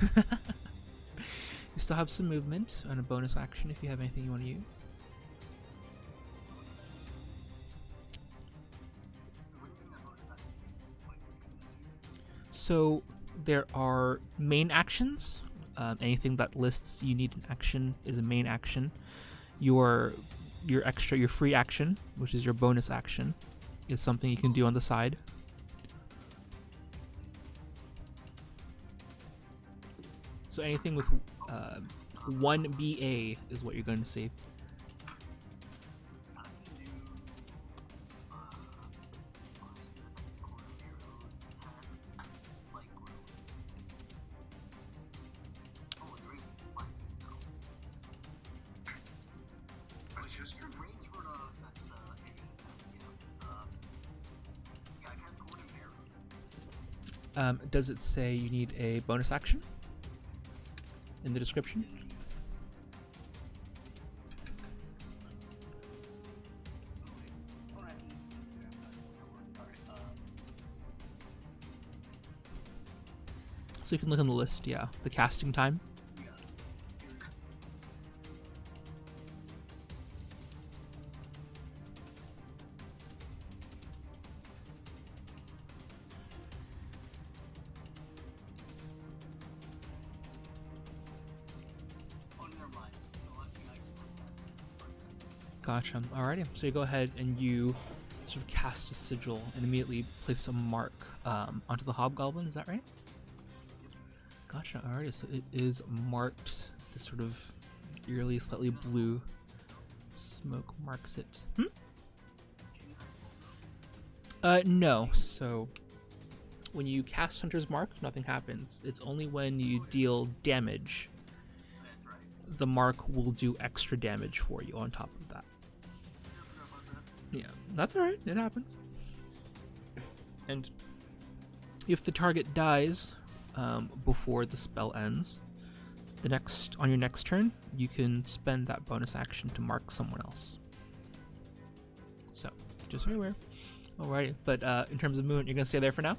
still have some movement and a bonus action if you have anything you want to use. So there are main actions. Anything that lists you need an action is a main action. Your free action, which is your bonus action, is something you can do on the side. So anything with 1 BA is what you're going to see. Does it say you need a bonus action in the description? So you can look on the list, yeah. The casting time. Gotcha. Alrighty. So you go ahead and you sort of cast a sigil and immediately place a mark onto the hobgoblin. Is that right? Gotcha. Alrighty. So it is marked. This sort of eerily, slightly blue smoke marks it. No. So when you cast Hunter's Mark, nothing happens. It's only when you deal damage, the mark will do extra damage for you on top of that. Yeah, that's alright, it happens. And if the target dies before the spell ends, on your next turn, you can spend that bonus action to mark someone else. So, just so you're aware. Alrighty, but in terms of movement, you're gonna stay there for now?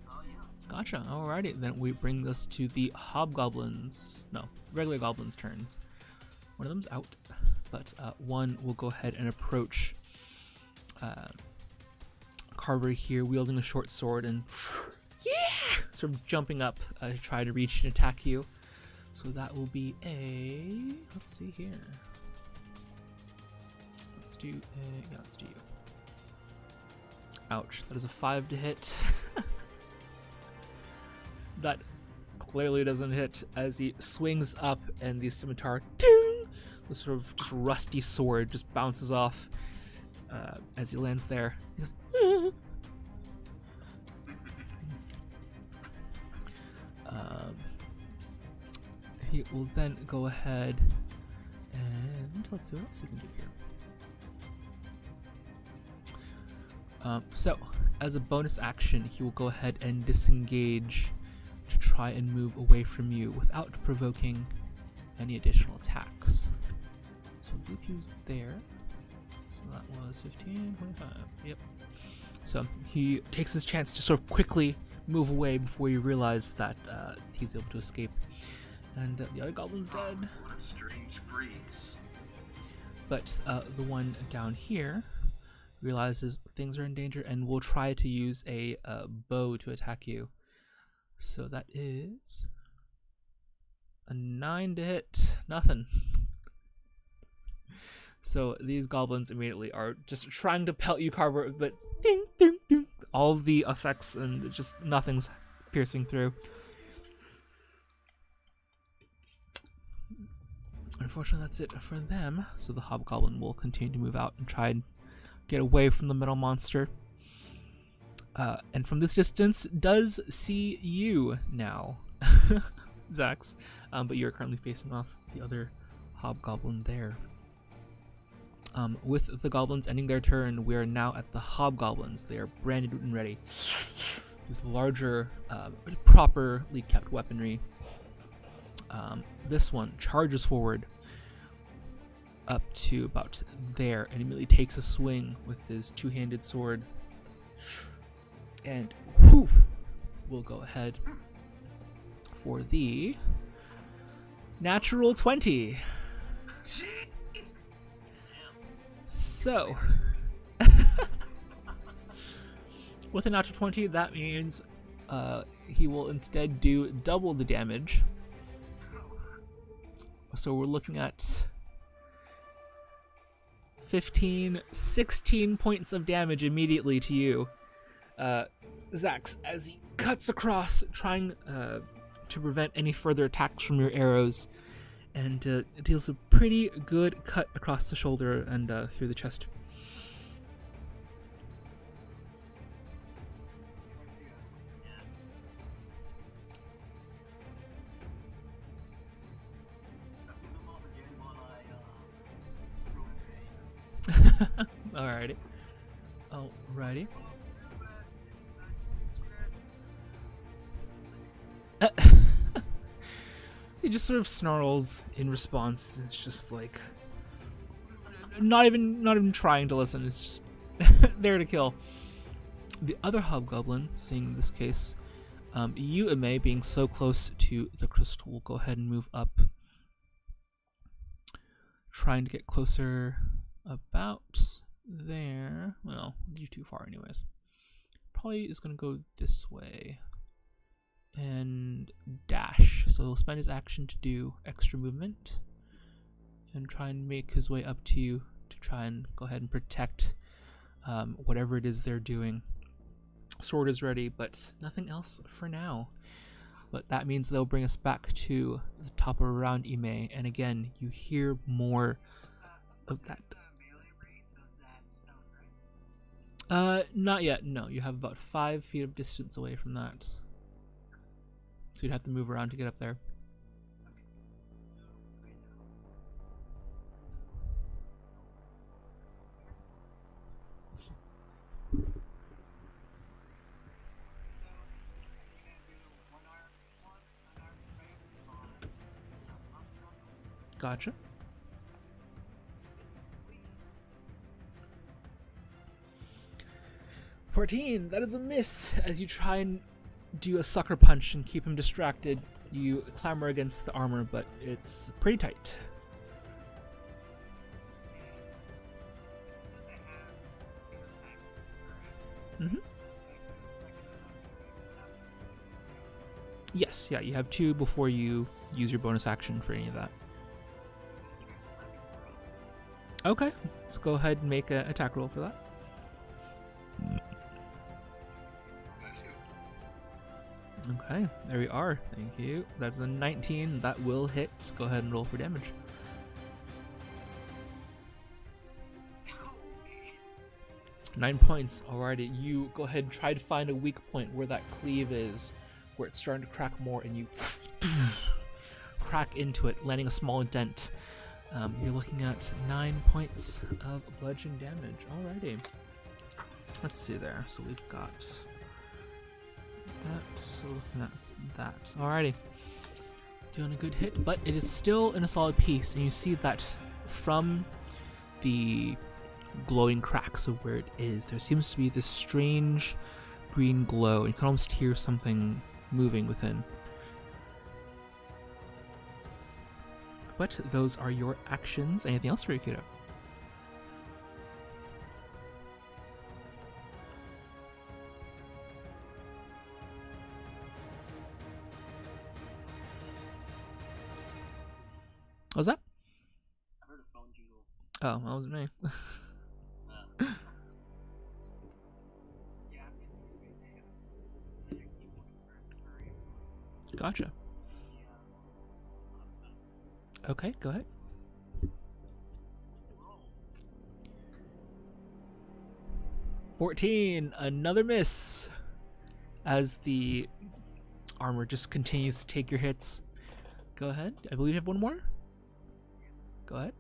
Oh, yeah. Gotcha. Alrighty, then we bring this to the hobgoblins. No, regular goblins' turns. One of them's out, but one will go ahead and approach Carver here, wielding a short sword and sort of jumping up to try to reach and attack you. So that will be a. Let's see here. Let's do a. Yeah, let's do you. Ouch, that is a 5 to hit. That clearly doesn't hit as he swings up and the scimitar, the sort of just rusty sword, just bounces off as he lands there. He goes, he will then go ahead and let's see what else he can do here. So, as a bonus action, he will go ahead and disengage to try and move away from you without provoking any additional attacks. So both use there. So that was 15, 25. Yep. So he takes his chance to sort of quickly move away before you realize that he's able to escape. And the other goblin's dead. What a strange breeze. But the one down here realizes things are in danger and will try to use a bow to attack you. So that is a 9 to hit. Nothing. So these goblins immediately are just trying to pelt you, Carver, but ding, ding, ding, all of the effects and just nothing's piercing through. Unfortunately, that's it for them. So the hobgoblin will continue to move out and try and get away from the metal monster. And from this distance, does see you now, Zax. But you're currently facing off the other hobgoblin there. With the goblins ending their turn, we are now at the hobgoblins. They are branded and ready. These larger, properly kept weaponry. This one charges forward up to about there and immediately takes a swing with his two-handed sword. And we'll go ahead for the natural 20. So, with a natural 20, that means he will instead do double the damage. So we're looking at 15, 16 points of damage immediately to you, Zax, as he cuts across, trying to prevent any further attacks from your arrows, and deals a pretty good cut across the shoulder and through the chest. Alrighty. Alrighty. He just sort of snarls in response. It's just like not even trying to listen. It's just there to kill. The other hobgoblin, seeing in this case, you, Ame, being so close to the crystal, will go ahead and move up, trying to get closer. About there. Well, you're too far anyways. Probably is going to go this way and dash. So he'll spend his action to do extra movement and try and make his way up to you to try and go ahead and protect whatever it is they're doing. Sword is ready, but nothing else for now. But that means they'll bring us back to the top of a round, Ime, and again, you hear more of that. Not yet, no. You have about 5 feet of distance away from that. So you'd have to move around to get up there. Gotcha. $14. That is a miss. As you try and do a sucker punch and keep him distracted, you clamber against the armor, but it's pretty tight. Mm-hmm. Yes, yeah, you have 2 before you use your bonus action for any of that. Okay, let's go ahead and make an attack roll for that. Okay, there we are. Thank you. That's a 19. That will hit. Go ahead and roll for damage. Okay. 9 points. Alrighty, you go ahead and try to find a weak point where that cleave is, where it's starting to crack more, and you crack into it, landing a small dent. You're looking at 9 points of bludgeon damage. Alrighty. Let's see there. So we've got that, so that. Alrighty. Doing a good hit, but it is still in a solid piece, and you see that from the glowing cracks of where it is, there seems to be this strange green glow. You can almost hear something moving within. But those are your actions. Anything else for you, kiddo? What was that? I heard a phone jingle. Oh, that wasn't me. Yeah, I'm just keep looking for Curry. Gotcha. Okay, go ahead. Roll. 14, another miss. As the armor just continues to take your hits. Go ahead. I believe you have one more. Go ahead.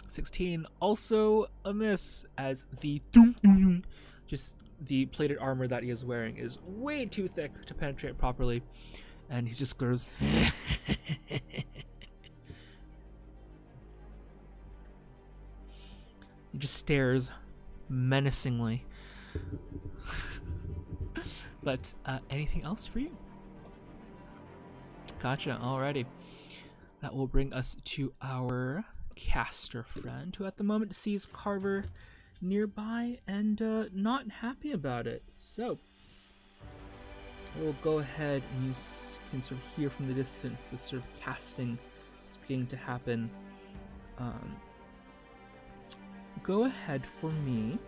16, also a miss, as the just the plated armor that he is wearing is way too thick to penetrate properly, and he just goes. He just stares menacingly. But anything else for you? Gotcha. Alrighty. That will bring us to our caster friend, who at the moment sees Carver nearby and not happy about it. So we'll go ahead, and you can sort of hear from the distance this sort of casting is beginning to happen. Go ahead for me,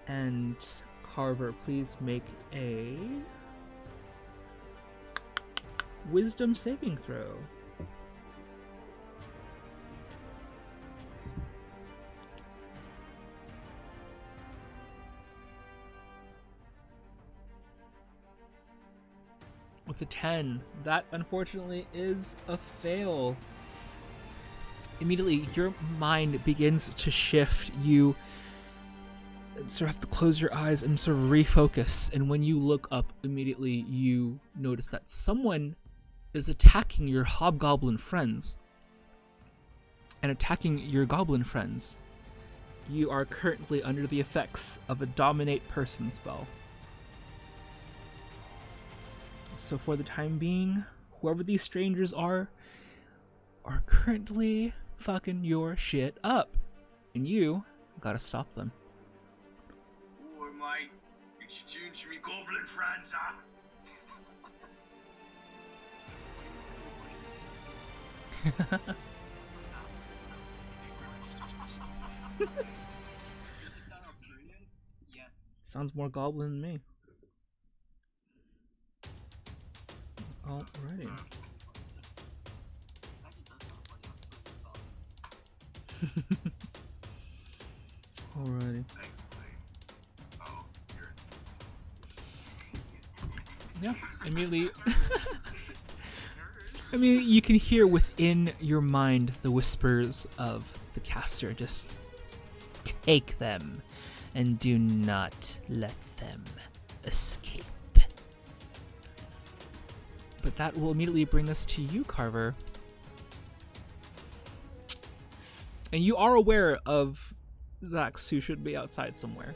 and Carver, please make a wisdom saving throw. With a 10, that unfortunately is a fail. Immediately, your mind begins to shift. You sort of have to close your eyes and sort of refocus. And when you look up, immediately you notice that someone is attacking your hobgoblin friends. And attacking your goblin friends, you are currently under the effects of a dominate person spell. So for the time being, whoever these strangers are currently fucking your shit up. And you gotta stop them. Who am I? Exchange me goblin friends, huh? Does it sound Australian? Yes. Sounds more goblin than me. Alrighty. Actually does sound funny on Alrighty. Thankfully. Oh, you're... Yeah, immediately. I mean, you can hear within your mind the whispers of the caster. Just take them and do not let them escape. But that will immediately bring us to you, Carver. And you are aware of Zax, who should be outside somewhere.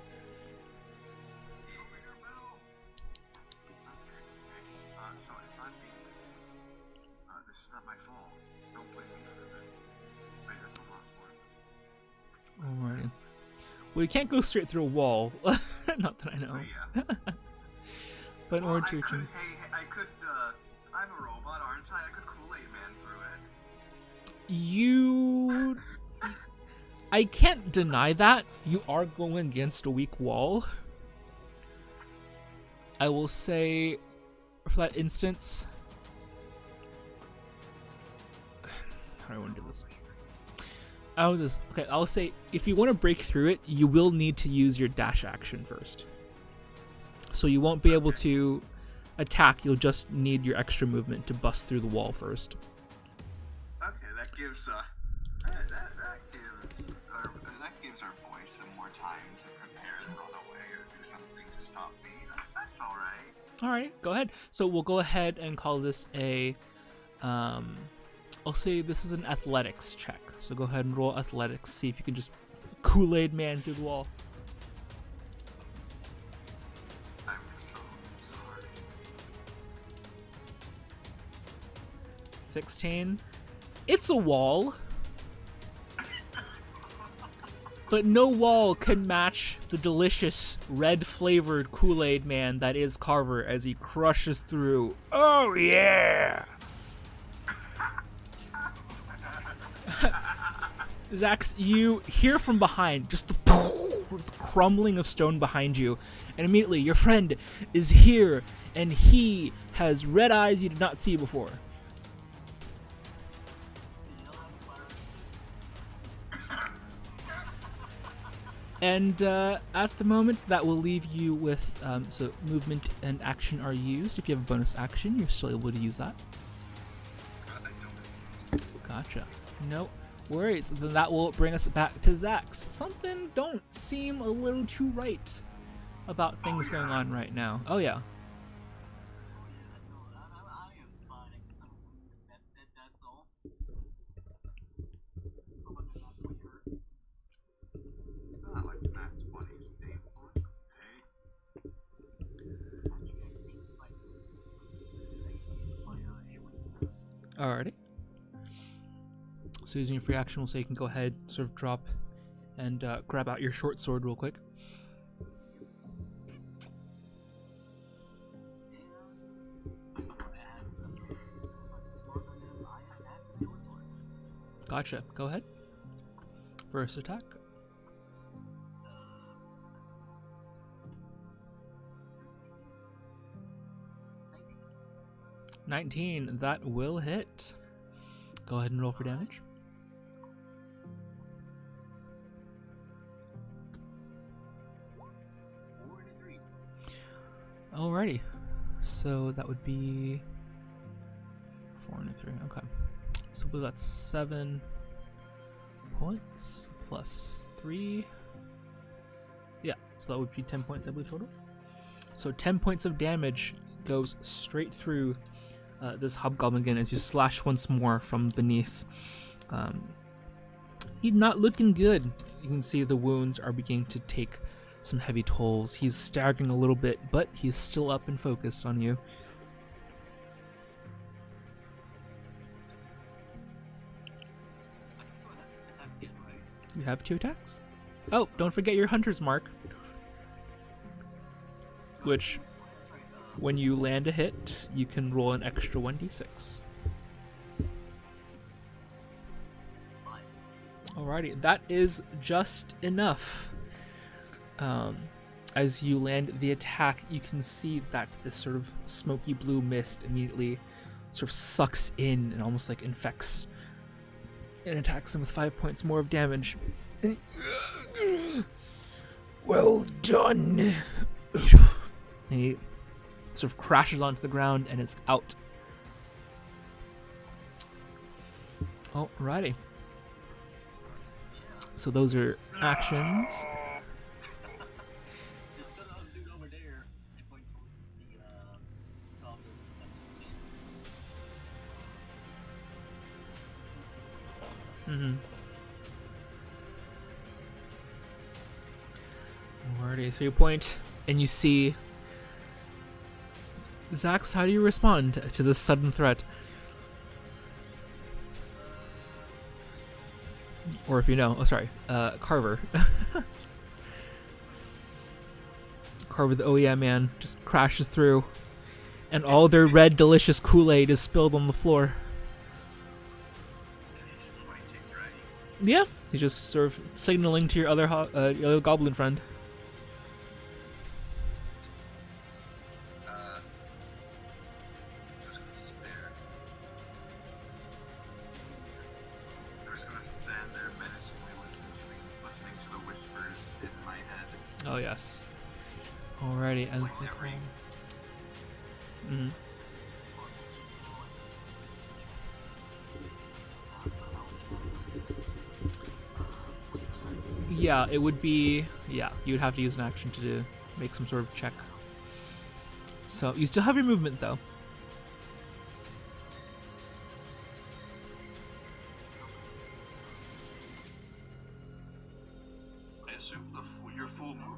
So if I'm being, this is not my fault. Don't blame me for that. Wait, that's a lot more. Alrighty. Well, you can't go straight through a wall. Not that I know. Oh, yeah. But in Well, order I to reach could, him. hey, I could, I'm a robot, aren't I? I could Kool-Aid Man through it. You... I can't deny that. You are going against a weak wall. I will say, for that instance... How do I want to do this? Okay, I'll say, if you want to break through it, you will need to use your dash action first. So you won't be able to attack, you'll just need your extra movement to bust through the wall first. Okay, that gives, that gives our boy some more time to prepare and run away or do something to stop me. That's alright. Alright, go ahead. So we'll go ahead and call this a, I'll say this is an athletics check. So go ahead and roll athletics, see if you can just Kool-Aid Man through the wall. I'm so sorry. 16. It's a wall. But no wall can match the delicious red-flavored Kool-Aid Man that is Carver as he crushes through. Oh yeah! Zax, you hear from behind just the crumbling of stone behind you, and immediately your friend is here, and he has red eyes you did not see before. And at the moment, that will leave you with, so movement and action are used. If you have a bonus action, you're still able to use that. Gotcha. No worries. Then that will bring us back to Zax. Something don't seem a little too right about things going on right now. Oh yeah. Not like that 20's stable. Okay. Alrighty. So using your free action will say you can go ahead, sort of drop, and grab out your short sword real quick. Gotcha. Go ahead. First attack. 19. That will hit. Go ahead and roll for damage. Alrighty. So that would be 4 and a 3. Okay. So I believe that's 7 points plus 3. Yeah, so that would be 10 points, I believe, total. So 10 points of damage goes straight through this hobgoblin again as you slash once more from beneath. He's not looking good. You can see the wounds are beginning to take some heavy tolls. He's staggering a little bit, but he's still up and focused on you. You have 2 attacks? Oh, don't forget your hunter's mark. Which, when you land a hit, you can roll an extra 1d6. Alrighty, that is just enough. As you land the attack, you can see that this sort of smoky blue mist immediately sort of sucks in and almost like infects and attacks him with 5 points more of damage. Well done. And he sort of crashes onto the ground and is out. Alrighty. So those are actions. Alrighty, so you point and you see Zax. How do you respond to this sudden threat? Or if you know, oh sorry, Carver. Carver, the OEM man, just crashes through, and all their red, delicious Kool-Aid is spilled on the floor. Yeah, he's just sort of signaling to your other goblin friend. Oh yes. Alrighty, as they call. Yeah, it would be. Yeah, you would have to use an action to make some sort of check. So you still have your movement though. I assume your full movement.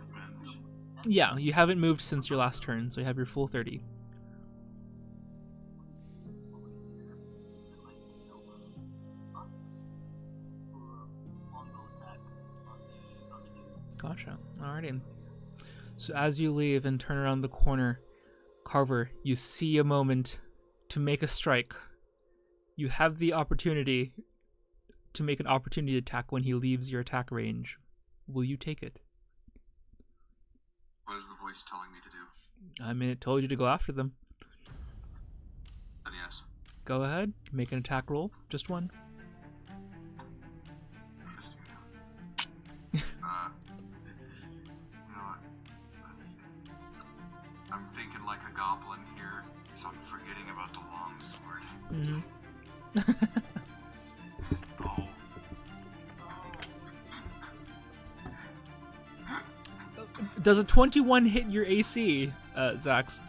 Yeah, you haven't moved since your last turn, so you have your full 30. Gotcha. Alrighty. So as you leave and turn around the corner, Carver, you see a moment to make a strike. You have the opportunity to make an opportunity attack when he leaves your attack range. Will you take it? What is the voice telling me to do? I mean, it told you to go after them. Then yes. Go ahead, make an attack roll. Just one. You know what? I'm thinking like a goblin here, so I'm forgetting about the long sword. Oh. Does a 21 hit your AC, Zax?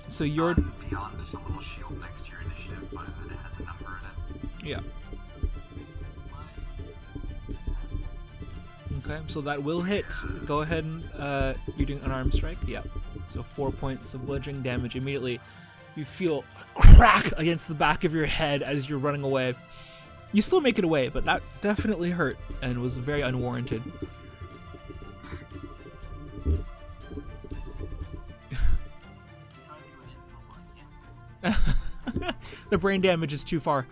So you're beyond this, a little shield next to your initiative, but it has a number in it. yeah. Okay, so that will hit. Go ahead and you're doing unarmed strike. Yeah. So 4 points of bludgeoning damage immediately. You feel a crack against the back of your head as you're running away. You still make it away, but that definitely hurt and was very unwarranted. The brain damage is too far.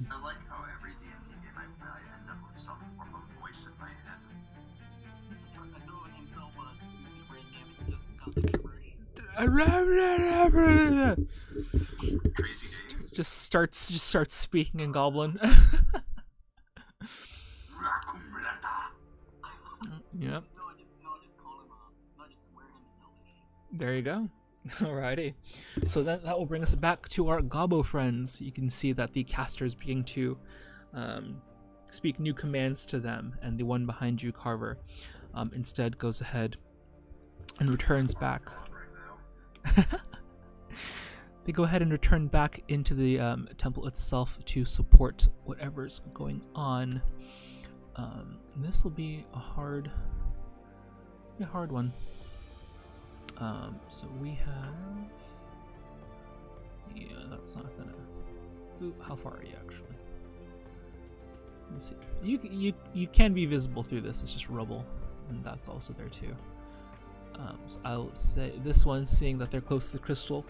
I like how every D&D game I play, I end up with some form of voice in my head. Crazy day. Just starts speaking in Goblin. Yep. There you go. Alrighty. So that will bring us back to our Gobbo friends. You can see that the caster is beginning to speak new commands to them, and the one behind you, Carver, instead goes ahead and returns back. They go ahead and return back into the temple itself to support whatever's going on. This will be a hard. It's gonna be a hard one. So we have. Yeah, that's not gonna. Ooh, how far are you actually? Let me see. You can be visible through this. It's just rubble, and that's also there too. So I'll say this one, seeing that they're close to the crystal,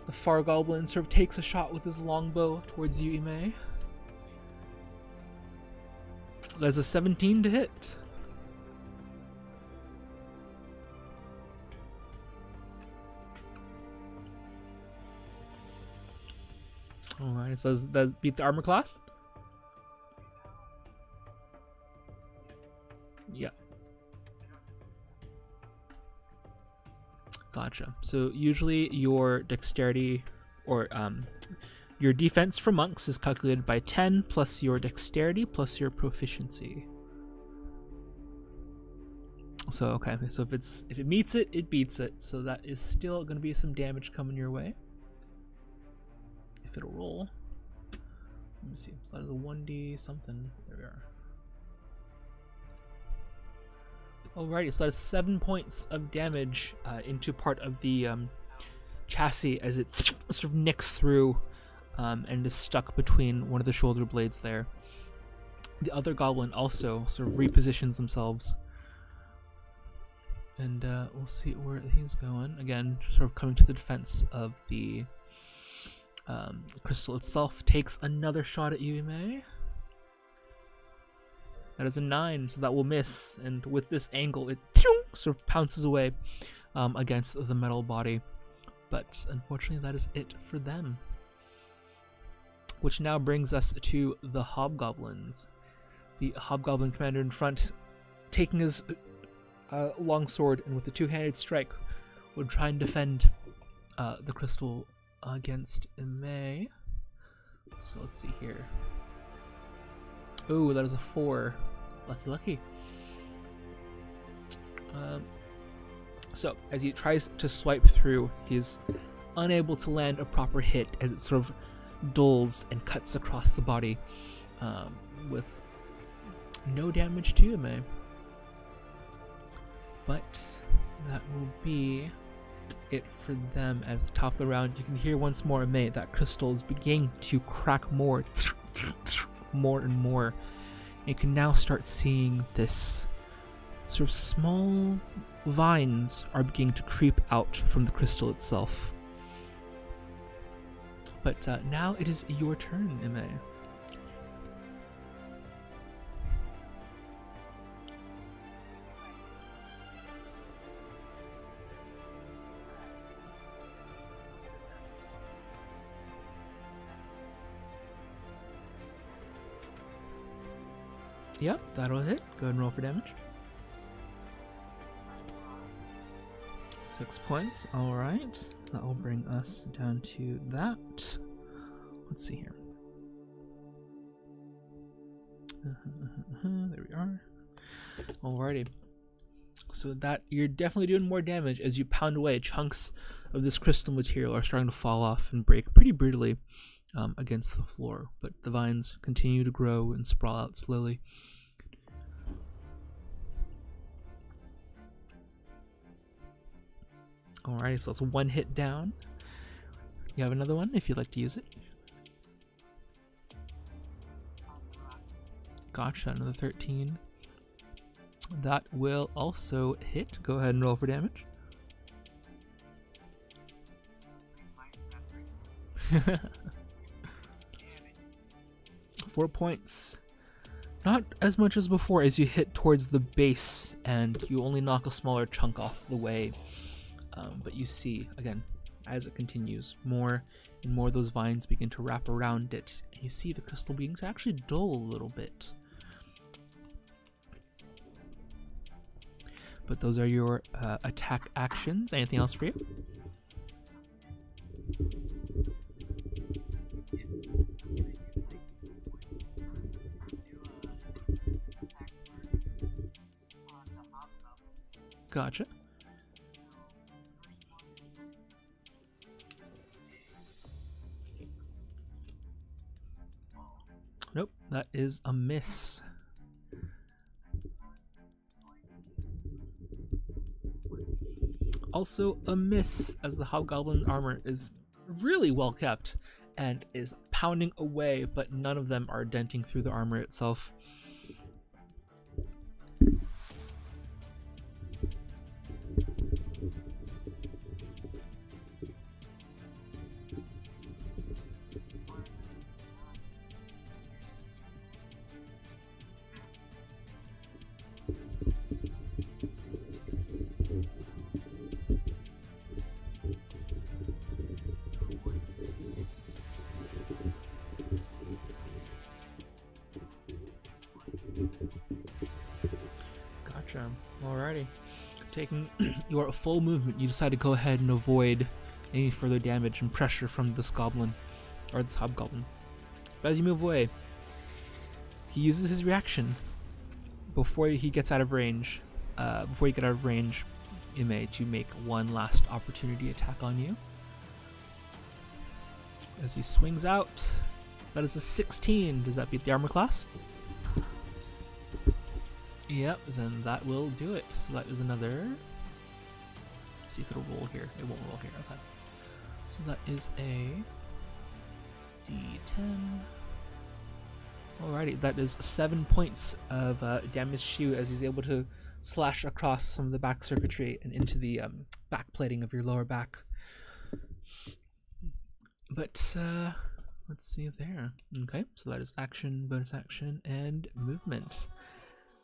the far goblin sort of takes a shot with his longbow towards you, Ime. There's a 17 to hit. Alright, so does that beat the armor class? Yeah. Gotcha. So usually your dexterity or your defense for monks is calculated by 10 plus your dexterity plus your proficiency. So okay, so if it meets it, it beats it. So that is still going to be some damage coming your way. if it'll roll. Let me see. So that is a 1d something. There we are. Alrighty, so that is 7 points of damage into part of the chassis as it sort of nicks through and is stuck between one of the shoulder blades there. The other goblin also sort of repositions themselves. And we'll see where he's going. Again, sort of coming to the defense of the crystal itself. Takes another shot at you, May. That is a 9, so that will miss. And with this angle, it sort of pounces away against the metal body. But unfortunately, that is it for them. Which now brings us to the hobgoblins. The hobgoblin commander in front, taking his longsword and with a two-handed strike, would try and defend the crystal against May. So let's see here. Oh, that is a 4. Lucky, lucky. So as he tries to swipe through, he's unable to land a proper hit as it sort of dulls and cuts across the body with no damage to May. But that will be it for them. At the top of the round, you can hear once more, May, that crystal is beginning to crack more and more. You can now start seeing this sort of small vines are beginning to creep out from the crystal itself. But now it is your turn, May. Yep, that'll hit. Go ahead and roll for damage. 6 points. Alright. That will bring us down to that. Let's see here. There we are. Alrighty. So that you're definitely doing more damage as you pound away. Chunks of this crystal material are starting to fall off and break pretty brutally against the floor. But the vines continue to grow and sprawl out slowly. Alrighty, so that's 1 hit down. You have another one if you'd like to use it. Gotcha, another 13. That will also hit. Go ahead and roll for damage. Four points. Not as much as before as you hit towards the base and you only knock a smaller chunk off the way. But you see, again, as it continues, more and more of those vines begin to wrap around it. And you see the crystal beginning to actually dull a little bit. But those are your attack actions. Anything else for you? Gotcha. Nope, that is a miss. Also a miss, as the hobgoblin armor is really well kept and is pounding away, but none of them are denting through the armor itself. Gotcha. Alrighty. Taking your full movement, you decide to go ahead and avoid any further damage and pressure from this goblin, or this hobgoblin. But as you move away, he uses his reaction before he gets out of range. Before you get out of range, Ime, to make one last opportunity attack on you. as he swings out. That is a 16. Does that beat the armor class? Yep, then that will do it. So that is another... Let's see if it'll roll here. It won't roll here. Okay. So that is a D10. Alrighty, that is 7 points of damage to you as he's able to slash across some of the back circuitry and into the back plating of your lower back. But let's see there. Okay, so that is action, bonus action, and movement.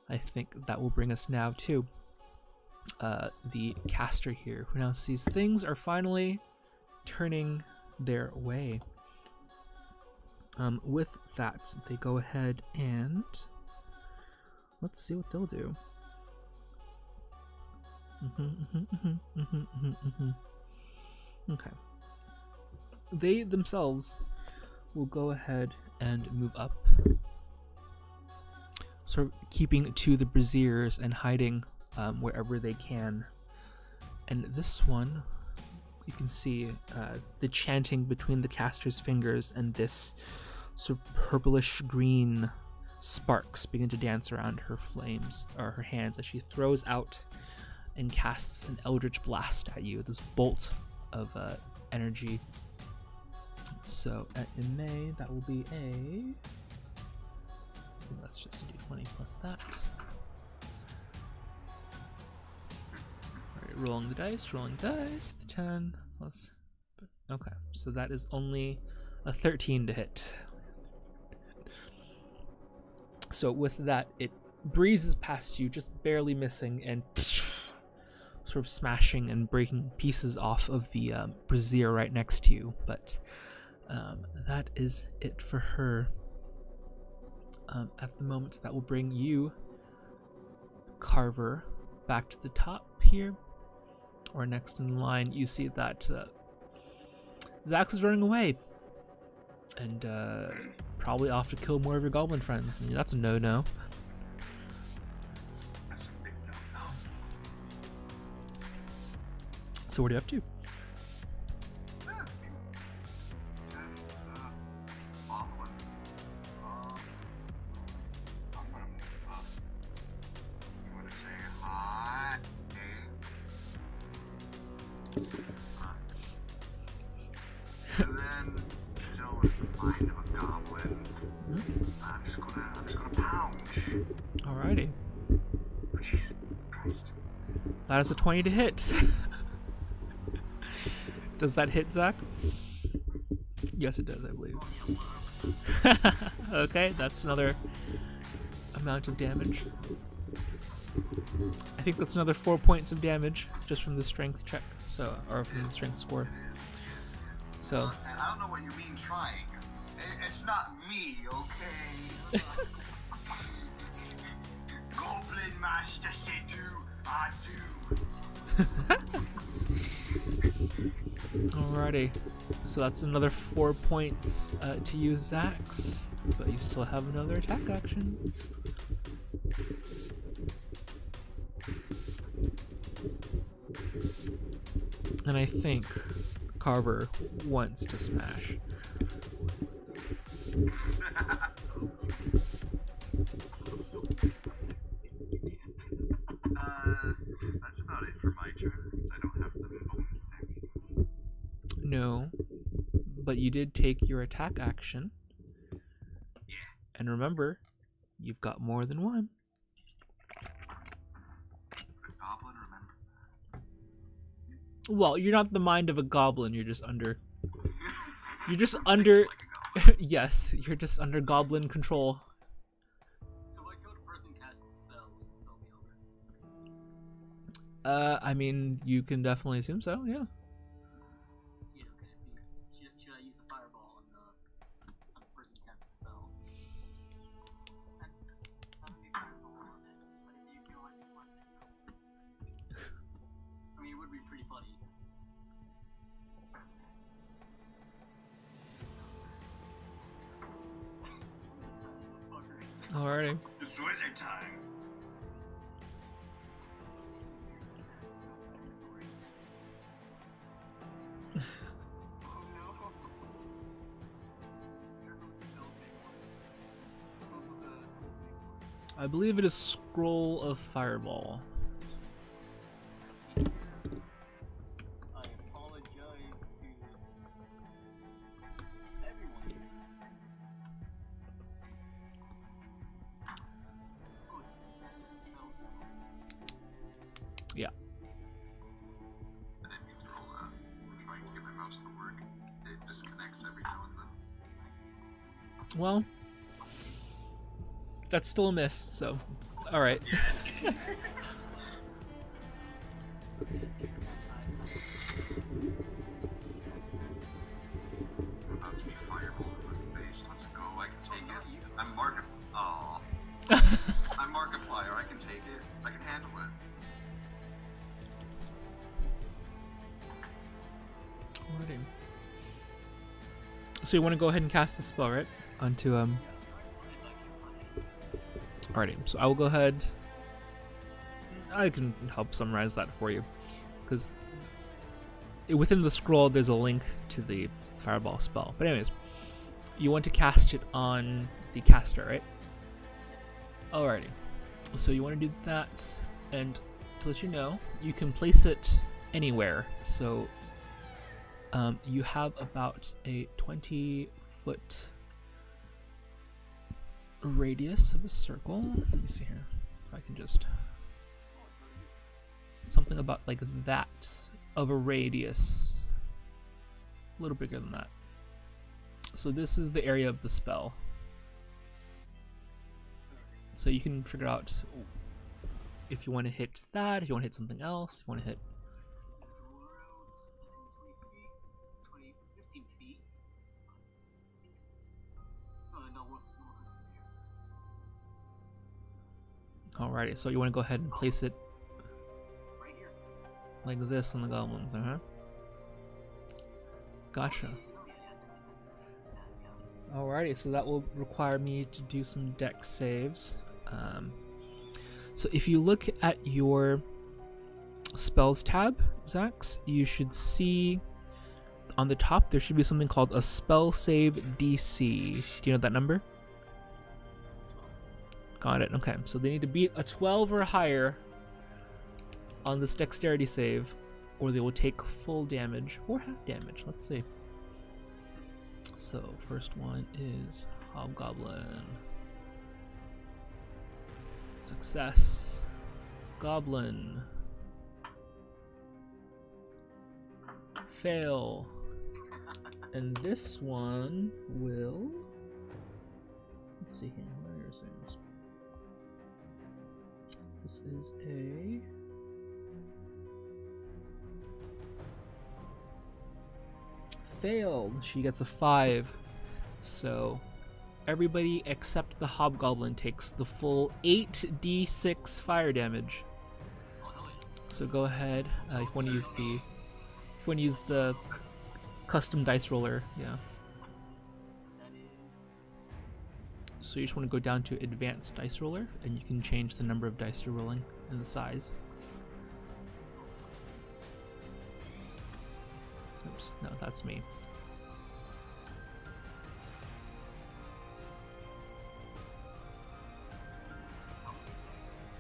I think that will bring us now to the caster here, who now sees things are finally turning their way. With that, they go ahead and let's see what they'll do. Okay. They themselves will go ahead and move up, sort of keeping to the braziers and hiding wherever they can. And this one, you can see the chanting between the caster's fingers and this sort of purplish green sparks begin to dance around her flames, or her hands, as she throws out and casts an eldritch blast at you, this bolt of energy. So in May, that will be a... Let's just do 20 plus that. Alright, rolling the dice. The 10 plus... Okay, so that is only a 13 to hit. So with that, it breezes past you, just barely missing, and sort of smashing and breaking pieces off of the brazier right next to you. But that is it for her. At the moment, that will bring you, Carver, back to the top here, or next in line. You see that Zax is running away, and probably off to kill more of your goblin friends. I mean, that's a no-no. That's a big no-no. So what are you up to? And then, still with the mind of a goblin, I'm just gonna pound. Alrighty. Oh, Jesus Christ. That is a 20 to hit. Does that hit, Zach? Yes, it does, I believe. Okay, that's another amount of damage. I think that's another 4 points of damage just from the strength check, so, or from the strength score. So. And I don't know what you mean trying. It's not me, okay? Goblin Master said do, I do. Alrighty. So that's another 4 points to use Zax, but you still have another attack action. And I think Carver wants to smash. That's about it for my turn, because I don't have the bonus action. No, but you did take your attack action. Yeah. And remember, you've got more than one. Goblin, remember that. Well, you're not the mind of a goblin, you're just under... You're just Like under... a goblin. Yes, you're just under goblin control. So what killed a person casts a spell will still be over. I mean, you can definitely assume so, yeah. Yeah, okay. Should I use a fireball on the person who casts a spell? That would be fireball on it, but if you feel like you want to go. I mean, it would be pretty funny. Alrighty. It's wizard time. Oh no. I believe it is Scroll of Fireball. I apologize to everyone. Oh, Yeah. I didn't mean to roll that. I'm trying to get my mouse to work. It disconnects every now and then. Well, that's still a miss, so alright. I'm about to be fireballed in the face. Let's go. I can take it. I'm Aw. I'm Markiplier. I can take it. I can handle it. Alrighty. So you want to go ahead and cast the spell, right? Onto Alrighty, so I will go ahead. I can help summarize that for you, because within the scroll there's a link to the fireball spell. But anyways, you want to cast it on the caster, right? Alrighty, so you want to do that, and to let you know, you can place it anywhere. So you have about a 20-foot radius of a circle. Let me see here if I can just something about like that of a radius, a little bigger than that. So this is the area of the spell, so you can figure out if you want to hit that, if you want to hit something else, if you want to hit 15 feet. Alrighty, so you want to go ahead and place it Right here. like this on the goblins, Gotcha. Alrighty, so that will require me to do some dex saves. So if you look at your spells tab, Zax, you should see on the top there should be something called a spell save DC. Do you know that number? Got it. Okay, so they need to beat a 12 or higher on this dexterity save, or they will take full damage or half damage. Let's see. So first one is Hobgoblin. Success. Goblin. Fail. And this one will... Let's see here. What are your saves? This is a... Failed. She gets a 5. So everybody except the Hobgoblin takes the full 8d6 fire damage. So go ahead. If you want to use the custom dice roller, yeah. So you just want to go down to advanced dice roller, and you can change the number of dice you're rolling and the size. Oops, no, that's me.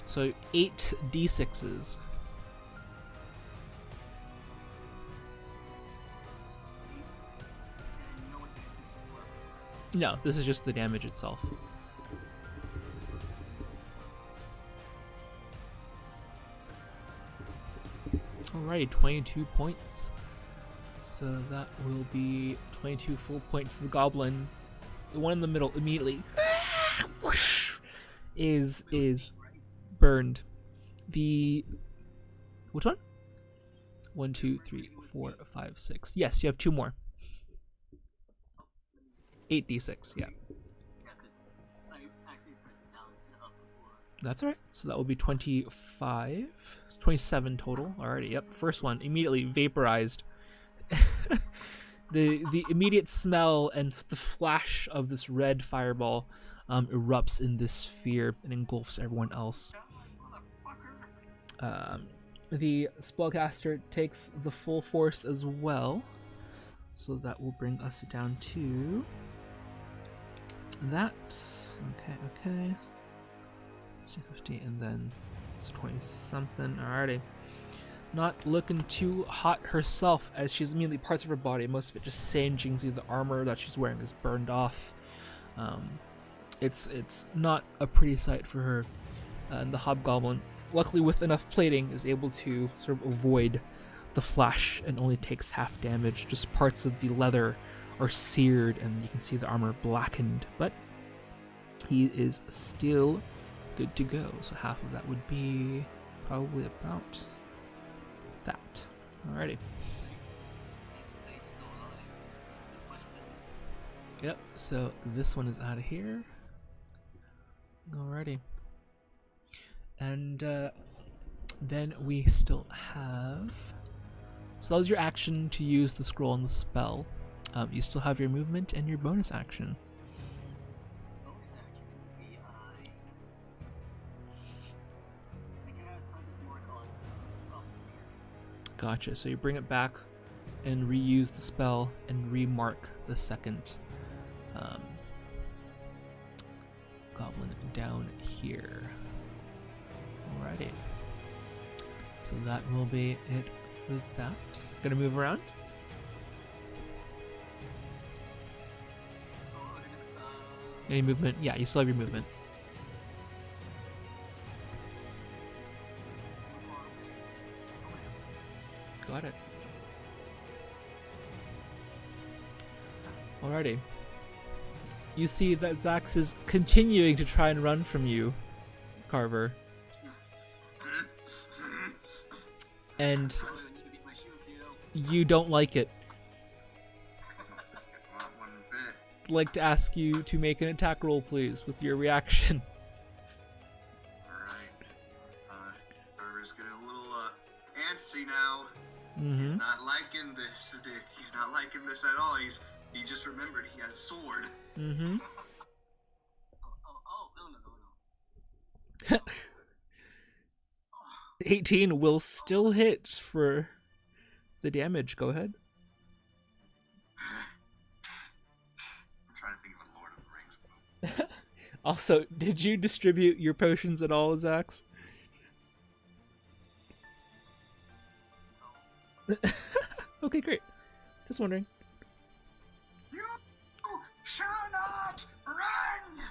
So 8 d6s. No, this is just the damage itself. Alright, 22 points. So that will be 22 full points to the goblin. The one in the middle immediately is burned. The which one? 1, 2, 3, 4, 5, 6. Yes, you have 2 more. 8d6, yeah. That's alright. So that will be 25, 27 total. Alrighty, yep. First one immediately vaporized. the immediate smell and the flash of this red fireball erupts in this sphere and engulfs everyone else. The spellcaster takes the full force as well, so that will bring us down to that. Okay. 50, and then it's 20 something. Alrighty. Not looking too hot herself, as she's immediately parts of her body, most of it just singeing. See, the armor that she's wearing is burned off. It's not a pretty sight for her. And the hobgoblin, luckily with enough plating, is able to sort of avoid the flash and only takes half damage. Just parts of the leather are seared, and you can see the armor blackened, but he is still good to go. So half of that would be probably about that. Alrighty. Yep, so this one is out of here. Alrighty. And then we still have... So that was your action to use the scroll and the spell. You still have your movement and your bonus action. Gotcha, so you bring it back and reuse the spell and remark the second goblin down here. Alrighty. So that will be it for that. Gonna move around? Any movement? Yeah, you still have your movement. Got it. Alrighty. You see that Zax is continuing to try and run from you, Carver. And you don't like it. I'd like to ask you to make an attack roll, please, with your reaction. Alright. Carver's getting a little antsy now. Mm-hmm. He's not liking this. He's not liking this at all. He just remembered he has a sword. Mm-hmm. No. 18 will still hit for the damage. Go ahead. I'm trying to think of a Lord of the Rings move. Also, did you distribute your potions at all, Zax? Okay, great. Just wondering. You shall not run!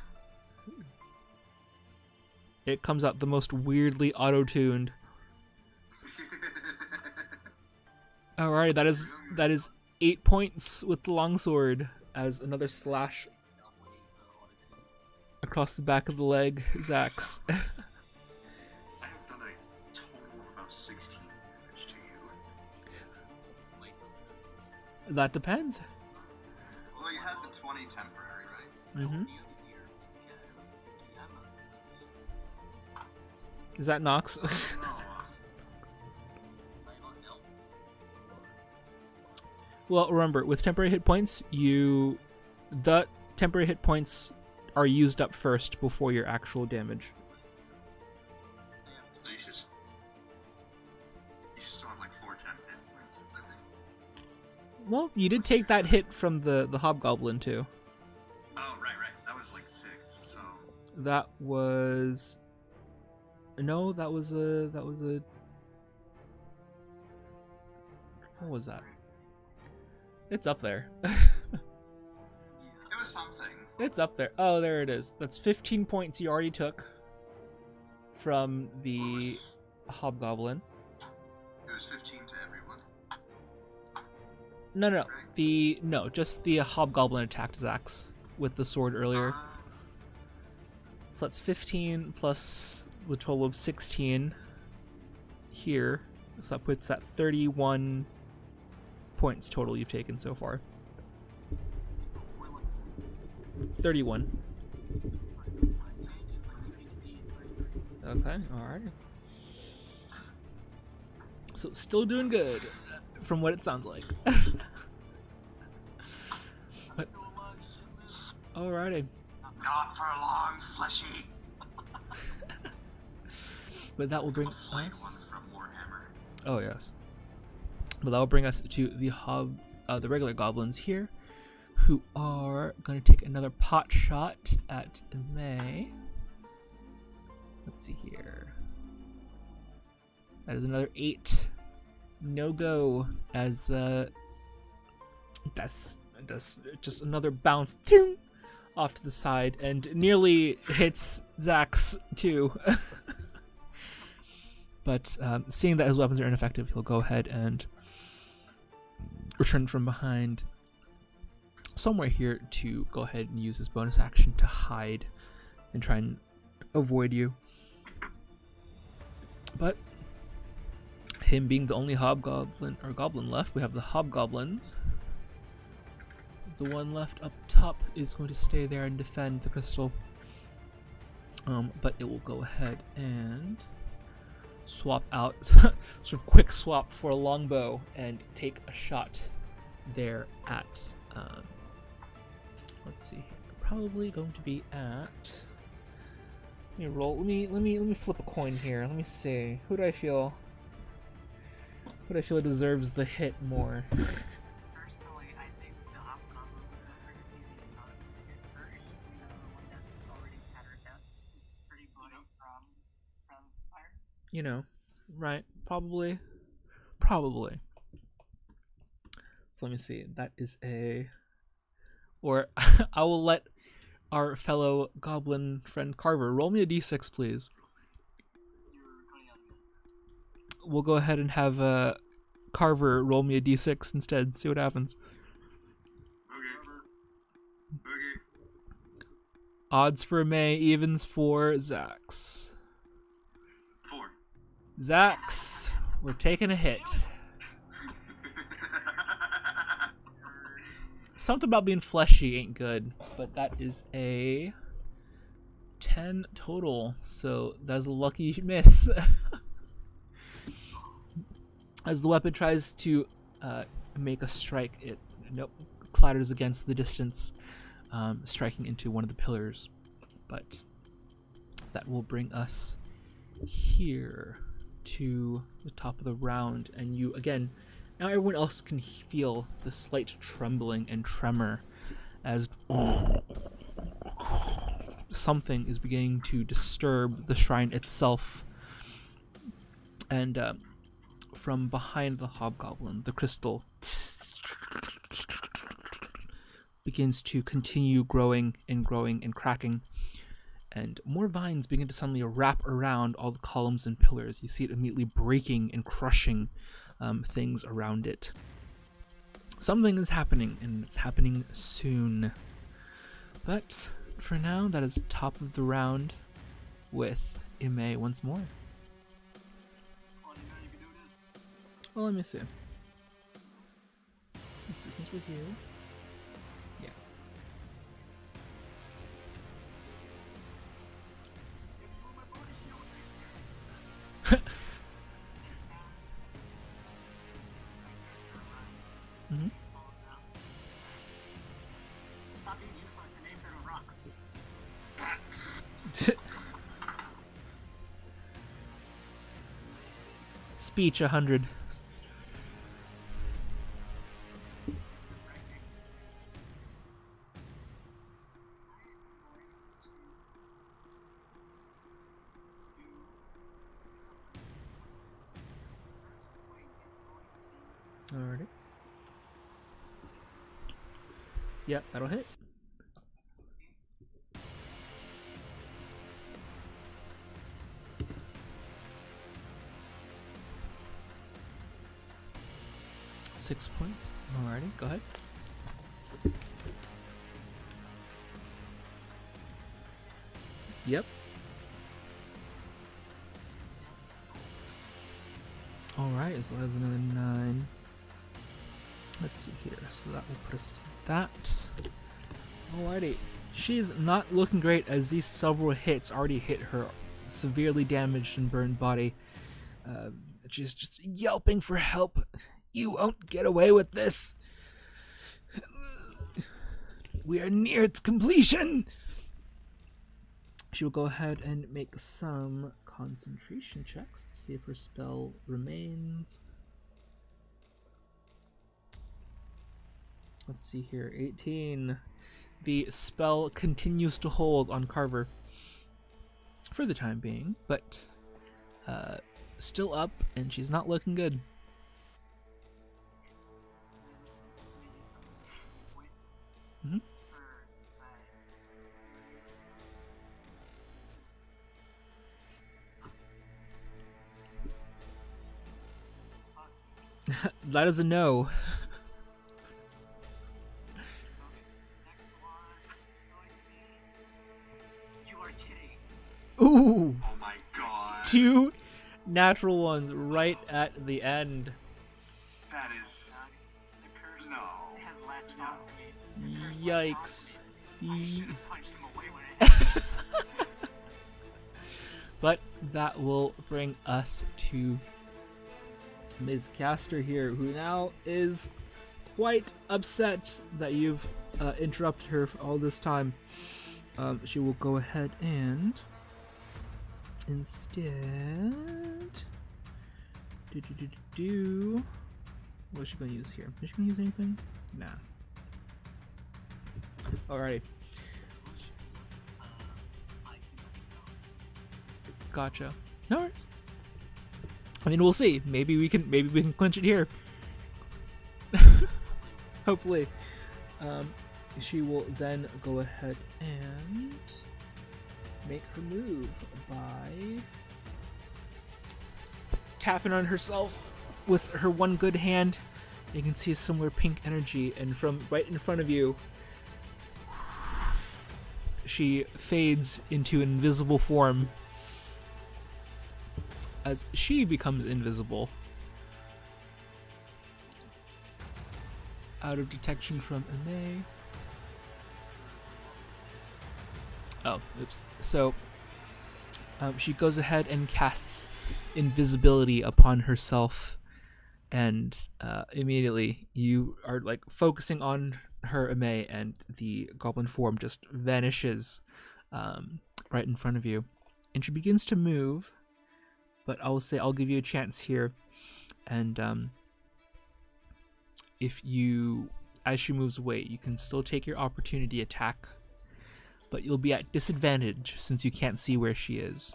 It comes out the most weirdly auto-tuned. Alright, that is 8 points with the longsword as another slash across the back of the leg, Zax. I have done a total of about 16 damage to you. That depends. Well, you had the 20 temporary, right? Mm-hmm. Is that Nox? No. Well, remember, with temporary hit points, the temporary hit points are used up first before your actual damage. So you should still have like 4 temp hit points, I think. Well, you did take that hit from the hobgoblin too. Oh, right. That was like 6, so... That was... No, that was a... What was that? It's up there. It was something. It's up there. Oh, there it is. That's 15 points you already took from the hobgoblin. It was 15 to everyone. No. Just the hobgoblin attacked Zax with the sword earlier. So that's 15 plus the total of 16 here. So that puts that 31 points total you've taken so far. 31. Okay, alright. So still doing good, from what it sounds like. But, alrighty. Not for long, fleshy. But that will bring Flayed us... ones from Warhammer. Oh yes. But that will bring us to the regular goblins here, who are going to take another pot shot at May. Let's see here. That is another 8. No go, as that's just another bounce off to the side and nearly hits Zax too. But seeing that his weapons are ineffective, he'll go ahead and return from behind somewhere here to go ahead and use his bonus action to hide and try and avoid you. But him being the only hobgoblin or goblin left, we have the hobgoblins. The one left up top is going to stay there and defend the crystal. But it will go ahead and swap out, sort of quick swap for a longbow and take a shot there at, let's see, probably going to be at, let me roll, let me flip a coin here, let me see, who do I feel deserves the hit more? Personally, I think the hobgoblin is not hit first. You know, the one that's already tattered up, pretty bloody from fire. You know, right, probably. So let me see, that is or I will let our fellow goblin friend Carver roll me a d6, please. We'll go ahead and have Carver roll me a d6 instead, see what happens. Okay. Odds for May, evens for Zax. 4. Zax, we're taking a hit. Something about being fleshy ain't good, but that is a 10 total, so that's a lucky miss. As the weapon tries to make a strike, it clatters against the distance, striking into one of the pillars. But that will bring us here to the top of the round, and you again, now everyone else can feel the slight trembling and tremor as something is beginning to disturb the shrine itself. And from behind the hobgoblin, the crystal begins to continue growing and cracking, and more vines begin to suddenly wrap around all the columns and pillars. You see it immediately breaking and crushing things around it. Something is happening, and it's happening soon. But for now, that is the top of the round with Ime once more. Well, let me see. Let's see, since we're here. Yeah. Mm-hmm. Stop being useless and aim for the rock. Speech 100. Alrighty. Yep, that'll hit. Six points. Alrighty, go ahead. Yep. Alright, so that's another 9. Let's see here. So that will put us to that. Alrighty. She's not looking great as these several hits already hit her severely damaged and burned body. She's just yelping for help. You won't get away with this. We are near its completion. She will go ahead and make some concentration checks to see if her spell remains. Let's see here, 18. The spell continues to hold on Carver. for the time being, but still up, and she's not looking good. Mhm. That is a no. You are kidding. Ooh, Oh my god. 2 natural ones right at the end. That is The curse no. has latched on to me. The curse Yikes. latched on to me. I Ye- should have punched him away when it But that will bring us to Ms. Caster here, who now is quite upset that you've interrupted her for all this time. She will go ahead and instead what's she gonna use here? Is she gonna use anything? Nah. Alrighty. Gotcha. No worries. I mean, we'll see. Maybe we can clinch it here. Hopefully. She will then go ahead and make her move by tapping on herself with her one good hand. You can see a similar pink energy, and from right in front of you, she fades into invisible form as she becomes invisible. Out of detection from MA. Oh, oops. So, she goes ahead and casts invisibility upon herself, and immediately you are like focusing on her MA, and the goblin form just vanishes right in front of you, and she begins to move. But I'll give you a chance here, and if you, as she moves away, you can still take your opportunity attack, but you'll be at disadvantage since you can't see where she is.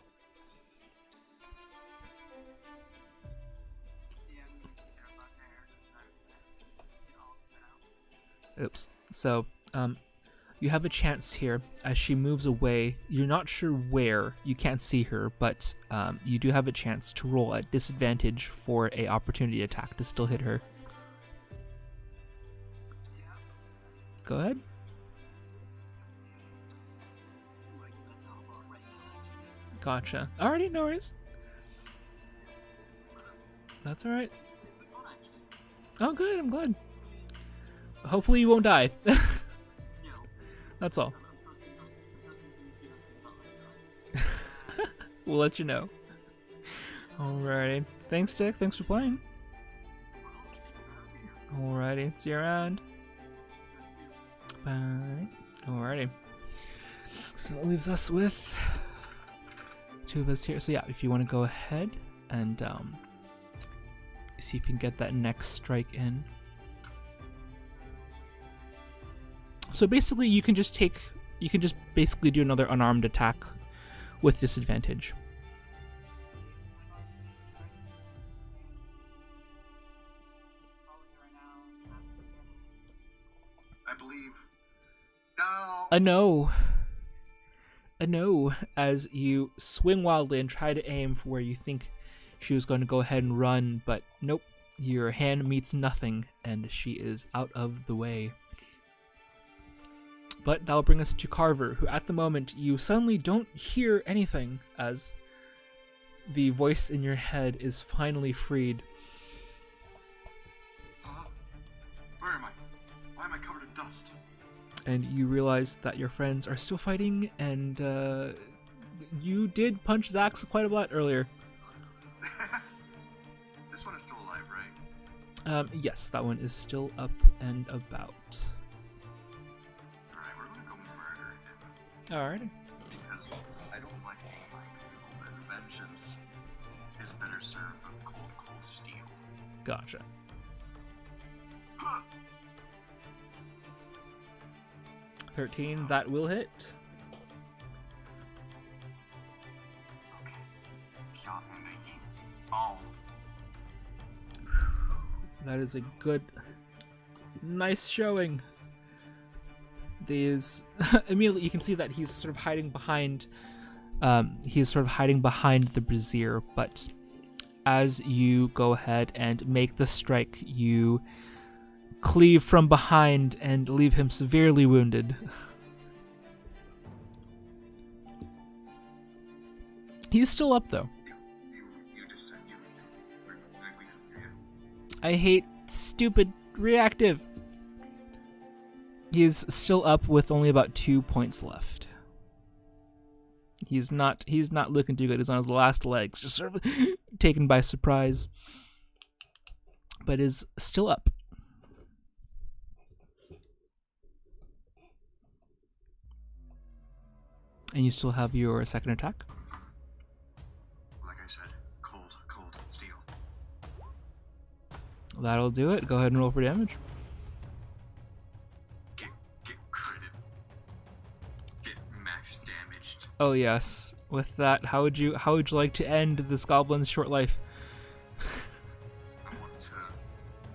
Oops. So, you have a chance here as she moves away. You're not sure where, you can't see her, but you do have a chance to roll at disadvantage for a opportunity attack to still hit her. Go ahead. Gotcha. Alrighty, no worries. That's alright. Oh, good, I'm glad. Hopefully you won't die. That's all. We'll let you know. Alrighty. Thanks, Dick. Thanks for playing. Alrighty. See you around. Bye. Alrighty. So that leaves us with 2 of us here. So yeah, if you want to go ahead and see if you can get that next strike in. So basically you can just basically do another unarmed attack with disadvantage. I believe. No. A no, as you swing wildly and try to aim for where you think she was going to go ahead and run, but nope, your hand meets nothing and she is out of the way. But that'll bring us to Carver, who at the moment you suddenly don't hear anything as the voice in your head is finally freed. Where am I? Why am I covered in dust? And you realize that your friends are still fighting, and you did punch Zax quite a lot earlier. This one is still alive, right? Yes, that one is still up and about. Alright, we're gonna go murder him. Alrighty. Because I don't like people, and vengeance is better served with cold steel. Gotcha. 13, that will hit. That is a good, nice showing. These immediately you can see that he's sort of hiding behind. The brazier, but as you go ahead and make the strike, you cleave from behind and leave him severely wounded. He's still up though. I hate stupid reactive. He's still up with only about 2 points left. He's not looking too good. He's on his last legs, just sort of taken by surprise. But is still up. And you still have your second attack. Like I said, cold steel. That'll do it. Go ahead and roll for damage. Get critted. Get max damaged. Oh yes. With that, how would you like to end this goblin's short life? I want to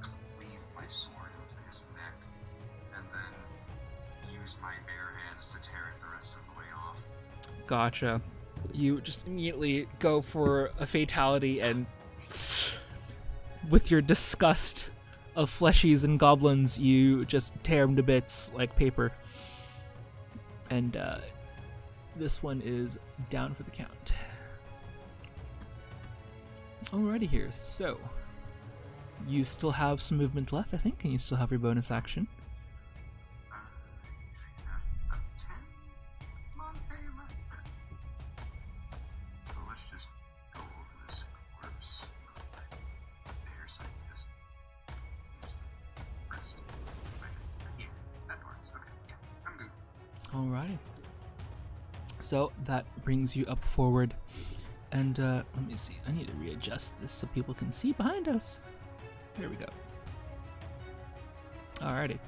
cleave my sword into his neck and then use my bare hands to tear it the rest of the way off. Gotcha. You just immediately go for a fatality and with your disgust of fleshies and goblins, you just tear them to bits like paper. And this one is down for the count. Alrighty here, so you still have some movement left, I think, and you still have your bonus action. 10 Monte left. So let's just go over this corpse there so I can just rest. Yeah, that part's okay. Yeah, I'm good. Alrighty. So that brings you up forward, and let me see. I need to readjust this so people can see behind us. There we go. Alrighty.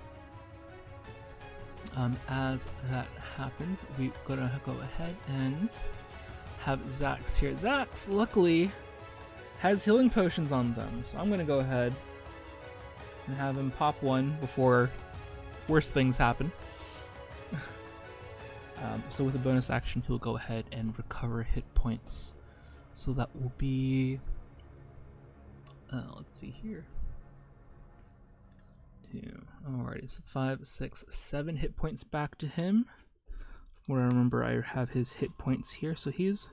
As that happens, we're gonna go ahead and have Zax here. Zax, luckily, has healing potions on them, so I'm gonna go ahead and have him pop one before worse things happen. So with a bonus action, he'll go ahead and recover hit points. So that will be, let's see here. 2. Alrighty, so it's 5, 6, 7 hit points back to him. Where I remember I have his hit points here, so he's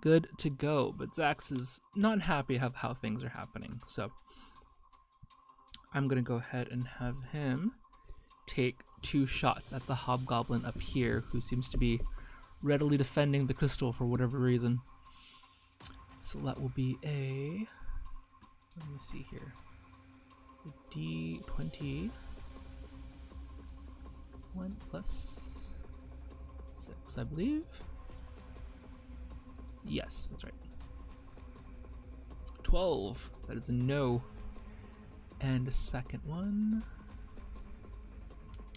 good to go. But Zax is not happy of how things are happening, so I'm gonna go ahead and have him take 2 shots at the hobgoblin up here, who seems to be readily defending the crystal for whatever reason. So that will be a, let me see here, a D20, 1 plus 6, I believe. Yes, that's right. 12, that is a no. And a second one,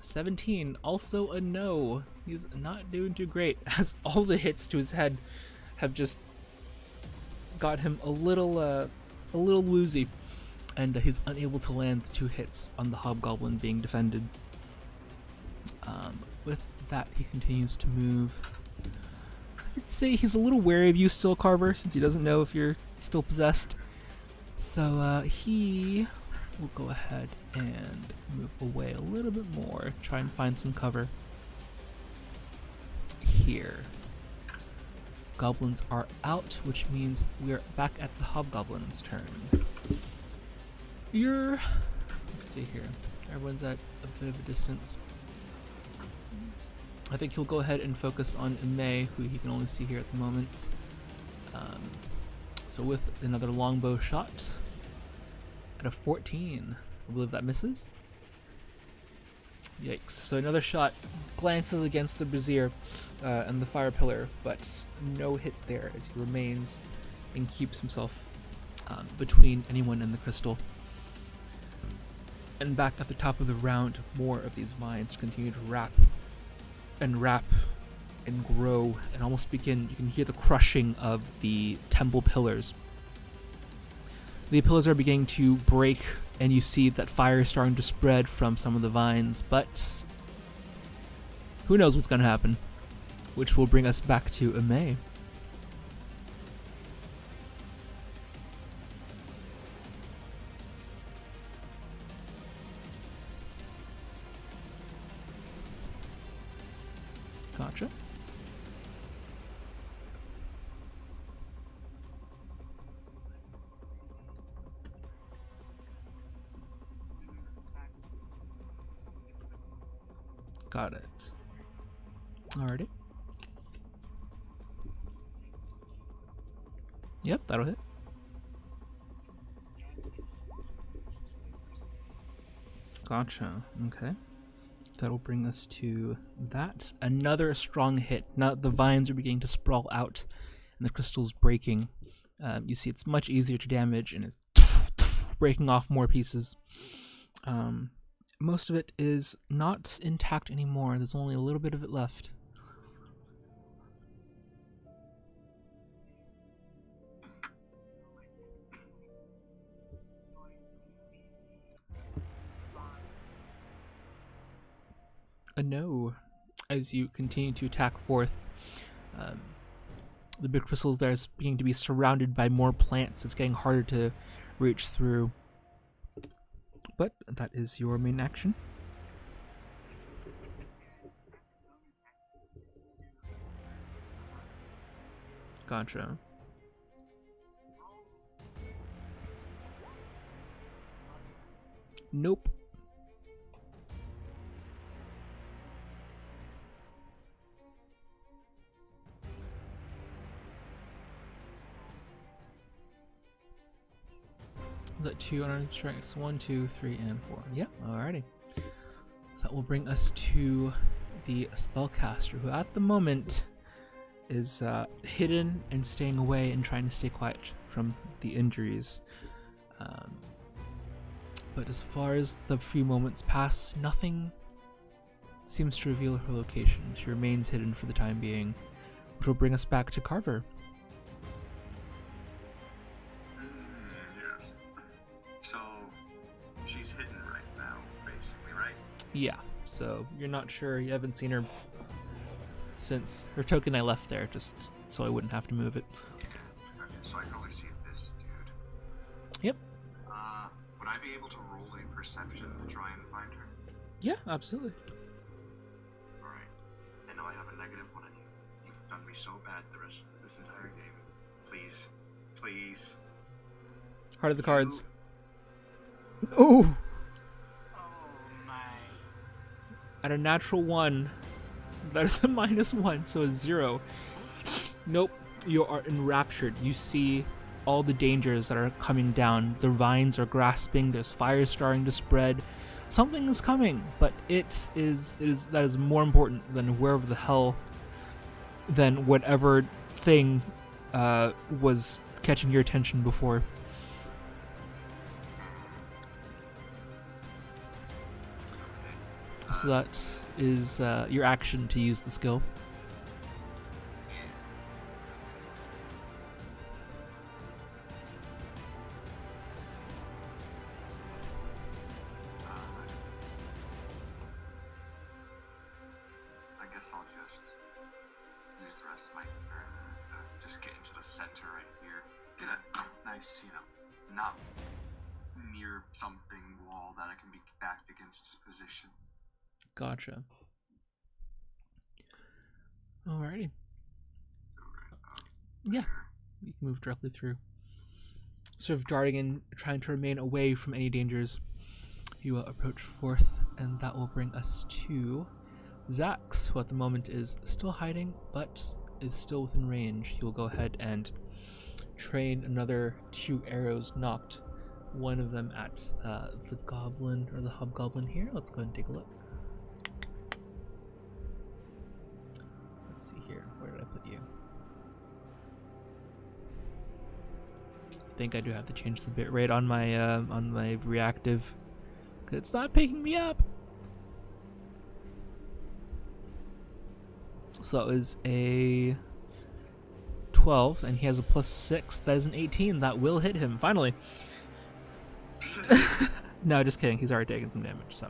17, also a no. He's not doing too great, as all the hits to his head have just got him a little woozy, and he's unable to land the 2 hits on the hobgoblin being defended. With that, he continues to move. I'd say he's a little wary of you still, Carver, since he doesn't know if you're still possessed. So he will go ahead and move away a little bit more, try and find some cover here. Goblins are out, which means we are back at the hobgoblin's turn. Let's see here, everyone's at a bit of a distance. I think he'll go ahead and focus on May, who he can only see here at the moment. So with another longbow shot at a 14, I believe that misses. Yikes. So another shot glances against the brazier and the fire pillar, but no hit there as he remains and keeps himself between anyone and the crystal. And back at the top of the round, more of these vines continue to wrap and grow and almost begin. You can hear the crushing of the temple pillars. The pillars are beginning to break and you see that fire is starting to spread from some of the vines, but who knows what's going to happen, which will bring us back to Amay. Gotcha. Got it. Alrighty. Yep, that'll hit. Gotcha. Okay. That'll bring us to that. Another strong hit. Now that the vines are beginning to sprawl out and the crystal's breaking, you see it's much easier to damage, and it's breaking off more pieces. Most of it is not intact anymore. There's only a little bit of it left. A no. As you continue to attack forth, the big crystals there is beginning to be surrounded by more plants. It's getting harder to reach through. But that is your main action. Gotcha. Nope. Is that 2 on strikes? 1, 2, 3, and 4. Yeah, alrighty. That will bring us to the spellcaster, who at the moment is hidden and staying away and trying to stay quiet from the injuries. But as far as the few moments pass, nothing seems to reveal her location. She remains hidden for the time being, which will bring us back to Carver. So she's hidden right now, basically, right? Yeah, so you're not sure, you haven't seen her since her token I left there, just so I wouldn't have to move it. Yeah, okay, so I can only see this dude. Yep. Would I be able to roll a perception to try and find her? Yeah, absolutely. Alright. I know I have a negative one on you. You've done me so bad the rest of this entire game. Please. Please. Heart of the cards. Ooh! Oh my. At a natural 1, that is a -1, so a 0. Nope, you are enraptured. You see all the dangers that are coming down. The vines are grasping, there's fire starting to spread. Something is coming, but that is more important than wherever the hell, than whatever thing was catching your attention before. So that is your action to use the skill. I guess I'll just use the rest of my turn to just get into the center right here. Get a nice, not near something wall that I can be backed against this position. Gotcha. Alrighty. Yeah, you can move directly through. Sort of darting in, trying to remain away from any dangers. You will approach forth, and that will bring us to Zax, who at the moment is still hiding, but is still within range. He will go ahead and train another 2 arrows knocked. One of them at the goblin, or the hobgoblin here. Let's go ahead and take a look. Let's see here. Where did I put you? I think I do have to change the bitrate on my reactive, because it's not picking me up. So that was a 12, and he has a +6. That is an 18. That will hit him, finally. No, just kidding. He's already taken some damage. So,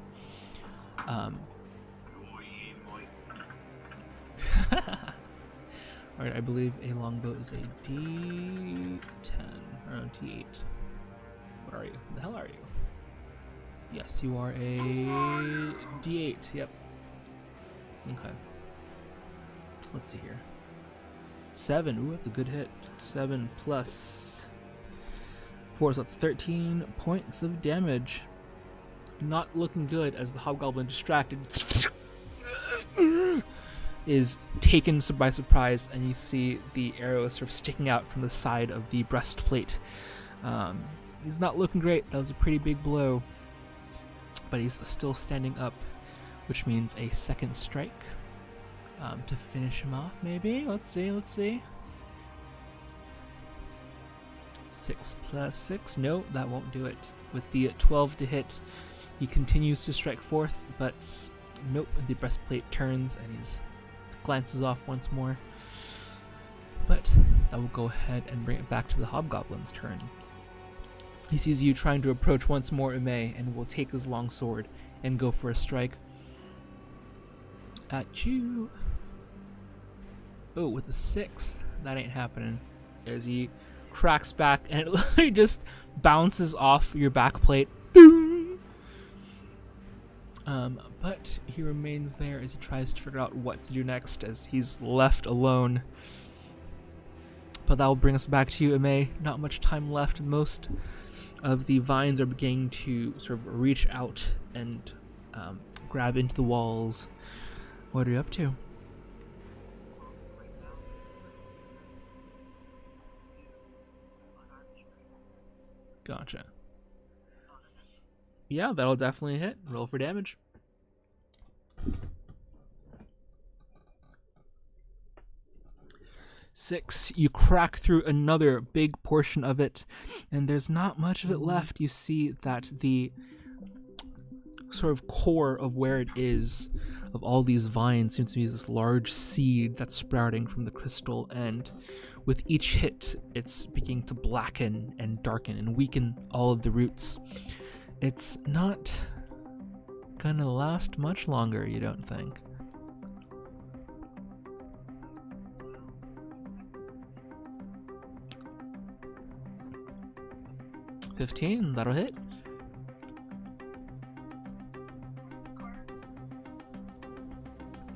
all right. I believe a longbow is a D10 or no, D8. What are you? Who the hell are you? Yes, you are a D8. Yep. Okay. Let's see here. 7. Ooh, that's a good hit. 7 plus 4, so that's 13 points of damage. Not looking good as the hobgoblin, distracted, is taken by surprise, and you see the arrow sort of sticking out from the side of the breastplate. He's not looking great. That was a pretty big blow, but he's still standing up, which means a second strike to finish him off. Maybe. Let's see. 6 plus 6. No, that won't do it. With the 12 to hit, he continues to strike forth, but nope. The breastplate turns and he glances off once more. But I will go ahead and bring it back to the hobgoblin's turn. He sees you trying to approach once more, Ume, and will take his long sword and go for a strike at you. Oh, with a 6, that ain't happening. As he cracks back and it literally just bounces off your back plate. But he remains there as he tries to figure out what to do next, as he's left alone. But that will bring us back to you, Ume. Not much time left. Most of the vines are beginning to sort of reach out and grab into the walls. What are you up to? Gotcha. Yeah, that'll definitely hit. Roll for damage. Six. You crack through another big portion of it, and there's not much of it left. You see that the sort of core of where it is, of all these vines, seems to be this large seed that's sprouting from the crystal, and with each hit, it's beginning to blacken and darken and weaken all of the roots. It's not gonna last much longer, you don't think? $15, that'll hit.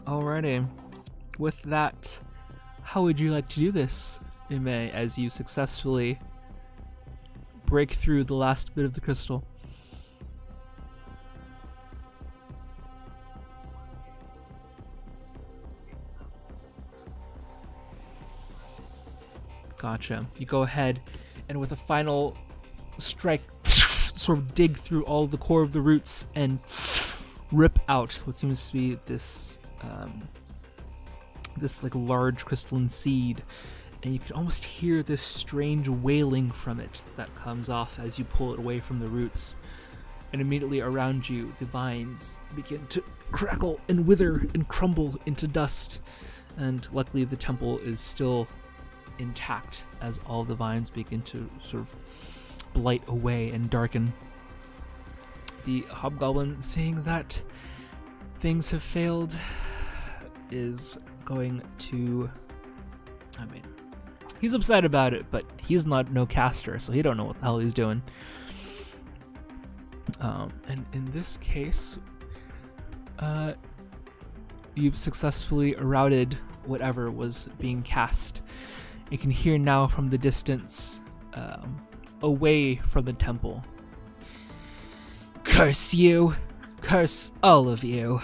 Alrighty. With that, how would you like to do this, Ume, as you successfully break through the last bit of the crystal? Gotcha. You go ahead and with a final strike, sort of dig through all the core of the roots and rip out what seems to be this like large crystalline seed, and you can almost hear this strange wailing from it that comes off as you pull it away from the roots. And immediately around you, the vines begin to crackle and wither and crumble into dust. And luckily the temple is still intact as all the vines begin to sort of blight away and darken. The hobgoblin, seeing that things have failed, is going to, I mean, he's upset about it, but he's not no caster, so he don't know what the hell he's doing. And in this case, you've successfully routed whatever was being cast. You can hear now from the distance, away from the temple. Curse you! Curse all of you!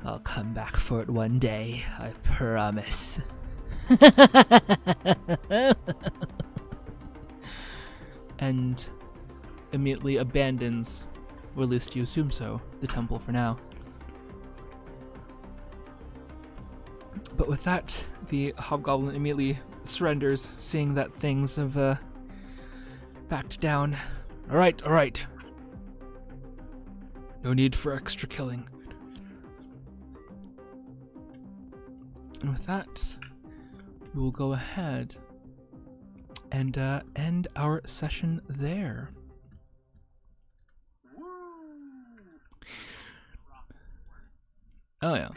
I'll come back for it one day, I promise. And immediately abandons, or at least you assume so, the temple for now. But with that, the hobgoblin immediately surrenders, seeing that things have backed down. Alright. No need for extra killing. And with that, we will go ahead and end our session there. Oh, yeah.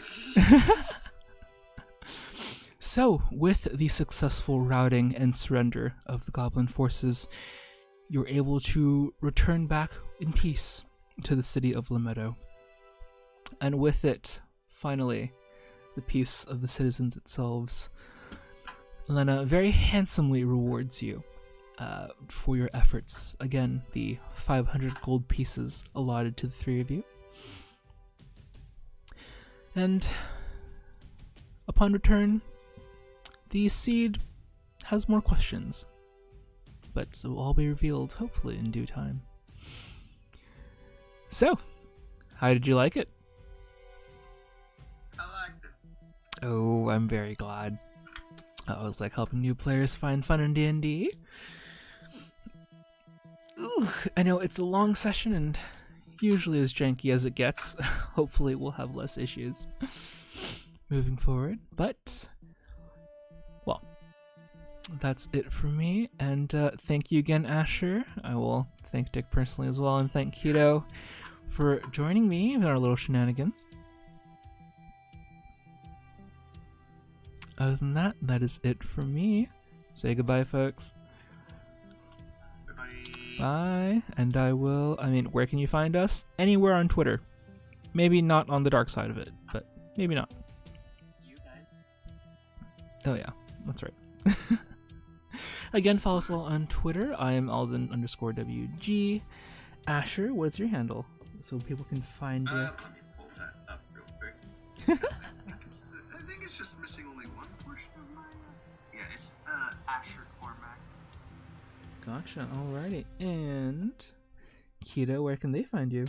So, with the successful routing and surrender of the goblin forces, you're able to return back in peace to the city of Lamedo. And with it, finally, the peace of the citizens themselves. Lena very handsomely rewards you for your efforts. Again, the 500 gold pieces allotted to the three of you. And upon return, the seed has more questions, but it will all be revealed, hopefully, in due time. So, how did you like it? I liked it. Oh, I'm very glad. I was like helping new players find fun in D&D. Ooh, I know it's a long session and usually as janky as it gets. Hopefully we'll have less issues moving forward. But, well, that's it for me. And thank you again, Asher. I will thank Dick personally as well, and thank Keto for joining me in our little shenanigans. Other than that, that is it for me. Say goodbye, folks. Bye. Bye. And where can you find us? Anywhere on Twitter. Maybe not on the dark side of it, but maybe not. You guys. Oh yeah, that's right. Again, follow us all on Twitter. I am Alden_WG. Asher, what's your handle? So people can find you. Let me pull that up real quick. I think it's just missing only one portion of my. Yeah, it's Asher Cormac. Gotcha, alrighty. And Keto, where can they find you?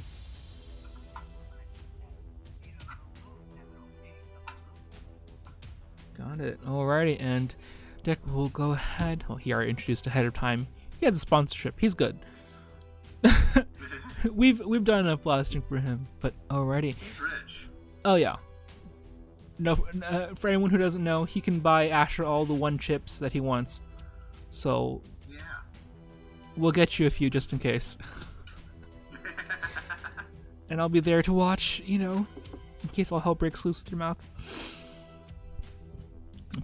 Got it. Alrighty, and Dick will go ahead. Well, he already introduced ahead of time. He has a sponsorship. He's good. We've done enough blasting for him, but alrighty. He's rich. Oh yeah. No, for anyone who doesn't know, he can buy Asher all the 1 chips that he wants. So Yeah. we'll get you a few just in case. And I'll be there to watch, in case all hell breaks loose with your mouth.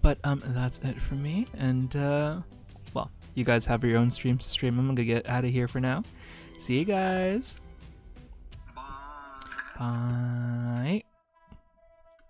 But that's it for me, and well, you guys have your own streams to stream. I'm gonna get out of here for now. See you guys. Bye. Bye.